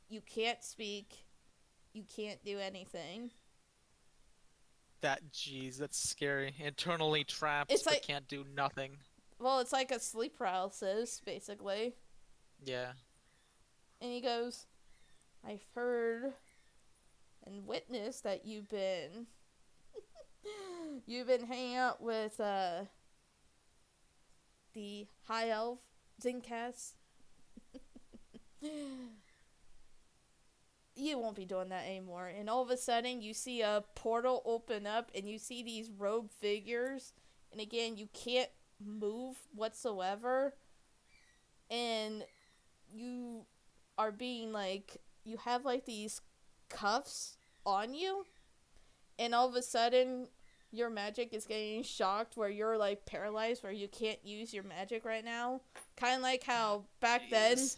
you can't speak, you can't do anything. Jeez, that's scary. Internally trapped, It's but like- can't do nothing. Well, it's like a sleep paralysis, basically. Yeah. And he goes, I've heard and witnessed that you've been hanging out with the high elf Zinkas. You won't be doing that anymore. And all of a sudden you see a portal open up and you see these robed figures, and again you can't move whatsoever, and you are being like, you have like these cuffs on you, and all of a sudden your magic is getting shocked where you're like paralyzed, where you can't use your magic right now, kind of like how back Jeez.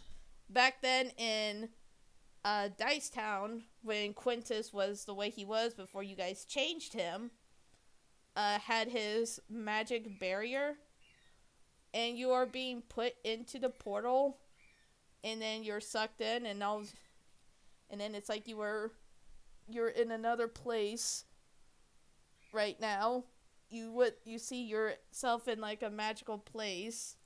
then in Dice Town, when Quintus was the way he was before you guys changed him, had his magic barrier, and you are being put into the portal, and then you're sucked in, and then it's like you're in another place right now. You see yourself in like a magical place,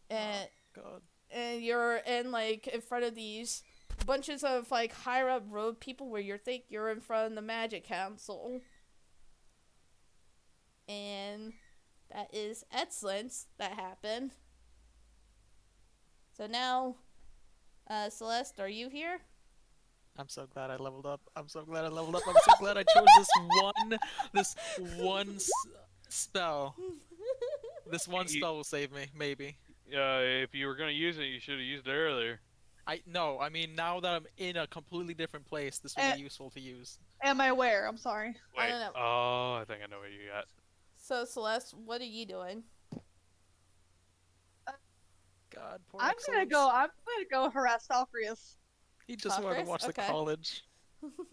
and God. and you're in like in front of these bunches of like higher up road people where you think you're in front of the Magic Council. And that is excellent that happened. So now, Celeste, are you here? I'm so glad I leveled up. I'm so glad I leveled up. I'm so glad I chose this one spell. This one spell will save me, maybe. If you were gonna use it, you should have used it earlier. I mean, now that I'm in a completely different place, this will be useful to use. Am I aware? I'm sorry. I Wait. don't know. Oh, I think I know what you got. So Celeste, what are you doing? God, poor I'm gonna go harass Valkyrius. He just wanted to Valkyries? watch Okay. the college.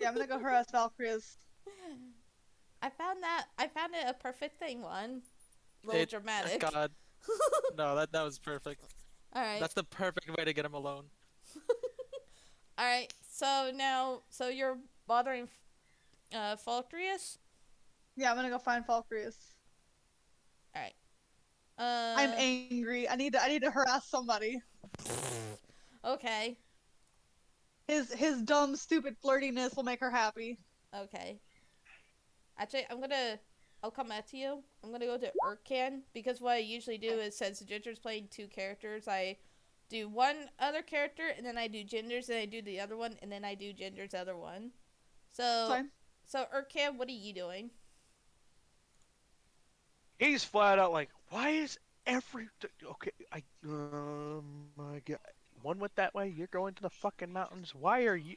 Yeah, I'm gonna go harass Valkyrius. I found it a perfect thing, one. A little dramatic. God. No, that was perfect. Alright. That's the perfect way to get him alone. Alright, so you're bothering Falcrius? Yeah, I'm gonna go find Valkyrius. Alright. I'm angry. I need to harass somebody. Okay. His dumb, stupid flirtiness will make her happy. Okay. Actually, I'll come back to you. I'm gonna go to Urkan, because what I usually do is, since Ginger's playing 2 characters, I do one other character, and then I do Ginger's, and I do the other one, and then I do Ginger's other one. Fine. So Urkan, what are you doing? He's flat out like, why is okay? My God, one went that way. You're going to the fucking mountains. Why are you?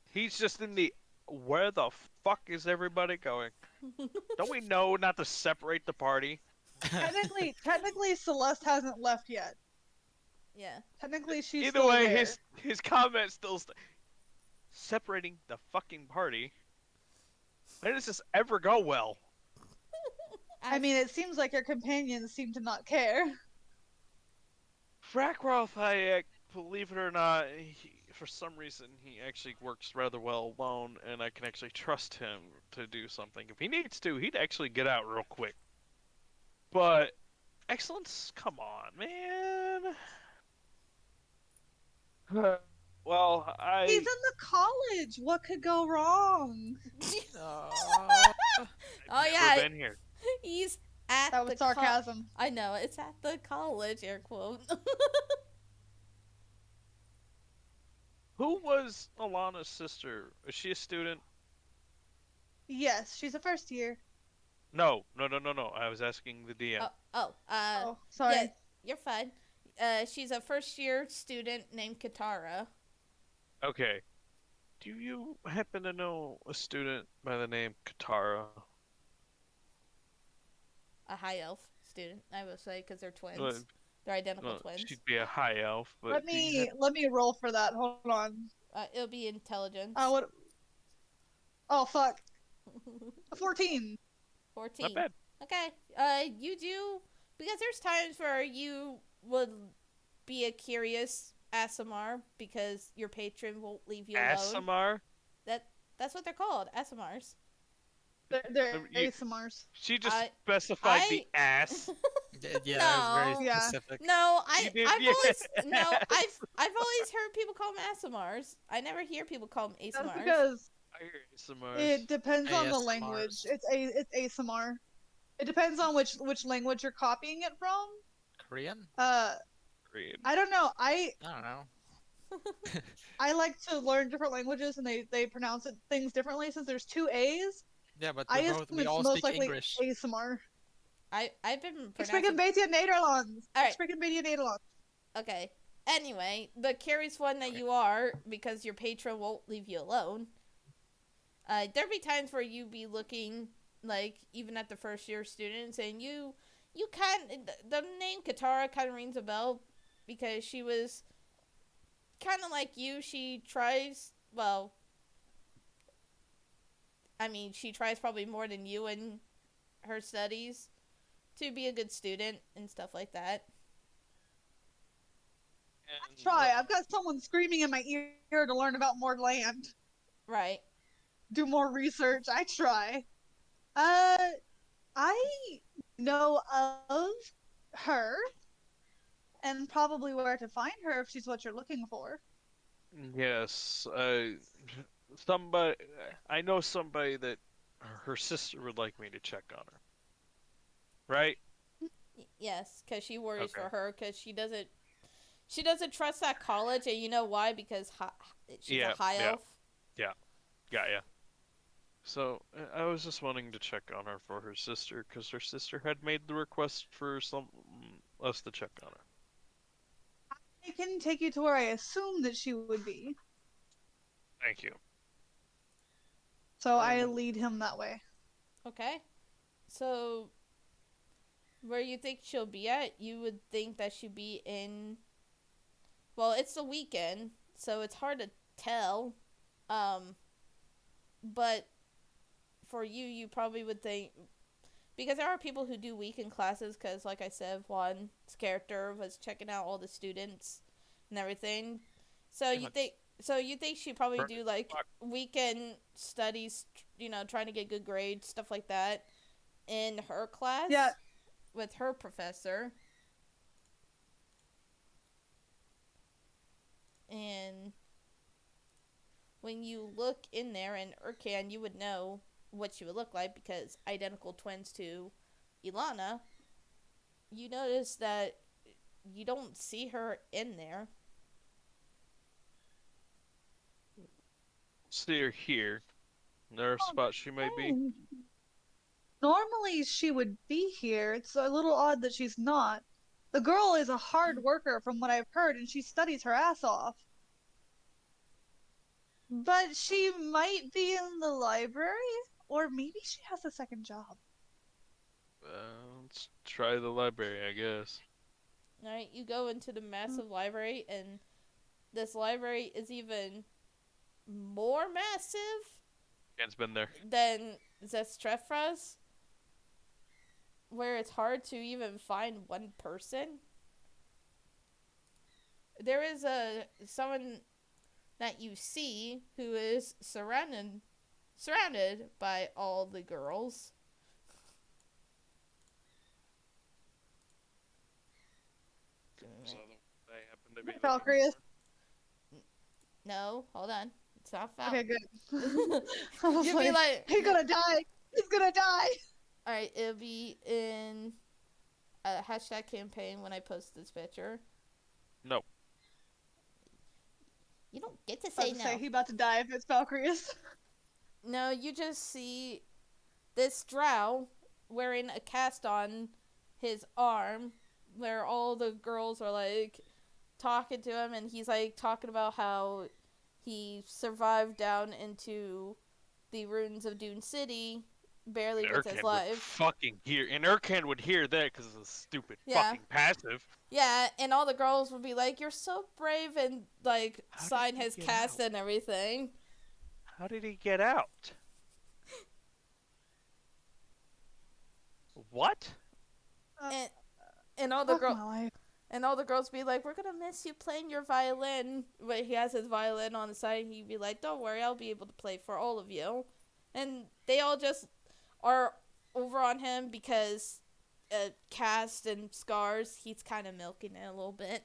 He's just in the. Where the fuck is everybody going? Don't we know not to separate the party? Technically, Celeste hasn't left yet. Yeah. Technically, she's Either still way, there. his comment still separating the fucking party. When does this ever go well? I mean, it seems like your companions seem to not care. Frackroth Hayek believe it or not, for some reason, he actually works rather well alone, and I can actually trust him to do something. If he needs to, he'd actually get out real quick. But excellence, come on, man. Well, He's in the college. What could go wrong? Oh, Oh never yeah, been here. he's at That was the sarcasm. I know, it's at the college, air quote. Who was Alana's sister? Is she a student? Yes, she's a first year. No. I was asking the DM. Oh, sorry. yeah, you're fine. She's a first year student named Katara. Okay. Do you happen to know a student by the name Katara? A high elf student, I will say, because they're twins. Well, They're identical well, twins. she'd be a high elf, but Let do you me let me roll for that. Hold on. It'll be intelligence. What? Oh fuck. 14. 14. not bad. Okay. You do, because there's times where you would be a curious ASMR because your patron won't leave you alone. Asimar? That's what they're called, ASMRs. They're You- ASMRs. She just I- specified the I- ass. yeah, that was No. very Yeah. specific. No, You did, I've always yes. I've always heard people call them ASMRs. I never hear people call them That's ASMRs. because I hear ASMRs. it depends on the ASMRs. language. It's ASMR. It depends on which language you're copying it from. Korean? Korean. I don't know. I don't know. I like to learn different languages and they pronounce things differently since there's two A's. Yeah, but I we assume we it's all most speak likely English. ASMR. I've been Ik spreek pronouncing. een beetje Nederlands. Alright. Ik spreek een beetje Nederlands. Okay. Anyway, the curious one that you are, because your patron won't leave you alone. There'll be times where you be looking, like, even at the first year students, and you the name Katara kind of rings a bell, because she was kind of like you. She tries, well, I mean, she tries probably more than you in her studies to be a good student and stuff like that. And Try. I've got someone screaming in my ear to learn about more land. Right. Do more research. I try. I know of her and probably where to find her if she's what you're looking for. Yes, I know somebody that her sister would like me to check on her. Right? Yes, because she worries Okay. for her, because she doesn't trust that college, and you know why? Because she's Yeah, a high yeah. elf. Got ya. So, I was just wanting to check on her for her sister, because her sister had made the request for us to check on her. I can take you to where I assume that she would be. Thank you. So I lead him that way. Okay. So, where you think she'll be at? You would think that she'd be in. Well, it's the weekend, so it's hard to tell. But for you, you probably would think, because there are people who do weekend classes. Because, like I said, Juan's character was checking out all the students and everything. So Yeah, you but- think. So you think she'd probably Burn do like fuck. weekend studies, trying to get good grades, stuff like that, in her class? Yeah. With her professor. And when you look in there in Urkan, you would know what she would look like, because identical twins to Ilana. You notice that you don't see her in there. See her here. There are spots she may be. Normally she would be here. It's a little odd that she's not. The girl is a hard worker from what I've heard, and she studies her ass off. But she might be in the library, or maybe she has a second job. Let's try the library, I guess. Alright, you go into the massive library, and this library is even more massive Ken's been there. than Zestrefra's, where it's hard to even find one person. there is a someone that you see who is surrounded by all the girls. So they happen to be Valkyries. No, hold on. It's not Okay, found. good. I was You'd be like, like, he's gonna die. He's gonna die. alright, it'll be in a hashtag campaign when I post this picture. No. You don't get to I say was no. say he about to die if it's Valkyries. No, you just see this drow wearing a cast on his arm where all the girls are like talking to him, and he's like talking about how he survived down into the ruins of Dune City barely with his Urkan would life. fucking hear, and Urkan would hear that because it's stupid Yeah. fucking passive. Yeah, and all the girls would be like, "You're so brave," and like How did sign he his get cast out? and everything. How did he get out? What? And and all the Fuck girls my life. and all the girls be like, "We're gonna miss you playing your violin." But he has his violin on the side. He'd be like, "Don't worry, I'll be able to play for all of you." And they all just are over on him because cast and scars. He's kind of milking it a little bit.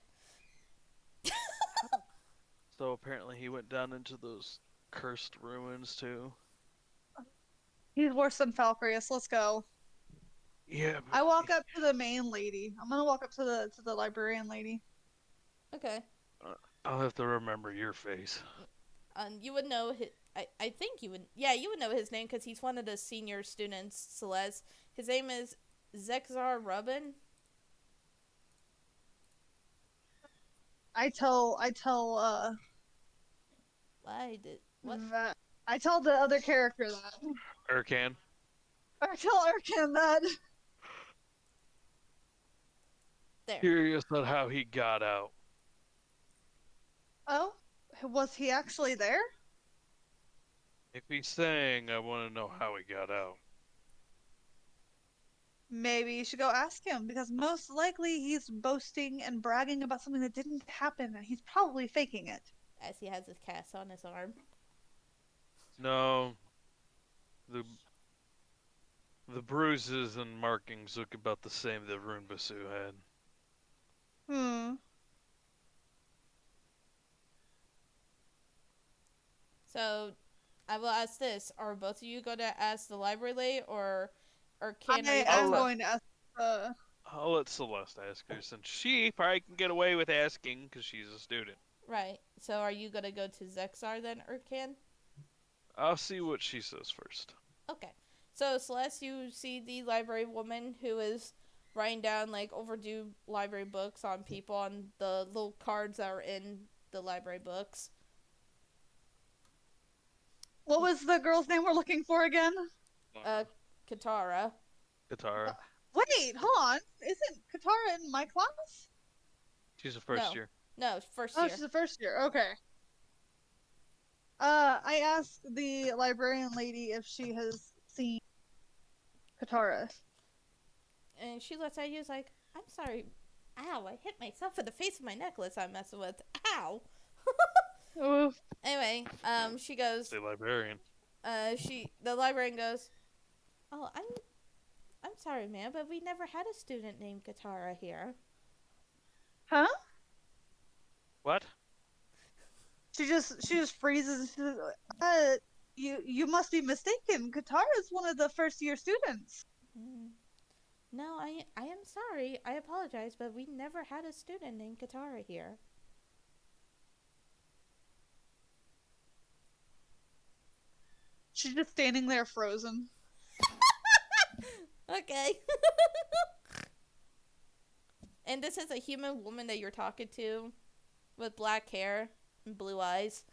So apparently he went down into those cursed ruins too. He's worse than Valkyries. Let's go. Yeah. I walk up to the main lady. I'm gonna walk up to the librarian lady. Okay. I'll have to remember your face. You would know his, I think you would. Yeah, you would know his name because he's one of the senior students. Celeste. His name is Zexar Rubin. I tell Why did what? I tell the other character that. Urkan. I tell Erkin that. There. Curious on how he got out. Oh, was he actually there? If he's saying, I want to know how he got out. Maybe you should go ask him because most likely he's boasting and bragging about something that didn't happen and he's probably faking it. As he has his cast on his arm. No. The bruises and markings look about the same that Runbasu had. So, I will ask this: are both of you going to ask the library lady, or can I you? am let- going to ask. I'll let Celeste ask her since she probably can get away with asking because she's a student. Right. So, are you going to go to Zexar then, Urkan? I'll see what she says first. Okay. So, Celeste, you see the library woman who is writing down like overdue library books on people on the little cards that are in the library books. What was the girl's name we're looking for again? Katara. Katara. Wait, hold on. Isn't Katara in my class? She's a first No. year. No, first Oh, year. she's a first year. Okay. I asked the librarian lady if she has seen Katara. And she looks at you is like, "I'm sorry. Ow, I hit myself in the face with my necklace I'm messing with. Ow." Oof. Anyway, she goes, The librarian. the librarian goes, "Oh, I'm sorry, ma'am, but we never had a student named Katara here." Huh? What? She just freezes. She says, you must be mistaken. Katara is one of the first year students. "Mm, No, I am sorry. I apologize, but we never had a student named Katara here." She's just standing there frozen. Okay. And this is a human woman that you're talking to with black hair and blue eyes.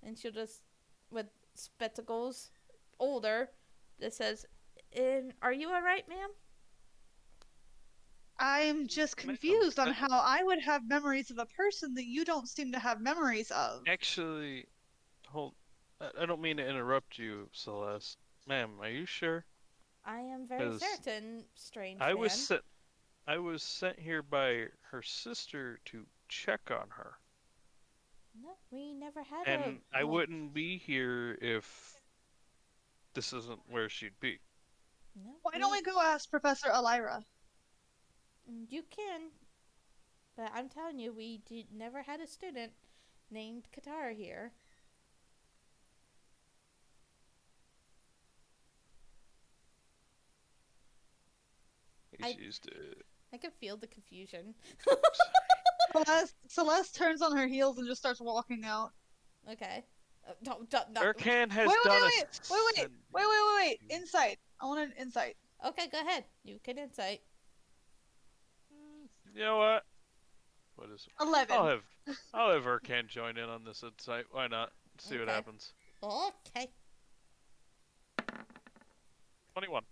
And she'll just, with spectacles, older, that says, "Are you alright, ma'am?" I'm just Ma'am, confused on that- how I would have memories of a person that you don't seem to have memories of. Actually, I don't mean to interrupt you, Celeste. Ma'am, are you sure? I am very 'Cause certain, strange I man. was sent here by her sister to check on her. No, we never had And a. I like- wouldn't be here if this isn't where she'd be. No, Why don't we go ask Professor Elira? You can, but I'm telling you, we never had a student named Katara here. I- She's dead. I can feel the confusion. Celeste turns on her heels and just starts walking out. Okay. Don't, Erkan has Wait, done wait, wait. Insight. I want an insight. Okay, go ahead. You can insight. You know what? What is? 11. I'll have Erkan join in on this insight. Why not? See what Okay. happens. Okay. 21.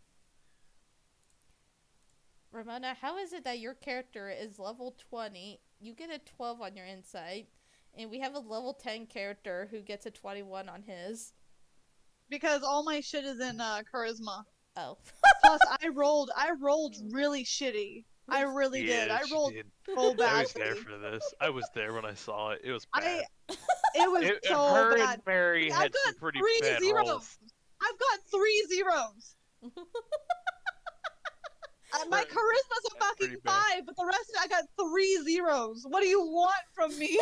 Ramona, how is it that your character is level 20, you get a 12 on your insight, and we have a level 10 character who gets a 21 on his? Because all my shit is in charisma. Oh. Plus, I rolled really shitty. I really did. I she rolled did. so badly. I was there for this. I was there when I saw it. It was bad. It was so her bad. and Mary I had got some pretty 3 bad zeros. rolls. I've got 3 zeros. My Pretty- charisma's a that's fucking pretty bad. 5, but the rest of it, I got 3 zeros. What do you want from me?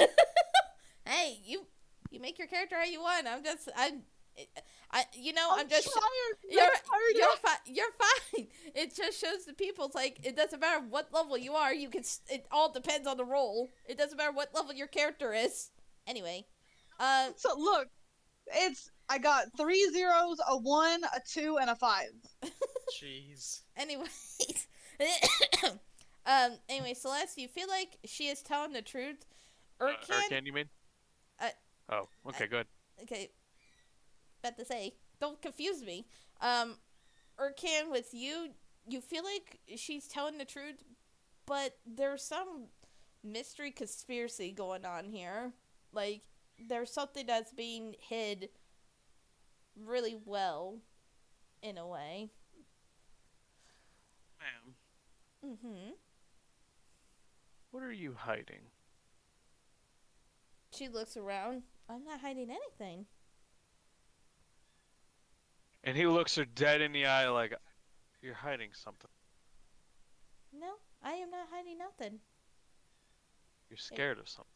Hey, you make your character how you want. I'm just I'm I'm just tired. you're I'm tired. you're fine. You're fine. It just shows the people. It's like it doesn't matter what level you are. You can. It all depends on the role. It doesn't matter what level your character is. Anyway, So look, I got 3 zeros, a 1, a 2, and a 5. Jeez. anyways, anyway, Celeste, you feel like she is telling the truth. Erkan, Erkan, you mean? Uh, oh, okay, good. okay, about to say, don't confuse me. Erkan, with you, you feel like she's telling the truth, but there's some mystery conspiracy going on here. Like, there's something that's being hid really well, in a way. Ma'am, Mm-hmm. what are you hiding? She looks around. I'm not hiding anything. And he looks her dead in the eye like, you're hiding something. No, I am not hiding nothing. You're scared of something.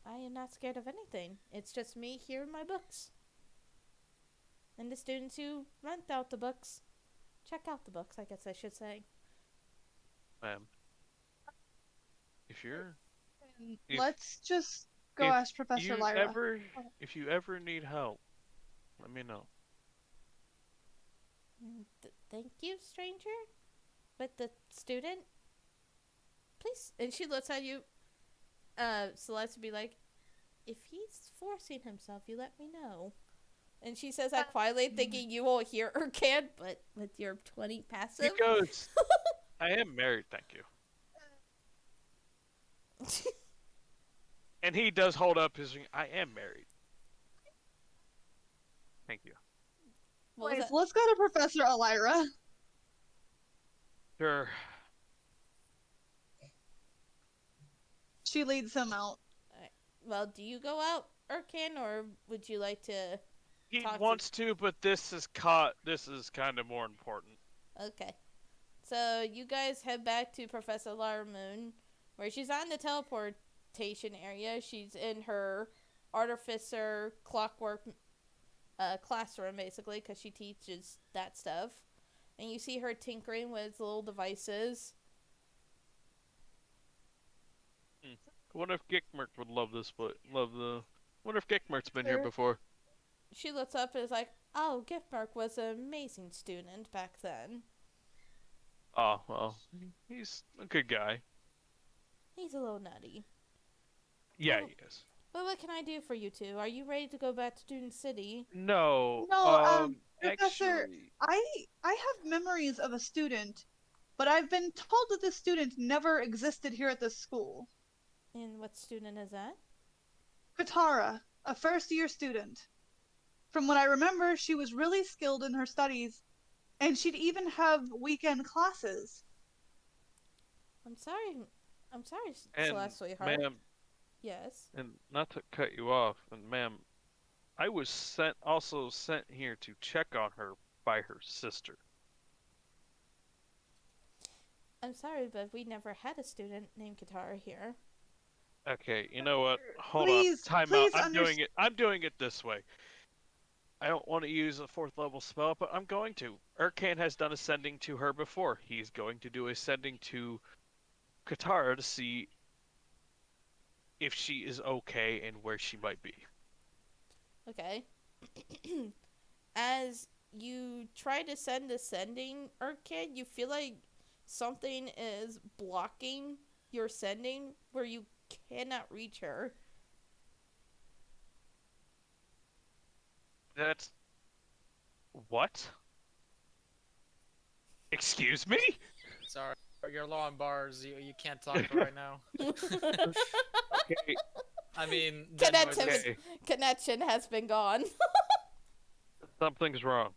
I am not scared of anything. It's just me here in my books. And the students who rent out the books. Check out the books, I guess I should say. Ma'am, if you're If- Let's just go if ask Professor Lyra. if you ever need help, let me know. Thank you, stranger. But the student, please. And she looks at you. Celeste would be like, if he's forcing himself, you let me know. And she says that quietly, thinking you won't hear her, can, but with your 20 passive. He goes, I am married, thank you. And he does hold up his ring. I am married. Thank you. What was Wait, that? let's go to Professor Elira. Sure. She leads him out. Well, do you go out, Erkan, or would you like to? He Talk to- wants to, but this is kind of more important. Okay. So you guys head back to Professor Lara Moon, where she's on the teleportation area. She's in her artificer clockwork classroom, basically, because she teaches that stuff. And you see her tinkering with little devices. I wonder if Gickmerk would love this, but wonder if Gickmerk's been here Sure. before. She looks up and is like, oh, Giftmark was an amazing student back then. Oh, well, he's a good guy. He's a little nutty. Yeah, Oh. he is. But what can I do for you two? Are you ready to go back to Student City? No, No, Professor, actually, I have memories of a student, but I've been told that this student never existed here at this school. And what student is that? Katara, a first-year student. From what I remember, she was really skilled in her studies, and she'd even have weekend classes. I'm sorry. I'm sorry, and Celeste, sweetheart. ma'am, Yes. And not to cut you off, and ma'am, I was also sent here to check on her by her sister. I'm sorry, but we never had a student named Katara here. Okay, you know what? Hold on. Please, Time out. please understand. I'm doing it this way. I don't want to use a 4th level spell, but I'm going to. Urkan has done ascending to her before. He's going to do ascending to Katara to see if she is okay and where she might be. Okay. As you try to send ascending, Urkid, you feel like something is blocking your sending where you cannot reach her. That's... What? Excuse me? Sorry, you're low on bars. You can't talk right now. Okay, I mean, dead Connection, noises. okay. connection has been gone. Something's wrong.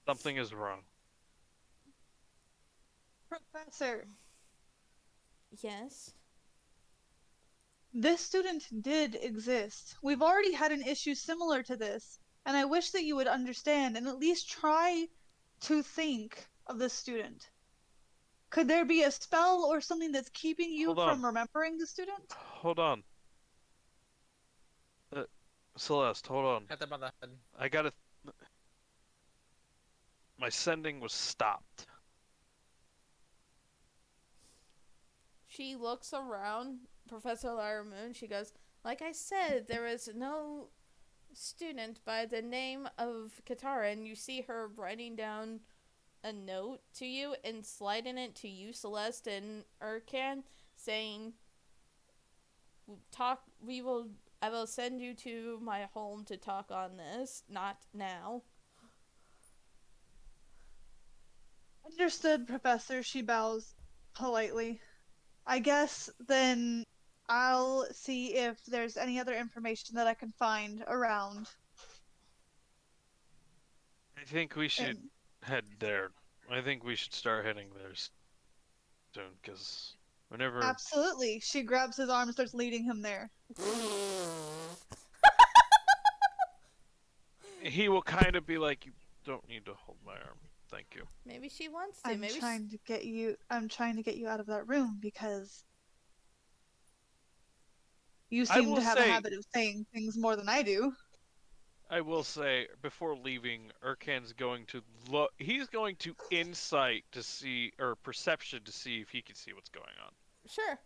Something is wrong. Professor, Yes. this student did exist. We've already had an issue similar to this, and I wish that you would understand and at least try to think of this student. Could there be a spell or something that's keeping you Hold on. from remembering the student? Hold on. Celeste, hold on. Hit them on the head. I gotta... My sending was stopped. She looks around Professor Lyra Moon. She goes, like I said, there is no student by the name of Katara, and you see her writing down a note to you and sliding it to you, Celeste and Urkan, saying, I will send you to my home to talk on this, not now. Understood, Professor. She bows politely. I guess then I'll see if there's any other information that I can find around. I think we should And head there. I think we should start heading there soon, because whenever... absolutely. She grabs his arm and starts leading him there. He will kind of be like, you don't need to hold my arm. Thank you. Maybe she wants to. I'm Maybe trying to get you out of that room because you I seem will to have a say- habit of saying things more than I do. I will say, before leaving, Urkan's going to look... He's going to insight to see, or perception to see if he can see what's going on. Sure.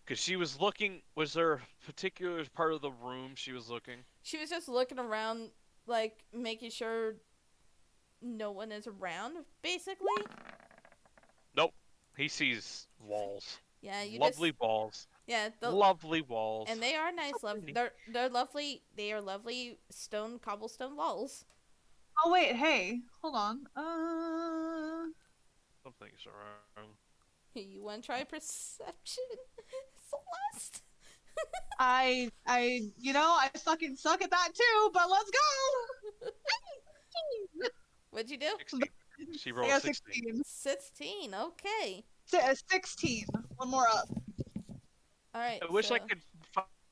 Because she was looking... Was there a particular part of the room she was looking? She was just looking around, like, making sure no one is around, basically. Nope. He sees walls. Yeah, you Lovely just... walls. Yeah, Lovely walls. and they are nice, pretty. they're lovely, they are lovely cobblestone walls. Oh wait, hey, hold on. Something's wrong. You want to try perception, Celeste? I I fucking suck at that too, but let's go! What'd you do? 16. She I rolled got 16. 16, okay. 16. One more up. Alright, I wish I so- could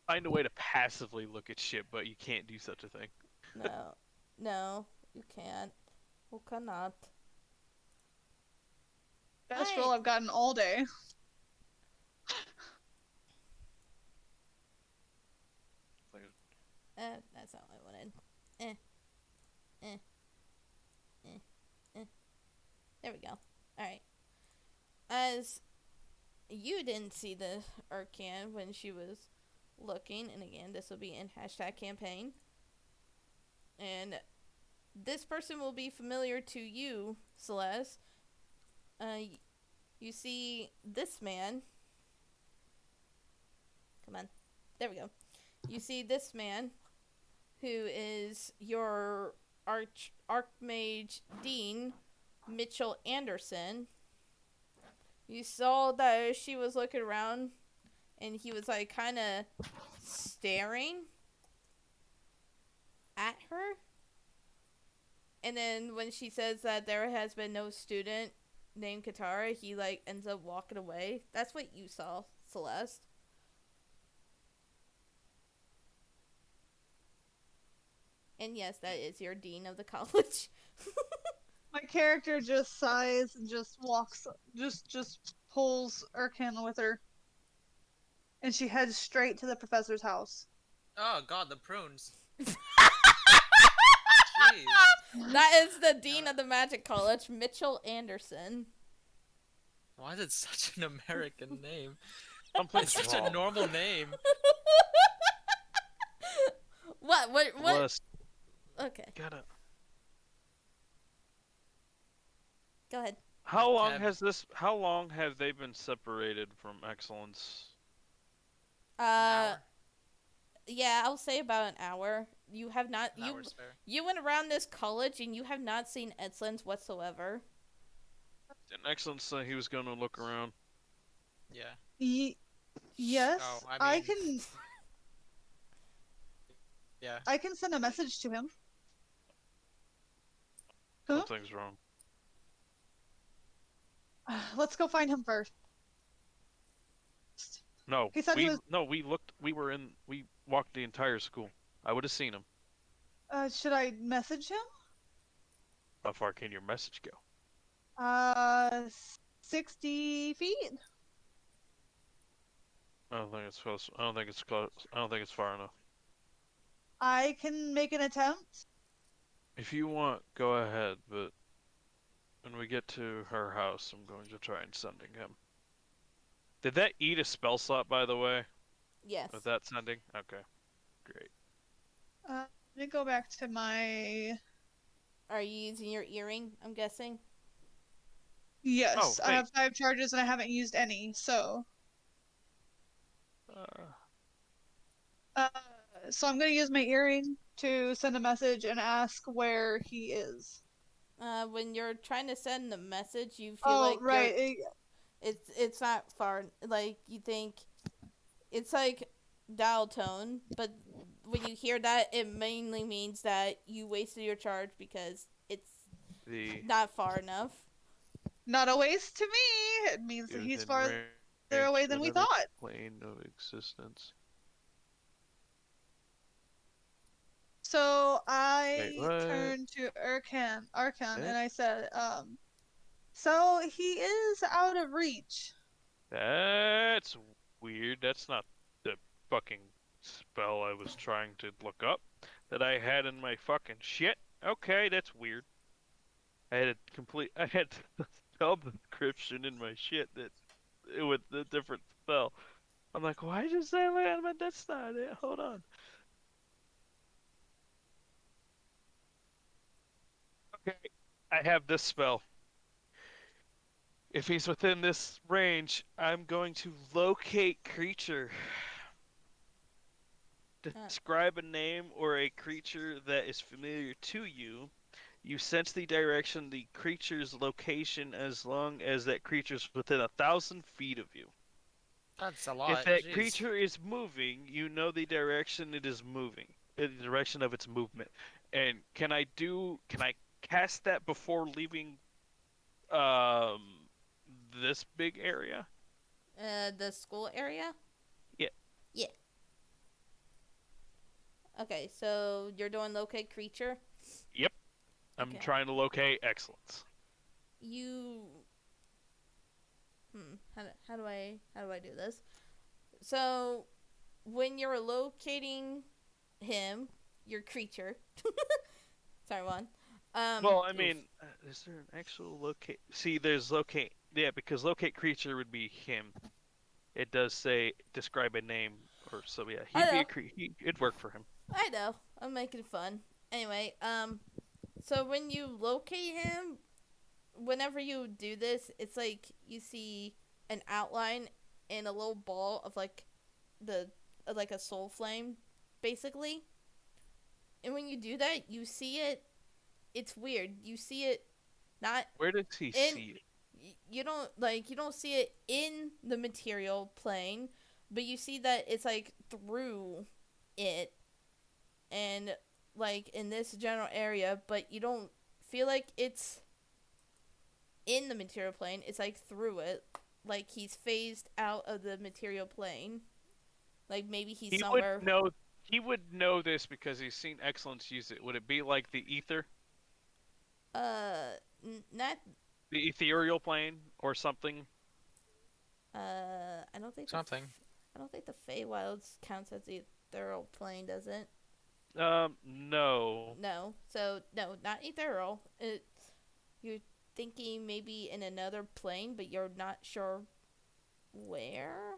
find a way to passively look at shit, but you can't do such a thing. No, you can't. You cannot. Best Alright. roll I've gotten all day. That's not what I wanted. There we go. Alright. As you didn't see the Urkan when she was looking, and again, this will be in #campaign. And this person will be familiar to you, Celeste. You see this man. Come on. There we go. You see this man, who is your Archmage Dean, Mitchell Anderson. You saw that she was looking around, and he was like kind of staring at her. And then when she says that there has been no student named Katara, he like ends up walking away. That's what you saw, Celeste. And yes, that is your dean of the college. My character just sighs and just walks, just pulls Erkan with her, and she heads straight to the professor's house. Oh god, the prunes. Jeez. That is the dean of the Magic College, Mitchell Anderson. Why is it such an American name? Something's It's such wrong. a normal name. What? Plus, Okay, gotta. go ahead. How long Tab. has this? How long have they been separated from Excellence? An Uh, hour? yeah, I'll say about an hour. You have not An hour's fair. you went around this college and you have not seen Excellence whatsoever. In Excellence, he was going to look around. Yeah. Yes, Oh, I I can. mean- Yeah. I can send a message to him. Huh? Something's wrong. Let's go find him first. No, He said he was- we looked. We walked the entire school. I would have seen him. Should I message him? How far can your message go? 60 feet. I don't think it's close. I don't think it's close. I don't think it's far enough. I can make an attempt. If you want, go ahead. But when we get to her house, I'm going to try and sending him. Did that eat a spell slot, by the way? Yes. With that sending? Okay, great. Let me go back to my. Are you using your earring? I'm guessing. Yes, Oh, I wait. have 5 charges and I haven't used any, so. Uh, So I'm gonna use my earring to send a message and ask where he is. When you're trying to send the message, you feel Oh, like right. it's not far. Like you think it's like dial tone, but when you hear that, it mainly means that you wasted your charge because it's the not far enough. Not a waste to me. It means that he's within farther range away than we whatever thought. plane of existence. So I Wait, what? turned to Arkan, Yeah. and I said, so he is out of reach. That's weird. That's not the fucking spell I was trying to look up that I had in my fucking shit. Okay, that's weird. I had the spell description in my shit that it with the different spell. I'm like, why did you say that? But that's not it. Hold on. Okay, I have this spell. If he's within this range, I'm going to locate creature. Describe a name or a creature that is familiar to you. You sense the direction the creature's location as long as that creature's within 1,000 feet of you. That's a lot. If that jeez. creature is moving, you know the direction it is moving, the direction of its movement. And can I cast that before leaving this big area? The school area? Yeah. Yeah. Okay, so you're doing locate creature? Yep. I'm Okay. trying to locate excellence. You how do I do this? So when you're locating him, your creature. Sorry, Juan. Well, I mean, is there an actual locate? See, there's locate. Yeah, because locate creature would be him. It does say describe a name, or so. Yeah, I he'd be know. it'd work for him. I know. I'm making it fun. Anyway, so when you locate him, whenever you do this, it's like you see an outline in a little ball of like like a soul flame, basically. And when you do that, you see it. It's weird. You see it not. Where does he see it? You don't see it in the material plane, but you see that it's like through it, and like in this general area, but you don't feel like it's in the material plane. It's like through it. Like he's phased out of the material plane. Like maybe he's He somewhere. would know. He would know this because he's seen Excellence use it. Would it be like the ether, Not. the ethereal plane, or something? I don't think. Something. I don't think the Feywilds counts as the ethereal plane, does it? No. No. So no, not ethereal. You're thinking maybe in another plane, but you're not sure where.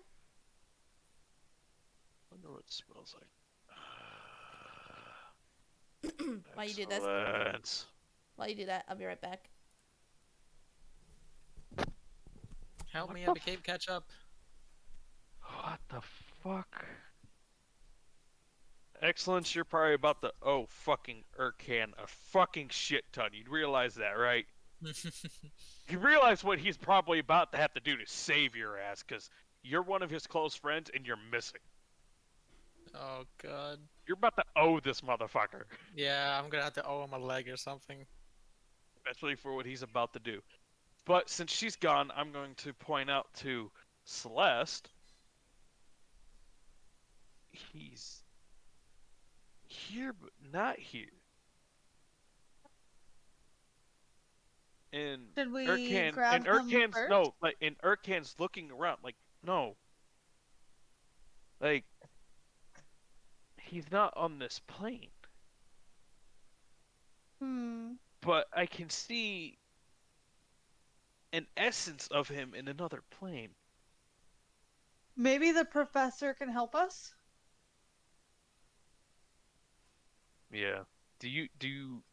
Wonder what it smells like. While you do this, Excellence. while you do that, I'll be right back. Help What me, the Abicape, catch up. What the fuck? Excellence, you're probably about to fucking Urkan a fucking shit ton. You'd realize that, right? You realize what he's probably about to have to do to save your ass, because you're one of his close friends and you're missing. Oh god. You're about to owe this motherfucker, Yeah, I'm gonna have to owe him a leg or something. especially for what he's about to do. But since she's gone, I'm going to point out to Celeste. He's here, but not here. And Should we Urkan, grab and him Urkan's first? no, like, and Urkan's looking around, like, no, like, he's not on this plane. But I can see an essence of him in another plane. Maybe the professor can help us? Yeah.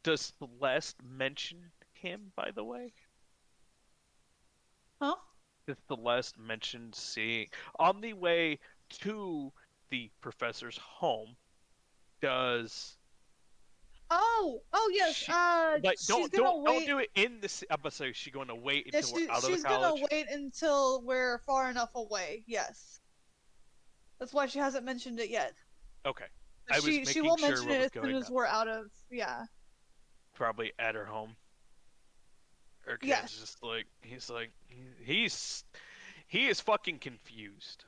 Does Celeste mention him, by the way? Huh? Does Celeste mention seeing on the way to the professor's home? Does Oh yes. She- She's don't gonna wait. do it in the. I'm gonna say, is she going to wait Yeah, until we're out of the she's gonna college? wait until we're far enough away. Yes. That's why she hasn't mentioned it yet. Okay, But I was she making will sure mention what it was as soon going as on. we're out of. Yeah. Probably at her home. Urkan's Yes. just like he is fucking confused.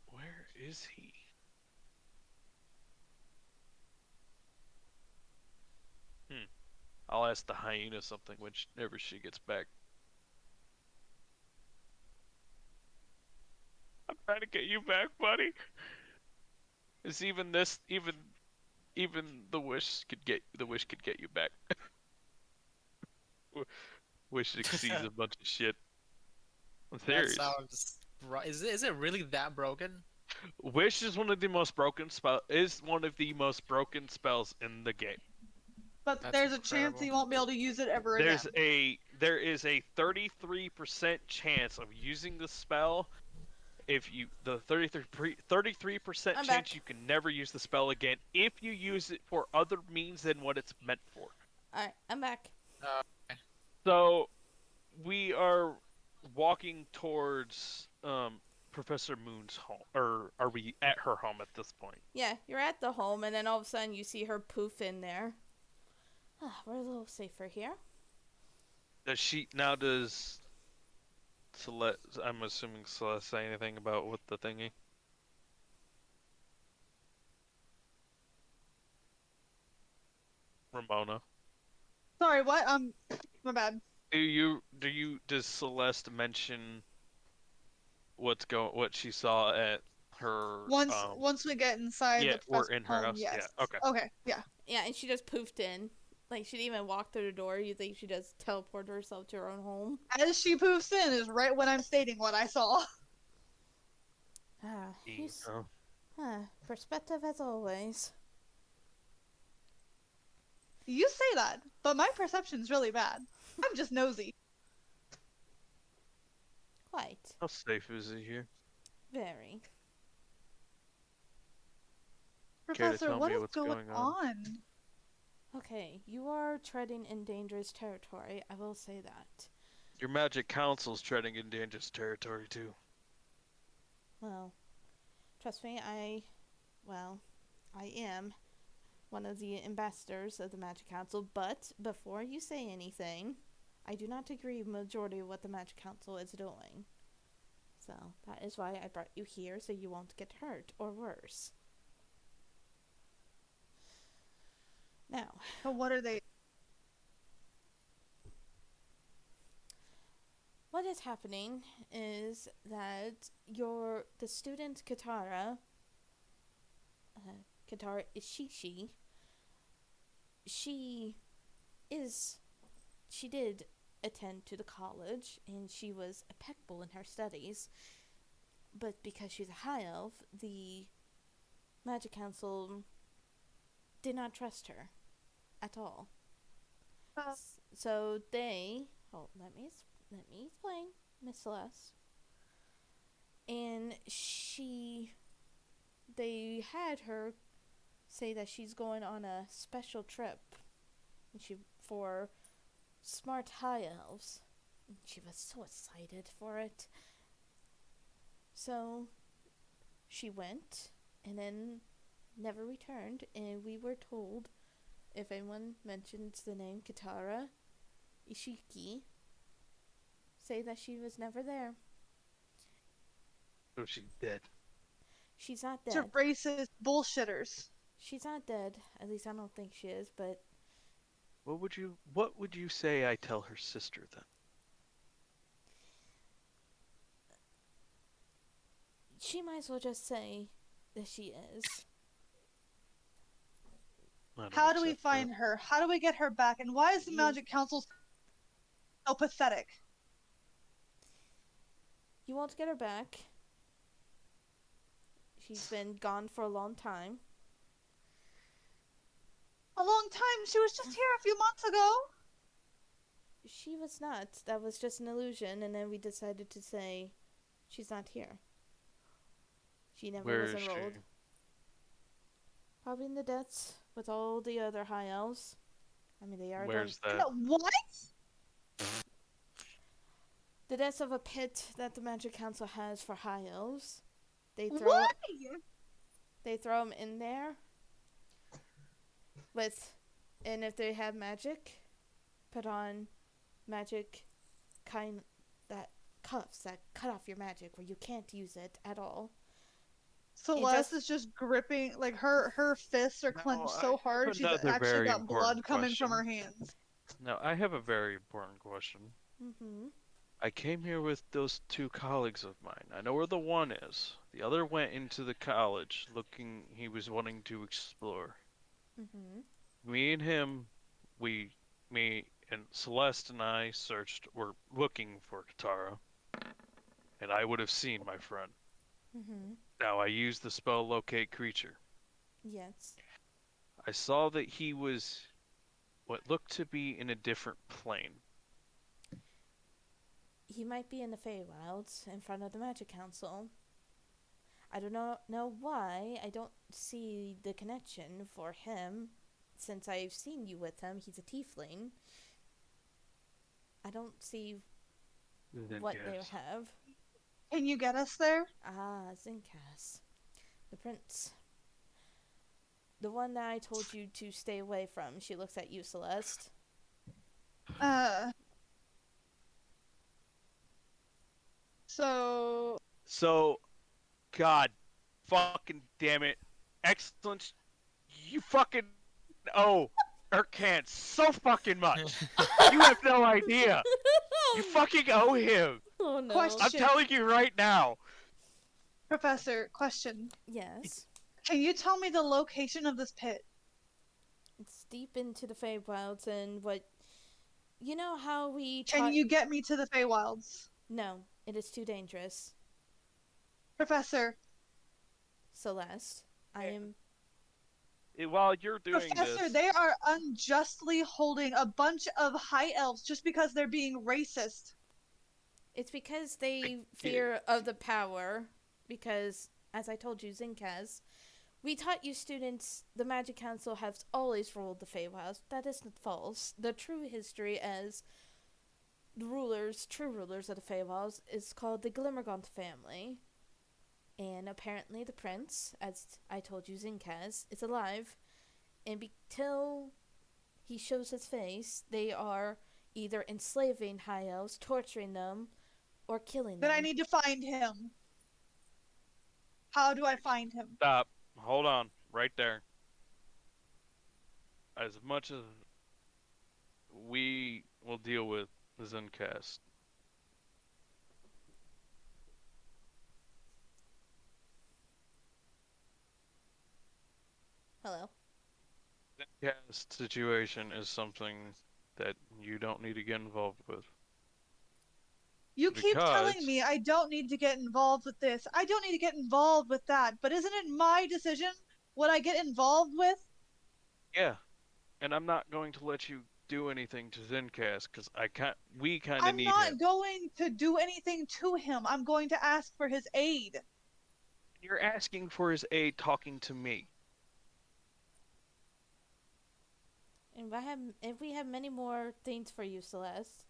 Where is he? I'll ask the hyena something whenever she gets back. I'm trying to get you back, buddy. Is even the wish could get you back. Wish exceeds a bunch of shit. I'm That serious. sounds right. Is it really that broken? Wish is one of the most broken spells in the game. But That's there's a chance incredible. that you won't be able to use it ever again. There is a 33% chance of using the spell. If you the 33% I'm chance back. you can never use the spell again if you use it for other means than what it's meant for. Alright, I'm back. So we are walking towards Professor Moon's home, or are we at her home at this point? Yeah, you're at the home, and then all of a sudden you see her poof in there. We're a little safer here. Does Celeste, I'm assuming Celeste, say anything about what the thingy? Ramona. Sorry, what? My bad. Does Celeste mention what she saw at her Once we get inside yeah, the we're professor's in her home, house? yes. Yeah, okay. Okay, yeah. Yeah, and she just poofed in. Like, she didn't even walk through the door. You think she just teleported herself to her own home? As she poofs in is right when I'm stating what I saw. Perspective as always. You say that, but my perception's really bad. I'm just nosy. Quite. How safe is it here? Very. Care to Professor, tell what me is what's going going on? Okay, you are treading in dangerous territory. I will say that. Your magic council's treading in dangerous territory too. Well, trust me, I am one of the ambassadors of the Magic Council. But before you say anything, I do not agree with majority of what the Magic Council is doing. So that is why I brought you here, so you won't get hurt or worse. Now, But what are they? what is happening is that the student Katara Ishishi, she did attend to the college and she was impeccable in her studies, but because she's a high elf, the Magic Council did not trust her at all. Uh, So they, let me explain, Miss Celeste. And they had her say that she's going on a special trip, for smart high elves. And she was so excited for it. So she went and then never returned, and we were told if anyone mentions the name Katara Ishiki, say that she was never there. So she's dead. She's not These are dead. racist bullshitters. She's not dead. At least I don't think she is, but What would you say I tell her sister then? she might as well just say that she is. I don't How do we accept find her? How do we get her back? And why is the You- Magic Council so pathetic? You won't get her back. She's been gone for a long time. A long time. She was just here a few months ago. She was not. That was just an illusion, and then we decided to say she's not here. She never Where was is enrolled. she? Probably in the depths with all the other high elves. I mean, they are Where's going... that? No, what? The depths of a pit that the Magic Council has for high elves. They throw Why? They throw them in there and if they have magic, put on magic that cuffs that cut off your magic where you can't use it at all. Celeste is just gripping, like her fists are No, clenched I so have hard she's another actually very got blood important coming from question. her hands. Now, I have a very important question. Mm-hmm. I came here with those two colleagues of mine. I know where the one is. The other went into the college he was wanting to explore. Mm-hmm. Me and him, me and Celeste and I were looking for Katara. And I would have seen my friend. Mm-hmm. Now, I used the spell Locate Creature. Yes. I saw that he was what looked to be in a different plane. He might be in the Feywilds in front of the Magic Council. I don't know why. I don't see the connection for him. Since I've seen you with him, he's a tiefling. I don't see what they Yes. have. Can you get us there? Ah, Zinkas. The prince. The one that I told you to stay away from. She looks at you, Celeste. So God fucking damn it. Excellent. You fucking owe Erkan so fucking much. You have no idea. You fucking owe him. Oh no. Question. I'm telling you right now. Professor, question. Yes. Can you tell me the location of this pit? It's deep into the Feywilds and what... You know how we... Can you get me to the Feywilds? No, it is too dangerous. Professor, Celeste, I am... While you're doing Professor, this, they are unjustly holding a bunch of high elves just because they're being racist. It's because they fear of the power. Because, as I told you, Zinkaz, we taught you students the Magic Council has always ruled the Feywilds. That is not false. The true history as the true rulers of the Feywilds is called the Glimmergaunt family. And apparently the prince, as I told you, Zinkaz, is alive. and until he shows his face, they are either enslaving high elves, torturing them, or killing Then them. I need to find him. How do I find him? Stop. Hold on. Right there. As much as we will deal with the Zencast, Hello. Zencast situation is something that you don't need to get involved with. You keep telling Because- me I don't need to get involved with this. I don't need to get involved with that. But isn't it my decision what I get involved with? Yeah. And I'm not going to let you do anything to Zencast because we kind of I'm need not him. going to do anything to him. I'm going to ask for his aid. You're asking for his aid talking to me. And if we have many more things for you, Celeste.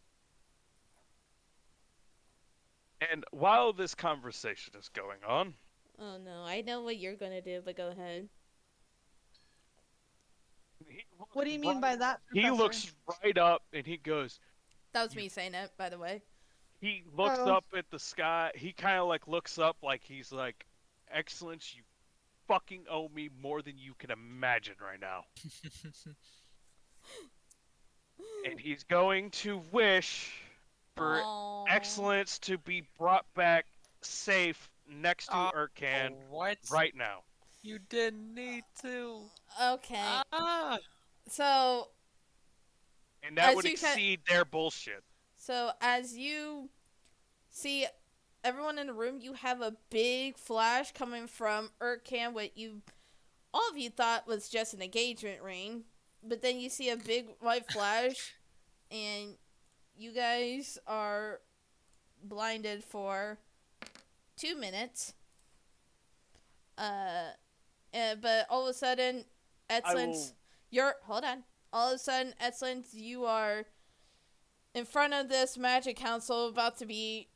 And while this conversation is going on, Oh no, I know what you're gonna do, but go ahead. What do you mean by that, He Professor? looks right up and he goes, That was me saying it, by the way. he looks Oh. up at the sky. He kind of like looks up like he's like, Excellence, you fucking owe me more than you can imagine right now. And he's going to wish for Aw. Excellence to be brought back safe next to Oh, Urkan what? right now. You didn't need to. Okay, Ah! so And that As would you ca- exceed their bullshit. as you see everyone in the room, you have a big flash coming from Urkan, what all of you thought was just an engagement ring, but then you see a big white flash, and you guys are blinded for 2 minutes. But all of a sudden, Etzlins, hold on. All of a sudden, Etzlins, you are in front of this magic council about to be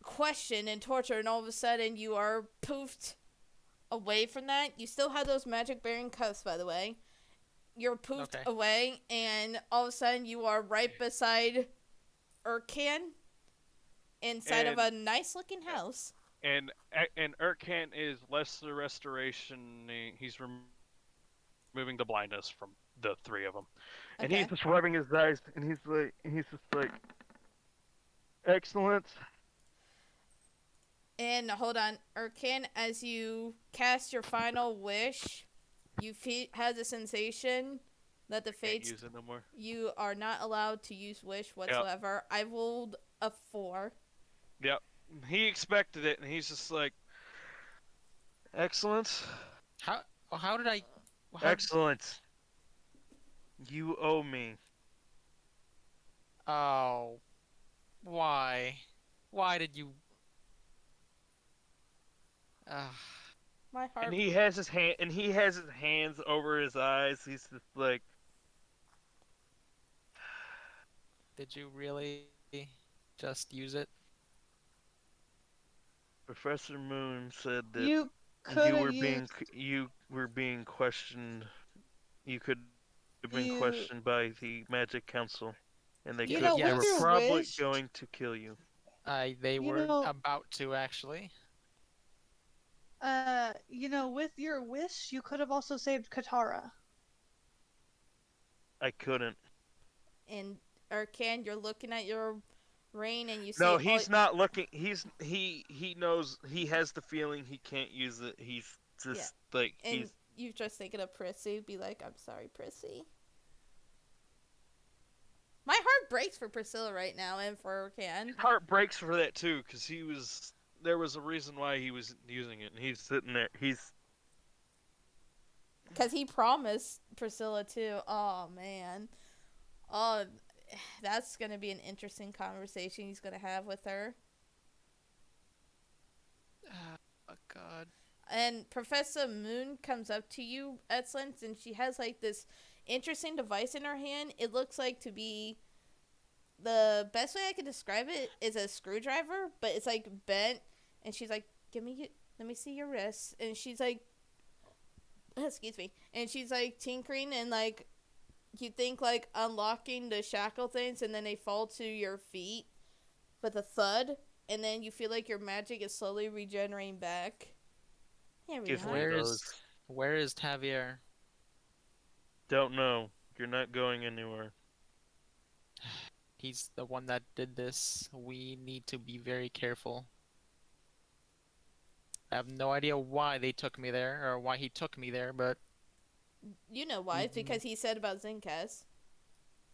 questioned and tortured, and all of a sudden you are poofed away from that. You still have those magic bearing cuffs, by the way. You're poofed Okay. away, and all of a sudden you are right beside Urkan inside of a nice looking house. And Urkan is less the restoration. He's removing the blindness from the three of them, and Okay. he's just rubbing his eyes, and he's just like, Excellent. And hold on, Urkan, as you cast your final wish, you have the sensation that the Can't fates, use it no more. you are not allowed to use wish whatsoever. I rolled a 4. Yep. He expected it, and he's just like, Excellent. How did I? How, Excellent. You owe me. Oh. Why? Why did you? My heart. And he has his hands over his eyes. He's just like, Did you really just use it? Professor Moon said that You could have you were being questioned. You could have been You- questioned by the Magic Council, and they You could know, they with were your probably wish- going to kill you. They You were know- about to actually. with your wish, you could have also saved Katara. I couldn't. And Urkan, you're looking at your ring and you see. No, he's not looking. He knows. He has the feeling he can't use it. He's just like And he's. you just thinking of Prissy, be like, I'm sorry, Prissy. My heart breaks for Priscilla right now and for Urkan. His heart breaks for that too, because he was. There was a reason why he was using it, and he's sitting there. He's. Because he promised Priscilla too. Oh, man. Oh, that's going to be an interesting conversation he's going to have with her. Oh God. And Professor Moon comes up to you, Etzlins, and she has like this interesting device in her hand. It looks like to be the best way I could describe it is a screwdriver, but it's like bent. And she's like, let me see your wrist." And she's like, excuse me, and she's like tinkering and like you think like unlocking the shackle things and then they fall to your feet with a thud, and then you feel like your magic is slowly regenerating back. Here we Give are. me those. Where is Tavier? Don't know. You're not going anywhere. He's the one that did this. We need to be very careful. I have no idea why they took me there, or why he took me there, but... You know why? It's because he said about Zenkas.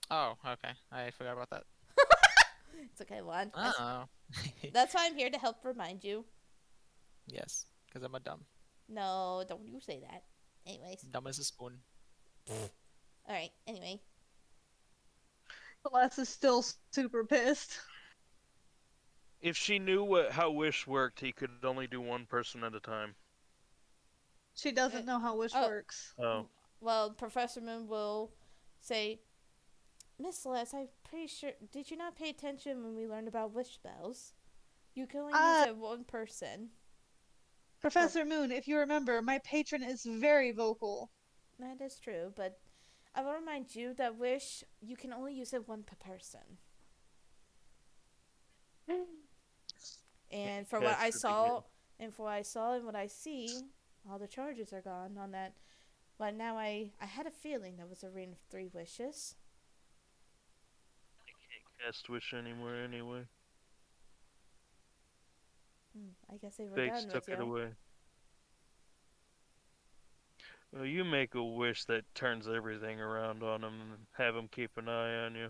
Oh, okay. I forgot about that. It's okay, Juan. Oh. That's why I'm here to help remind you. Yes, because I'm a dumb. No, don't you say that. Anyways. Dumb as a spoon. Alright, anyway. Celeste is still super pissed. If she knew how Wish worked, he could only do one person at a time. She doesn't know how Wish works. Oh. Well, Professor Moon will say, Miss Celeste, I'm pretty sure. Did you not pay attention when we learned about wish spells? You can only use it one person. Professor Moon, if you remember, my patron is very vocal. That is true, but I will remind you that wish, you can only use it one per person. And for what I saw, and what I see, all the charges are gone on that. But now I had a feeling that was a ring of 3 wishes. I can't cast Wish anymore anyway. I guess they were Fates done took with it you. away. Well, you make a wish that turns everything around on him and have him keep an eye on you.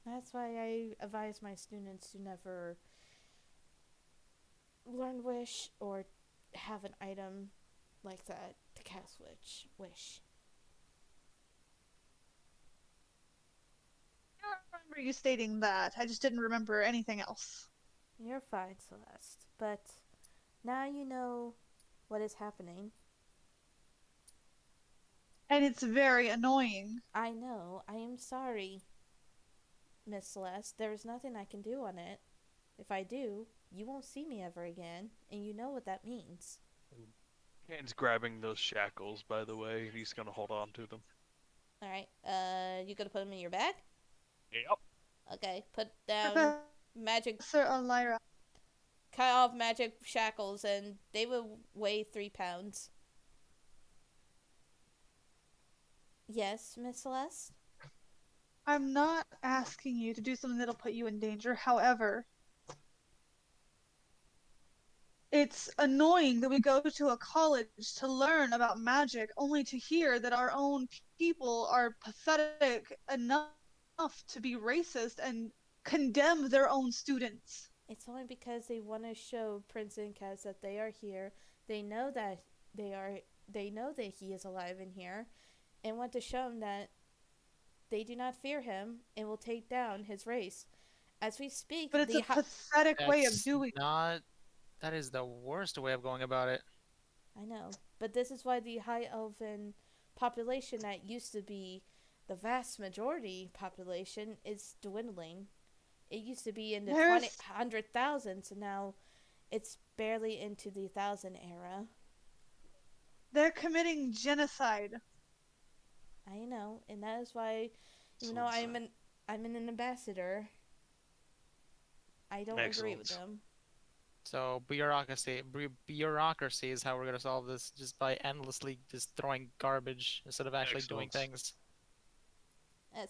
That's why I advise my students to never learn wish or have an item like that to cast wish. I remember you stating that. I just didn't remember anything else. You're fine, Celeste. But now you know what is happening. And it's very annoying. I know. I am sorry, Miss Celeste. There is nothing I can do on it. If I do, you won't see me ever again, and you know what that means. Kane's grabbing those shackles, by the way. He's gonna hold on to them. Alright, you gonna put them in your bag? Yep. Okay, put down magic. Professor Elira. Cut off magic shackles, and they will weigh 3 pounds. Yes, Miss Celeste? I'm not asking you to do something that'll put you in danger. However, it's annoying that we go to a college to learn about magic only to hear that our own people are pathetic enough to be racist and condemn their own students. It's only because they want to show Prince Incas that they are here. They know that they know that he is alive in here, and want to show him that they do not fear him and will take down his race. As we speak, But it's a pathetic way of doing it. That is the worst way of going about it. I know, but this is why the High Elven population that used to be the vast majority population is dwindling. It used to be in the 100,000s, and now it's barely into the 1,000 era. They're committing genocide. I know, and that is why, even though I'm an ambassador, I don't agree with them. So bureaucracy is how we're gonna solve this, just by endlessly just throwing garbage instead of actually doing things.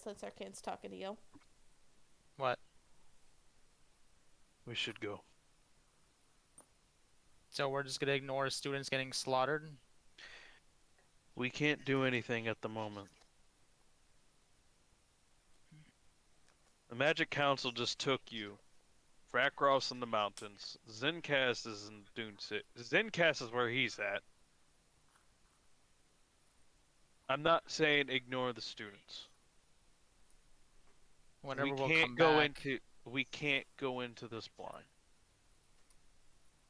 Since our kid's talking to you. What? We should go. So we're just gonna ignore students getting slaughtered? We can't do anything at the moment. The Magic Council just took you. Rakros in the mountains. Zencast is in Dune City. Zencast is where he's at. I'm not saying ignore the students. Whenever we we'll can't go into this blind.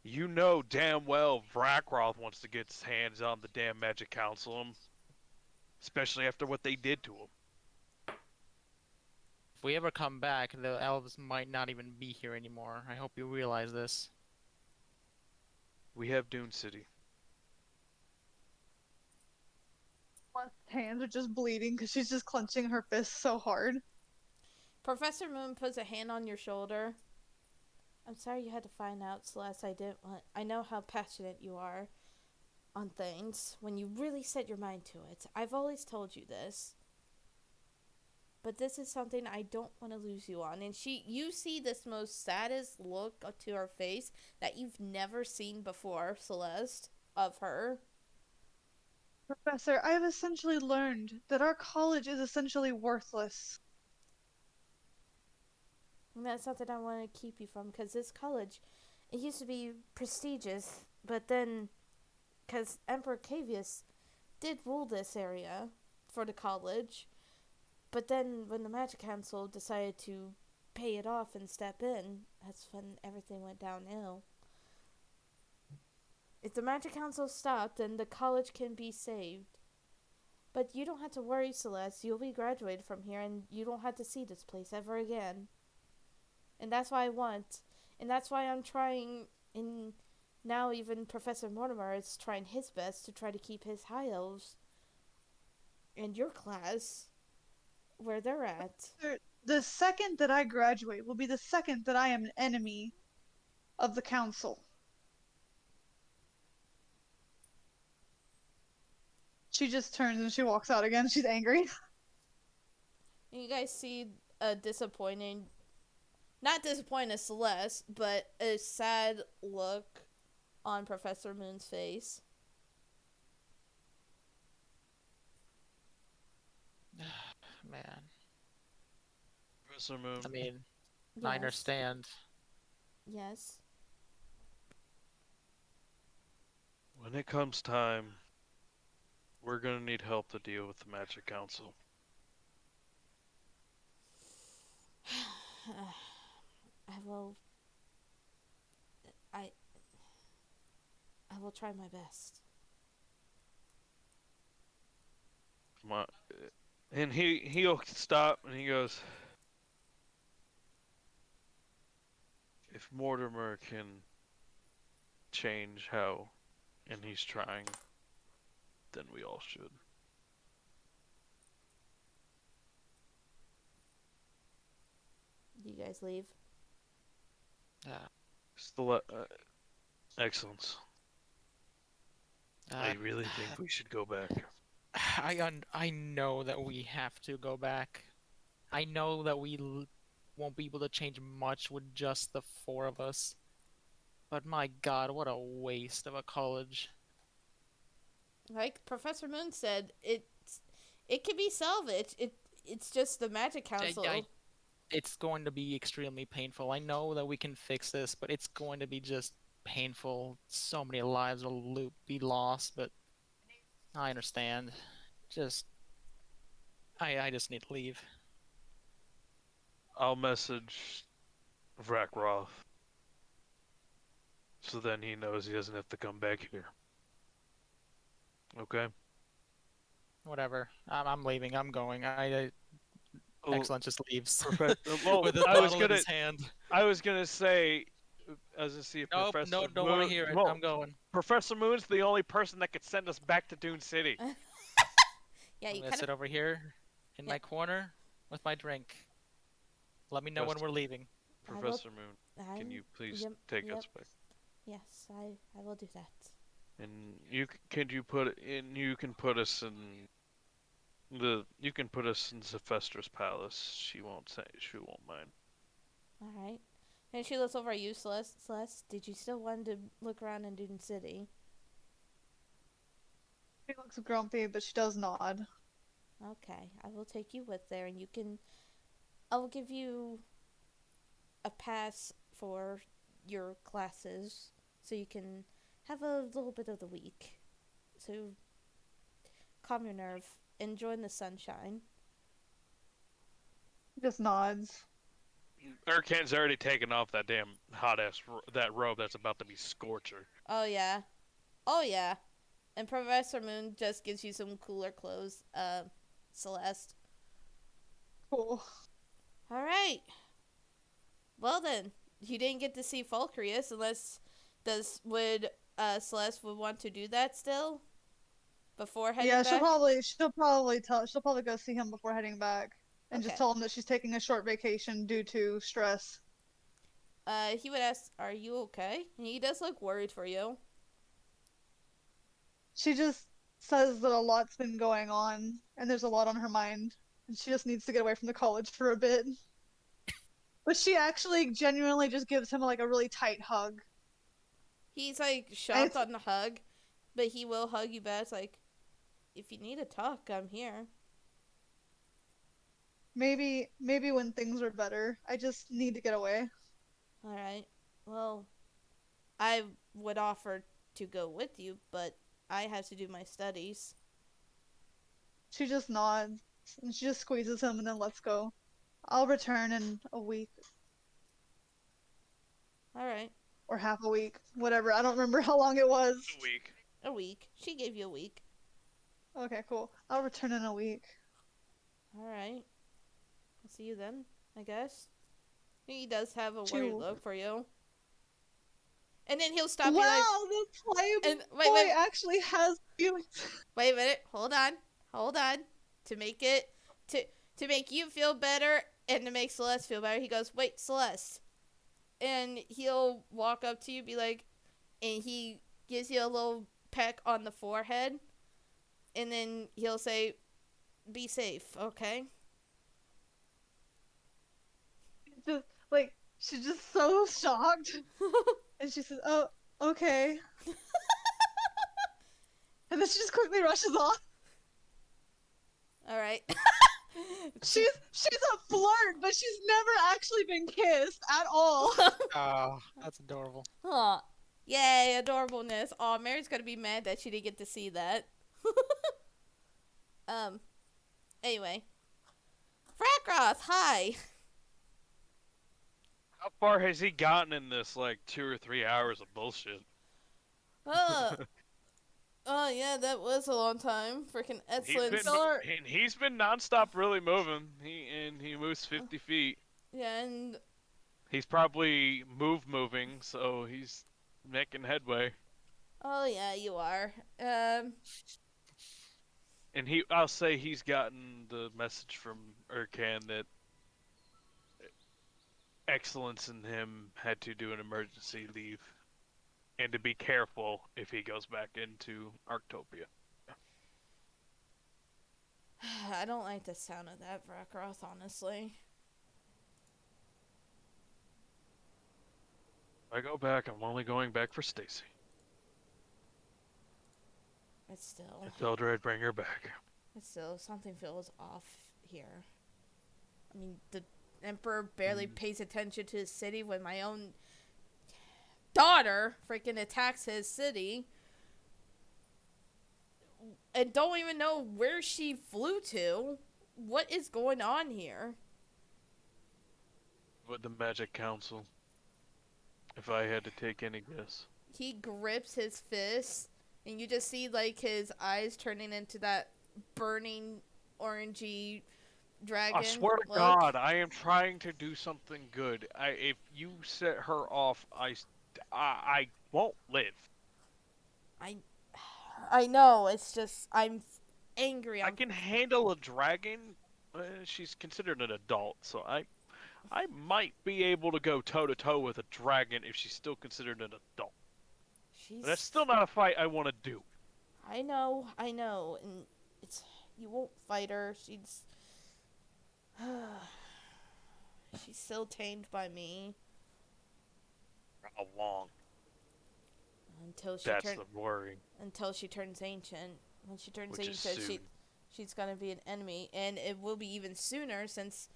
You know damn well Vrakroth wants to get his hands on the damn Magic Council, especially after what they did to him. If we ever come back, the elves might not even be here anymore. I hope you realize this. We have Dune City. Celeste's hands are just bleeding because she's just clenching her fists so hard. Professor Moon puts a hand on your shoulder. I'm sorry you had to find out, Celeste. I know how passionate you are on things when you really set your mind to it. I've always told you this. But this is something I don't want to lose you on. And you see this most saddest look to her face that you've never seen before, Celeste, of her. Professor, I have essentially learned that our college is essentially worthless. And that's something I want to keep you from, because this college, it used to be prestigious, but then, because Emperor Cavius did rule this area for the college, but then when the Magic Council decided to pay it off and step in, that's when everything went downhill. If the Magic Council stopped, then the college can be saved. But you don't have to worry, Celeste. You'll be graduated from here, and you don't have to see this place ever again. And that's what I want. And that's why I'm trying, and now even Professor Mortimer is trying his best to try to keep his high elves in your class where they're at. The second that I graduate will be the second that I am an enemy of the council. She just turns and she walks out again. She's angry. And you guys see a disappointing, not disappointed Celeste, but a sad look on Professor Moon's face. Man, Professor Moon. I mean, Yes. I understand. Yes. When it comes time, we're gonna need help to deal with the Magic Council. I will try my best. Come on. And he'll stop and he goes, if Mortimer can change how, and he's trying, then we all should. You guys leave. Still, excellence. I Uh, really think we should go back. I know that we have to go back. I know that we won't be able to change much with just the four of us. But my god, what a waste of a college. Like Professor Moon said, it can be salvaged. It's just the Magic Council. It's going to be extremely painful. I know that we can fix this, but it's going to be just painful. So many lives will be lost, but I understand. I just need to leave. I'll message Vrackroth, so then he knows he doesn't have to come back here. Okay? Whatever. I'm leaving. I'm going. Oh, Excellent just leaves well, with his I was bottle in gonna, his hand. I was gonna say, as to see if Nope, Professor no, don't Moon, want to hear it. well, I'm going. Professor Moon's the only person that could send us back to Dune City. Yeah, I'm you gonna kind sit of. over here in Yeah. my corner with my drink. Let me know when Just- we're leaving. I will- Professor Moon, can you please yep, take yep. us back? Yes, I will do that. And you can put us in Zephestra's palace. She won't mind. All right. And she looks over at you, Celeste. Celeste, did you still want to look around in Dune City? She looks grumpy, but she does nod. Okay, I will take you with there, and I will give you a pass for your classes, so you can have a little bit of the week. So, calm your nerve, enjoy the sunshine. She just nods. Urkan's already taken off that damn hot ass that robe that's about to be scorcher. Oh yeah. Oh yeah. And Professor Moon just gives you some cooler clothes, Celeste. Cool. Alright. Well then, you didn't get to see Falcrius unless would Celeste would want to do that still? before heading Yeah, back? she'll probably go see him before heading back, and just Okay. tell him that she's taking a short vacation due to stress. He would ask, "Are you okay?" And he does look worried for you. She just says that a lot's been going on, and there's a lot on her mind, and she just needs to get away from the college for a bit. But she actually genuinely just gives him like a really tight hug. He's like And shocked on the hug, but he will hug you back. It's like, if you need to talk, I'm here. maybe when things are better, I just need to get away. All right. Well, I would offer to go with you, but I have to do my studies. She just nods, and she just squeezes him and then lets go. I'll return in a week All right. or half a week, whatever. I don't remember how long it was. A week. A week. She gave you a week. Okay, cool. I'll return in a week. All right. I'll see you then, I guess. He does have a worried Two. look for you. And then he'll stop you Wow, like, the playboy and wait, actually has feelings. wait a minute. Hold on. To make it to make you feel better and to make Celeste feel better, he goes, "Wait, Celeste." And he'll walk up to you, be like, and he gives you a little peck on the forehead, and then he'll say, "Be safe, okay?" Just like she's just so shocked, and she says, "Oh, okay." And then she just quickly rushes off. All right. She's a flirt, but she's never actually been kissed at all. Oh, that's adorable. Aw. Yay, adorableness. Aw, Mary's gonna be mad that she didn't get to see that. Anyway. Frackroth, hi! How far has he gotten in this, like, 2 or 3 hours of bullshit? Oh, oh yeah, that was a long time. Freaking excellent. He's been nonstop really moving. He moves 50 feet. Yeah, and He's probably moving, so he's making headway. oh yeah, you are. And I'll say he's gotten the message from Urkan that Excellence in him had to do an emergency leave, and to be careful if he goes back into Arctopia. I don't like the sound of that, Frackroth, honestly. If I go back, I'm only going back for Stacy. It's still, I told her I'd bring her back. something feels off here. I mean, the Emperor barely pays attention to his city when my own daughter freaking attacks his city. And don't even know where she flew to. What is going on here? With the Magic Council, if I had to take any guess. He grips his fist, and you just see like his eyes turning into that burning orangey dragon. I swear to look. God, I am trying to do something good. If you set her off, I won't live. I know. It's just I'm angry. I can handle a dragon. She's considered an adult, so I might be able to go toe to toe with a dragon if she's still considered an adult. But that's still not a fight I want to do. I know, and you won't fight her. She's still tamed by me How long? until she That's the worry. until she turns ancient. When she turns Which is ancient, soon. she's gonna be an enemy, and it will be even sooner since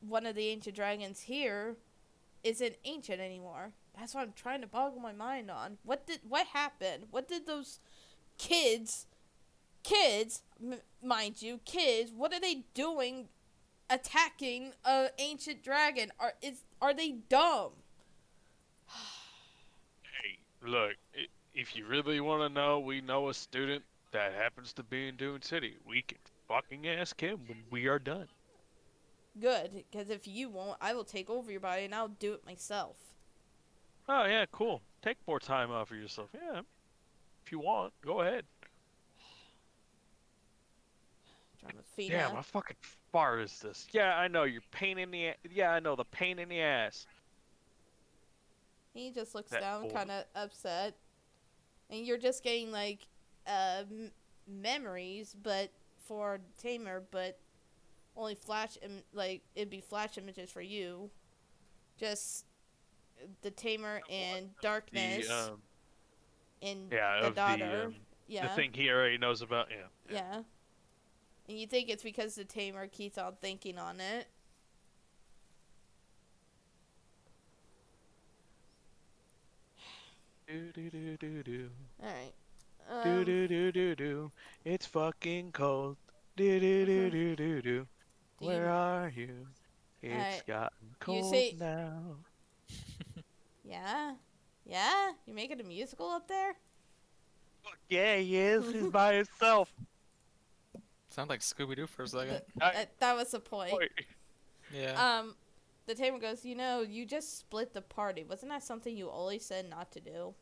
one of the ancient dragons here isn't ancient anymore. That's what I'm trying to boggle my mind on. What happened? What did those kids, mind you, kids, what are they doing attacking an ancient dragon? Are they dumb? Hey, look, if you really want to know, we know a student that happens to be in Dune City. We can fucking ask him when we are done. Good, because if you won't, I will take over your body and I'll do it myself. Oh, yeah, cool. Take more time off of yourself. Yeah, if you want, go ahead. Fina. Damn, how fucking far is this? Yeah, I know, you're pain in the yeah, I know, the pain in the ass. He just looks That down, old- kind of upset. And you're just getting, like, memories, but for Tamer, but only like, it'd be flash images for you. Just the Tamer and Darkness The, and yeah, the of daughter. the Yeah. thing he already knows about, yeah. Yeah. And you think it's because the Tamer keeps on thinking on it. Do do do do do. Alright. Do do do do do. It's fucking cold. Do do do do do do. Do you- Where are you? It's Alright, gotten you cold say- now. Yeah? Yeah? You making a musical up there? Fuck yeah, he is. He's by himself. Sound like Scooby-Doo for a second. That was the point. Wait. Yeah. The Tamer goes, you just split the party. Wasn't that something you always said not to do?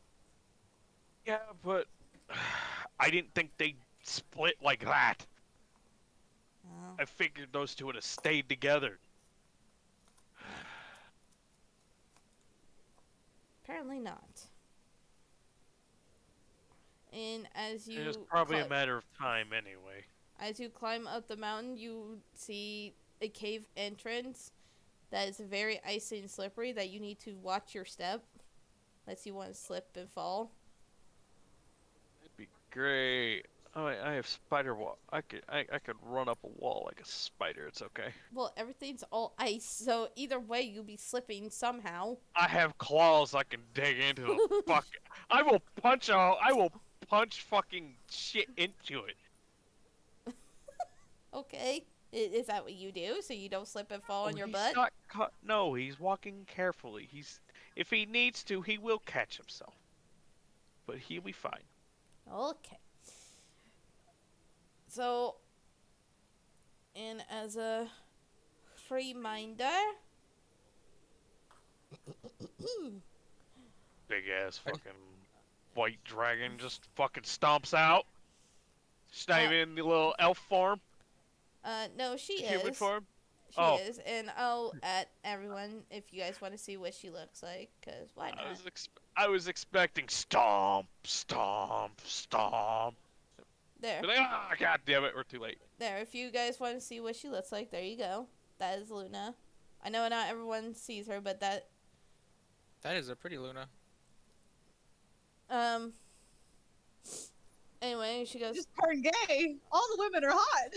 Yeah, but I didn't think they'd split like that. Oh. I figured those two would have stayed together. Apparently not. And as you It was probably a cli- matter of time anyway. as you climb up the mountain, you see a cave entrance that is very icy and slippery that you need to watch your step, unless you want to slip and fall. It'd be great. Oh, I have spider wall. I could run up a wall like a spider. It's okay. Well, everything's all ice, so either way you'll be slipping somehow. I have claws I can dig into the fuck. I will punch fucking shit into it. Okay. Is that what you do, so you don't slip and fall on your He's butt? not no, he's walking carefully. If he needs to, he will catch himself. But he'll be fine. Okay. So, and as a reminder, Big ass fucking white dragon just fucking stomps out. She's not even in the little elf form, no, she human is. form. She Oh. is, and I'll at everyone if you guys want to see what she looks like, cause why not? I was expecting stomp, stomp, stomp. There, Be like, ah, god damn it, we're too late. there. If you guys want to see what she looks like, there you go. That is Luna. I know not everyone sees her, but that That is a pretty Luna. Anyway, she goes. Just turn gay. All the women are hot.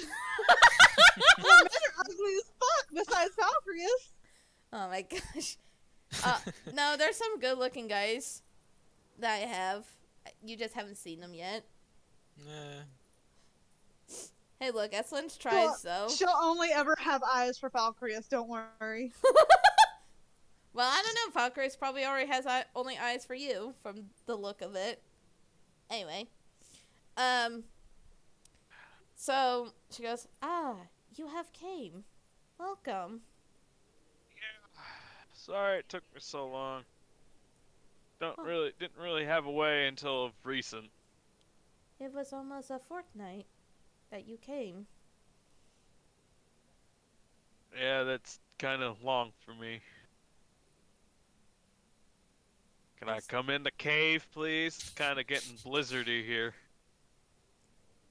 The men are ugly as fuck. Besides Valkyrius. Oh my gosh. No, there's some good-looking guys that I have. You just haven't seen them yet. Nah. Hey, look, Eslin's tries though. She'll only ever have eyes for Valkyrius. Don't worry. Well, I don't know. Valkyrie's probably already has only eyes for you from the look of it. Anyway, so she goes, you have came. Welcome. Sorry it took me so long. Oh. Didn't really have a way until recent. It was almost a fortnight that you came. Yeah, that's kind of long for me. Can I Yes. come in the cave, please? It's kind of getting blizzardy here.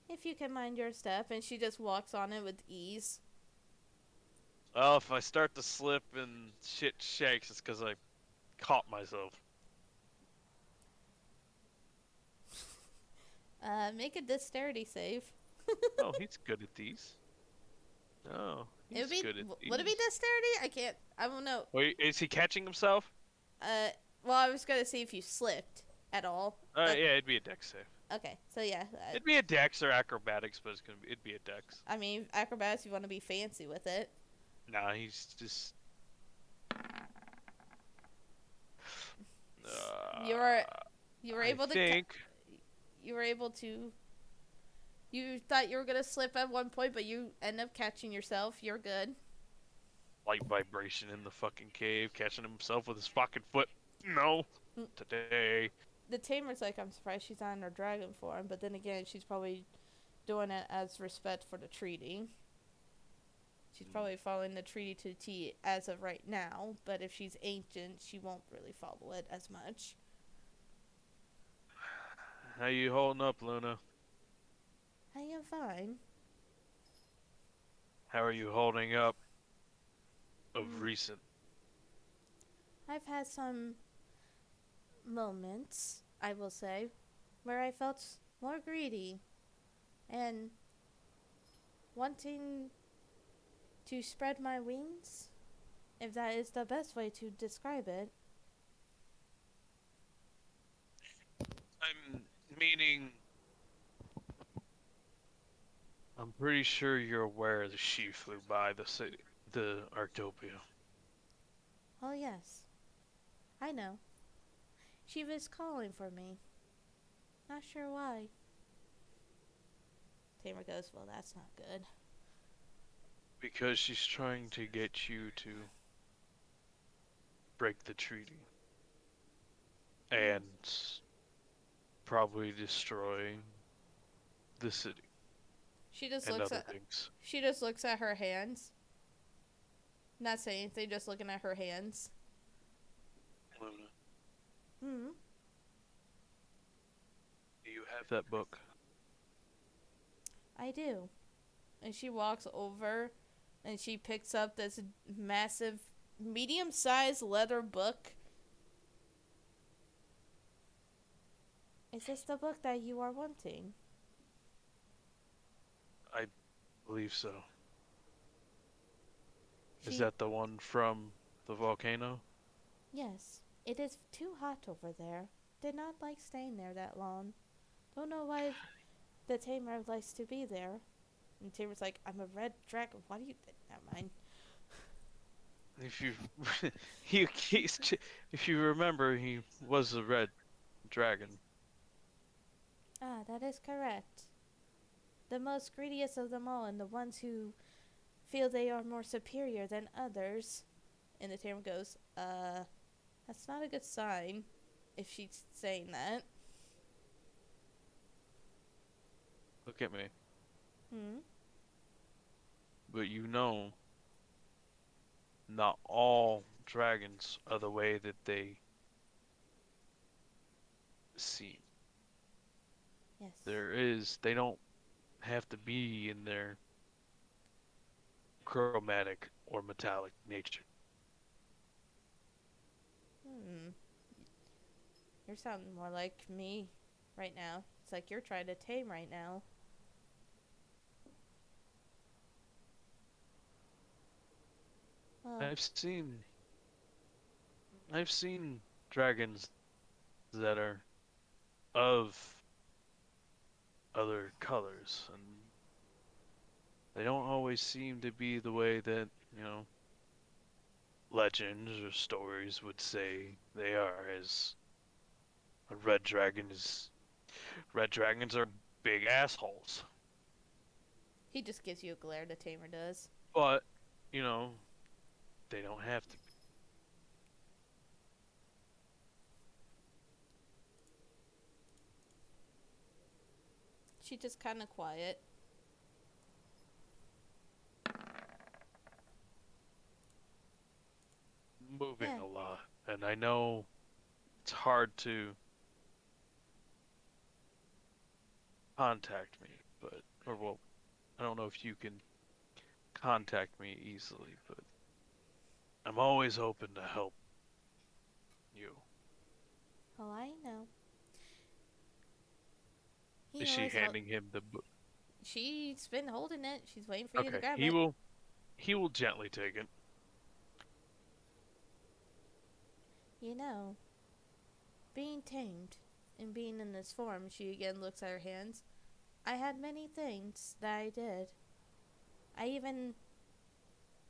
If you can mind your step, and she just walks on it with ease. Well, if I start to slip and shit shakes, it's because I caught myself. Make a dexterity save. Oh, he's good at these. No, It he's would be. good at these. Would it be dexterity? I don't know. Wait, is he catching himself? Well, I was gonna see if you slipped at all. But- Yeah, it'd be a dex save. Okay, so yeah. It'd be a dex or acrobatics, but it'd be a dex. I mean, acrobatics, you want to be fancy with it. Nah, he's just. You were able to. think. You were able to. You thought you were gonna slip at one point, but you end up catching yourself. You're good. Light vibration in the fucking cave, catching himself with his fucking foot. No, Mm. today. The tamer's like, I'm surprised she's not in her dragon form, but then again, she's probably doing it as respect for the treaty. She's probably following the treaty to the T as of right now, but if she's ancient, she won't really follow it as much. How you holding up, Luna? I am fine. How are you holding up of Mm. recent? I've had some moments, I will say, where I felt more greedy and wanting to spread my wings, if that is the best way to describe it. I'm meaning. I'm pretty sure you're aware that she flew by the city, the Artopia. Oh, yes. I know. She was calling for me. Not sure why. Tamer goes, well, that's not good. Because she's trying to get you to break the treaty. And probably destroy the city She just and looks other at things. she just looks at her hands. Not saying anything, just looking at her hands. Luna, Hmm. do you have that book? I do. And she walks over and she picks up this massive, medium-sized leather book. Is this the book that you are wanting? I believe so. Is She- that the one from the volcano? Yes. It is too hot over there. Did not like staying there that long. Don't know why the tamer likes to be there. And Tamer's like, I'm a red dragon. What do you... Never mind. If you, if you remember, he was a red dragon. Ah, that is correct. The most greediest of them all, and the ones who feel they are more superior than others. And the tamer goes, that's not a good sign, if she's saying that. Look at me. Hmm? But you know, not all dragons are the way that they seem. Yes. They don't have to be in their chromatic or metallic nature. Hmm. You're sounding more like me right now. It's like you're trying to tame right now. Oh, I've seen dragons that are of other colors, and they don't always seem to be the way that, legends or stories would say they are. As a red dragons are big assholes. he just gives you a glare, the tamer does. But, you know, they don't have to be. She just kind of quiet. Moving Yeah. a lot, and I know it's hard to contact me, well, I don't know if you can contact me easily, but I'm always open to help you. Oh, I know. He Is she always hel- handing him the book? She's been holding it. She's waiting for you to Okay, grab he it. will gently take it. You know, being tamed and being in this form, she again looks at her hands. I had many things that I did. I even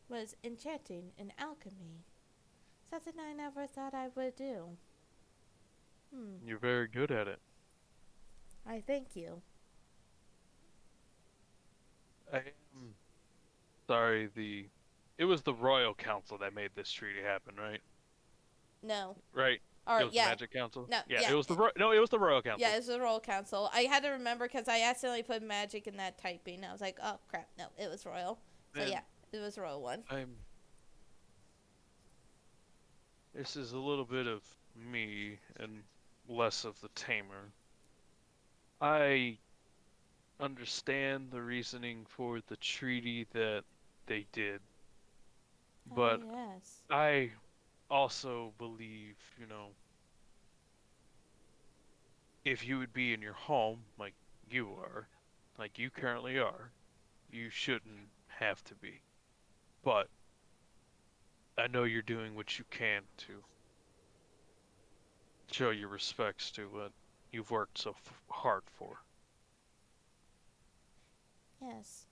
was enchanting in alchemy. Something I never thought I would do. You're very good at it. I thank you. I am sorry, it was the Royal Council that made this treaty happen, right? No. Right? Or It was yeah. the Magic Council? No, Yeah, yeah. it was the Royal Council. Yeah, it was the Royal Council. I had to remember because I accidentally put magic in that typing. I was like, oh crap, no, it was Royal. So Man, yeah, it It was roll one. This is a little bit of me and less of the tamer. I understand the reasoning for the treaty that they did, but Oh, yes. I also believe, if you would be in your home like you are, like you currently are, you shouldn't have to be. But I know you're doing what you can to show your respects to what you've worked so hard for. Yes.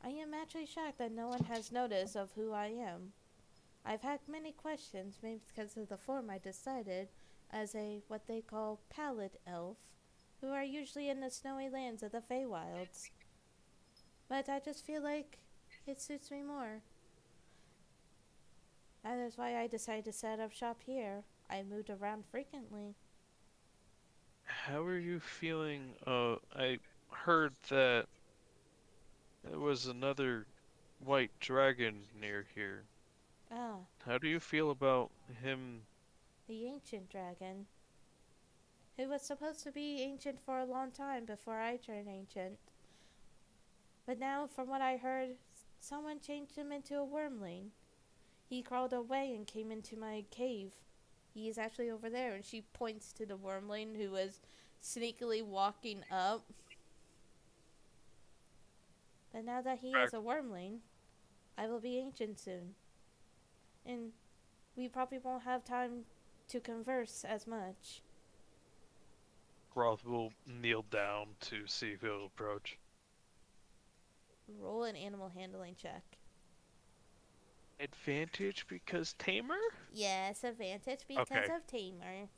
I am actually shocked that no one has notice of who I am. I've had many questions, maybe because of the form I decided as a what they call pallid elf, who are usually in the snowy lands of the Feywilds. But I just feel like it suits me more. That is why I decided to set up shop here. I moved around frequently. How are you feeling? I heard that there was another white dragon near here. Ah, How do you feel about him? the ancient dragon, who was supposed to be ancient for a long time before I turned ancient. But now, from what I heard, someone changed him into a wormling. He crawled away and came into my cave. He is actually over there, and she points to the wormling who was sneakily walking up. But now that he is a wormling, I will be ancient soon. And we probably won't have time to converse as much. Roth will kneel down to see if he'll approach. Roll an animal handling check. Advantage because tamer? Yes, advantage because Okay. of tamer.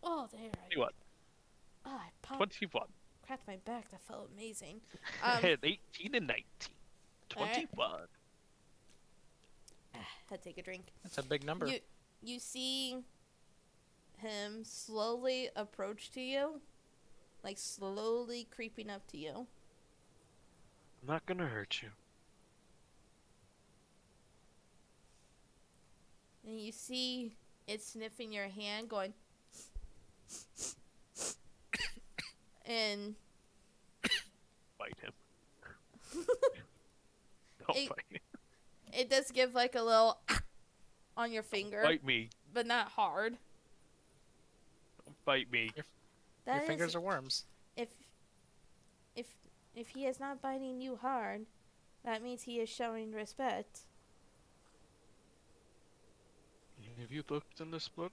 Oh, there. 21. I popped. 21. Cracked my back. That felt amazing. And 18 and 19. Alright. 21. Had to take a drink. That's a big number. You see him slowly approach to you, like slowly creeping up to you. I'm not gonna hurt you. And you see it sniffing your hand, going, and Bite him. Don't It- bite me. it does give like a little on your finger, Bite me. but not hard. Don't bite me. That Your is- fingers are worms. if he is not biting you hard, that means he is showing respect. Have you looked in this book?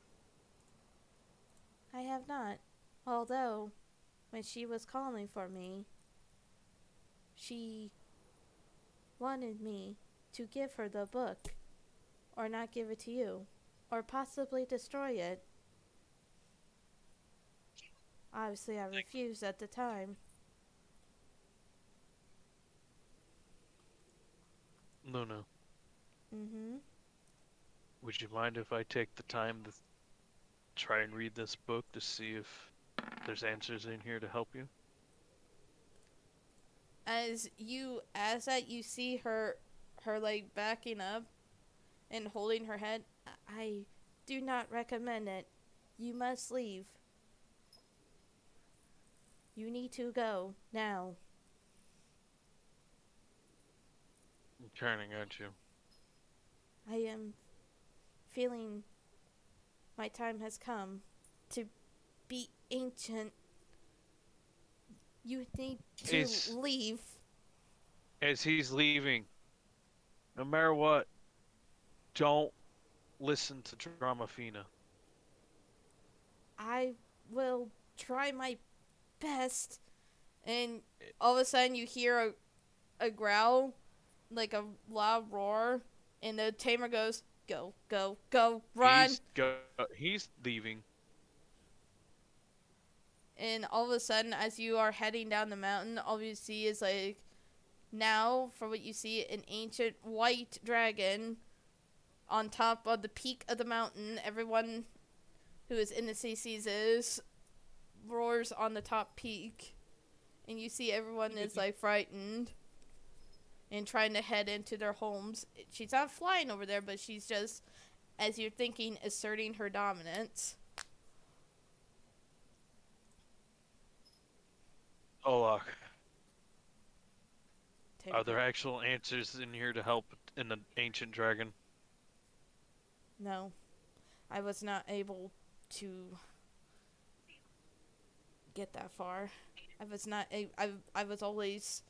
I have not. Although, when she was calling for me, she wanted me to give her the book, or not give it to you, or possibly destroy it. Obviously, I refused at the time. No. Mm-hmm. Would you mind if I take the time to try and read this book to see if there's answers in here to help you? As that you see her like backing up and holding her head, I do not recommend it. You must leave. You need to go now. You're turning, aren't you? I am feeling my time has come to be ancient. You need to Is- leave. As he's leaving, no matter what, don't listen to Dramafina. I will try my best. And all of a sudden you hear a growl, like a loud roar, and the tamer goes, go, go, go, run. He's leaving. And all of a sudden, as you are heading down the mountain, all you see is like, now, for what you see, an ancient white dragon on top of the peak of the mountain. Everyone who is in the sea sees this, roars on the top peak. and you see everyone is Mm-hmm. like frightened and trying to head into their homes. She's not flying over there, but she's just, as you're thinking, asserting her dominance. Olak, Take are there it. actual answers in here to help in the ancient dragon? No, I was not able to get that far. I was not. I was always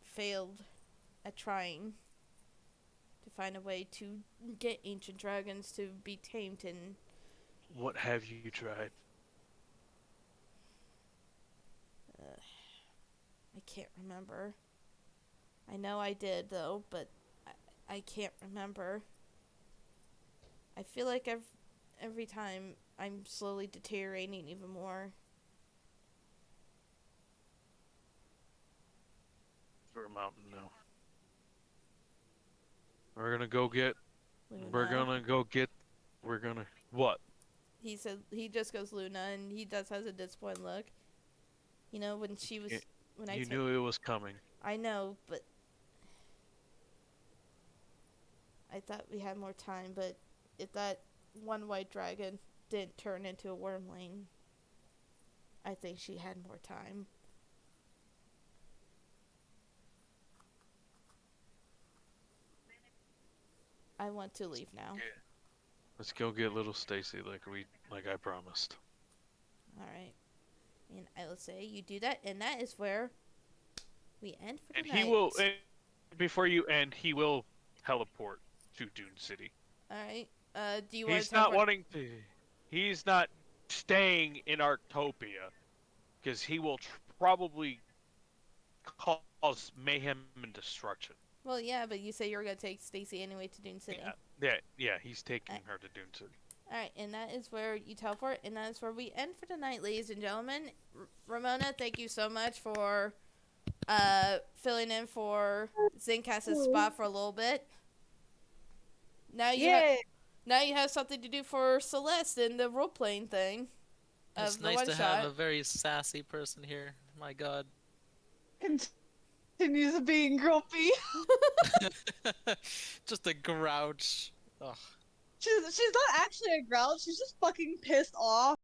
failed at trying to find a way to get ancient dragons to be tamed and What have you tried? I can't remember. I know I did though, but I can't remember. I feel like every time I'm slowly deteriorating even more. For a mountain now. We're gonna go get. Luna. We're gonna. What? He said he just goes Luna, and he does has a disappointed look. You know when she was Yeah, when I You ta- knew it was coming. I know, but I thought we had more time. But if that one white dragon didn't turn into a wormling, I think she had more time. I want to leave now. Let's go get little Stacy like I promised. All right, and I will say you do that, and that is where we end for And tonight. he will. Before you end, he will teleport to Dune City. All right. Do you want He's to not wanting to. He's not staying in Arctopia because he will probably cause mayhem and destruction. Well, yeah, but you say you were gonna take Stacy anyway to Dune City. Yeah. He's taking her to Dune City. All right, and that is where you teleport, and that is where we end for tonight, ladies and gentlemen. Ramona, thank you so much for filling in for Zencast's spot for a little bit. Now you now you have something to do for Celeste in the role playing thing of It's the nice one to shot. have a very sassy person here. My god. Continues being grumpy. Just a grouch. Ugh. She's not actually a grouch. She's just fucking pissed off.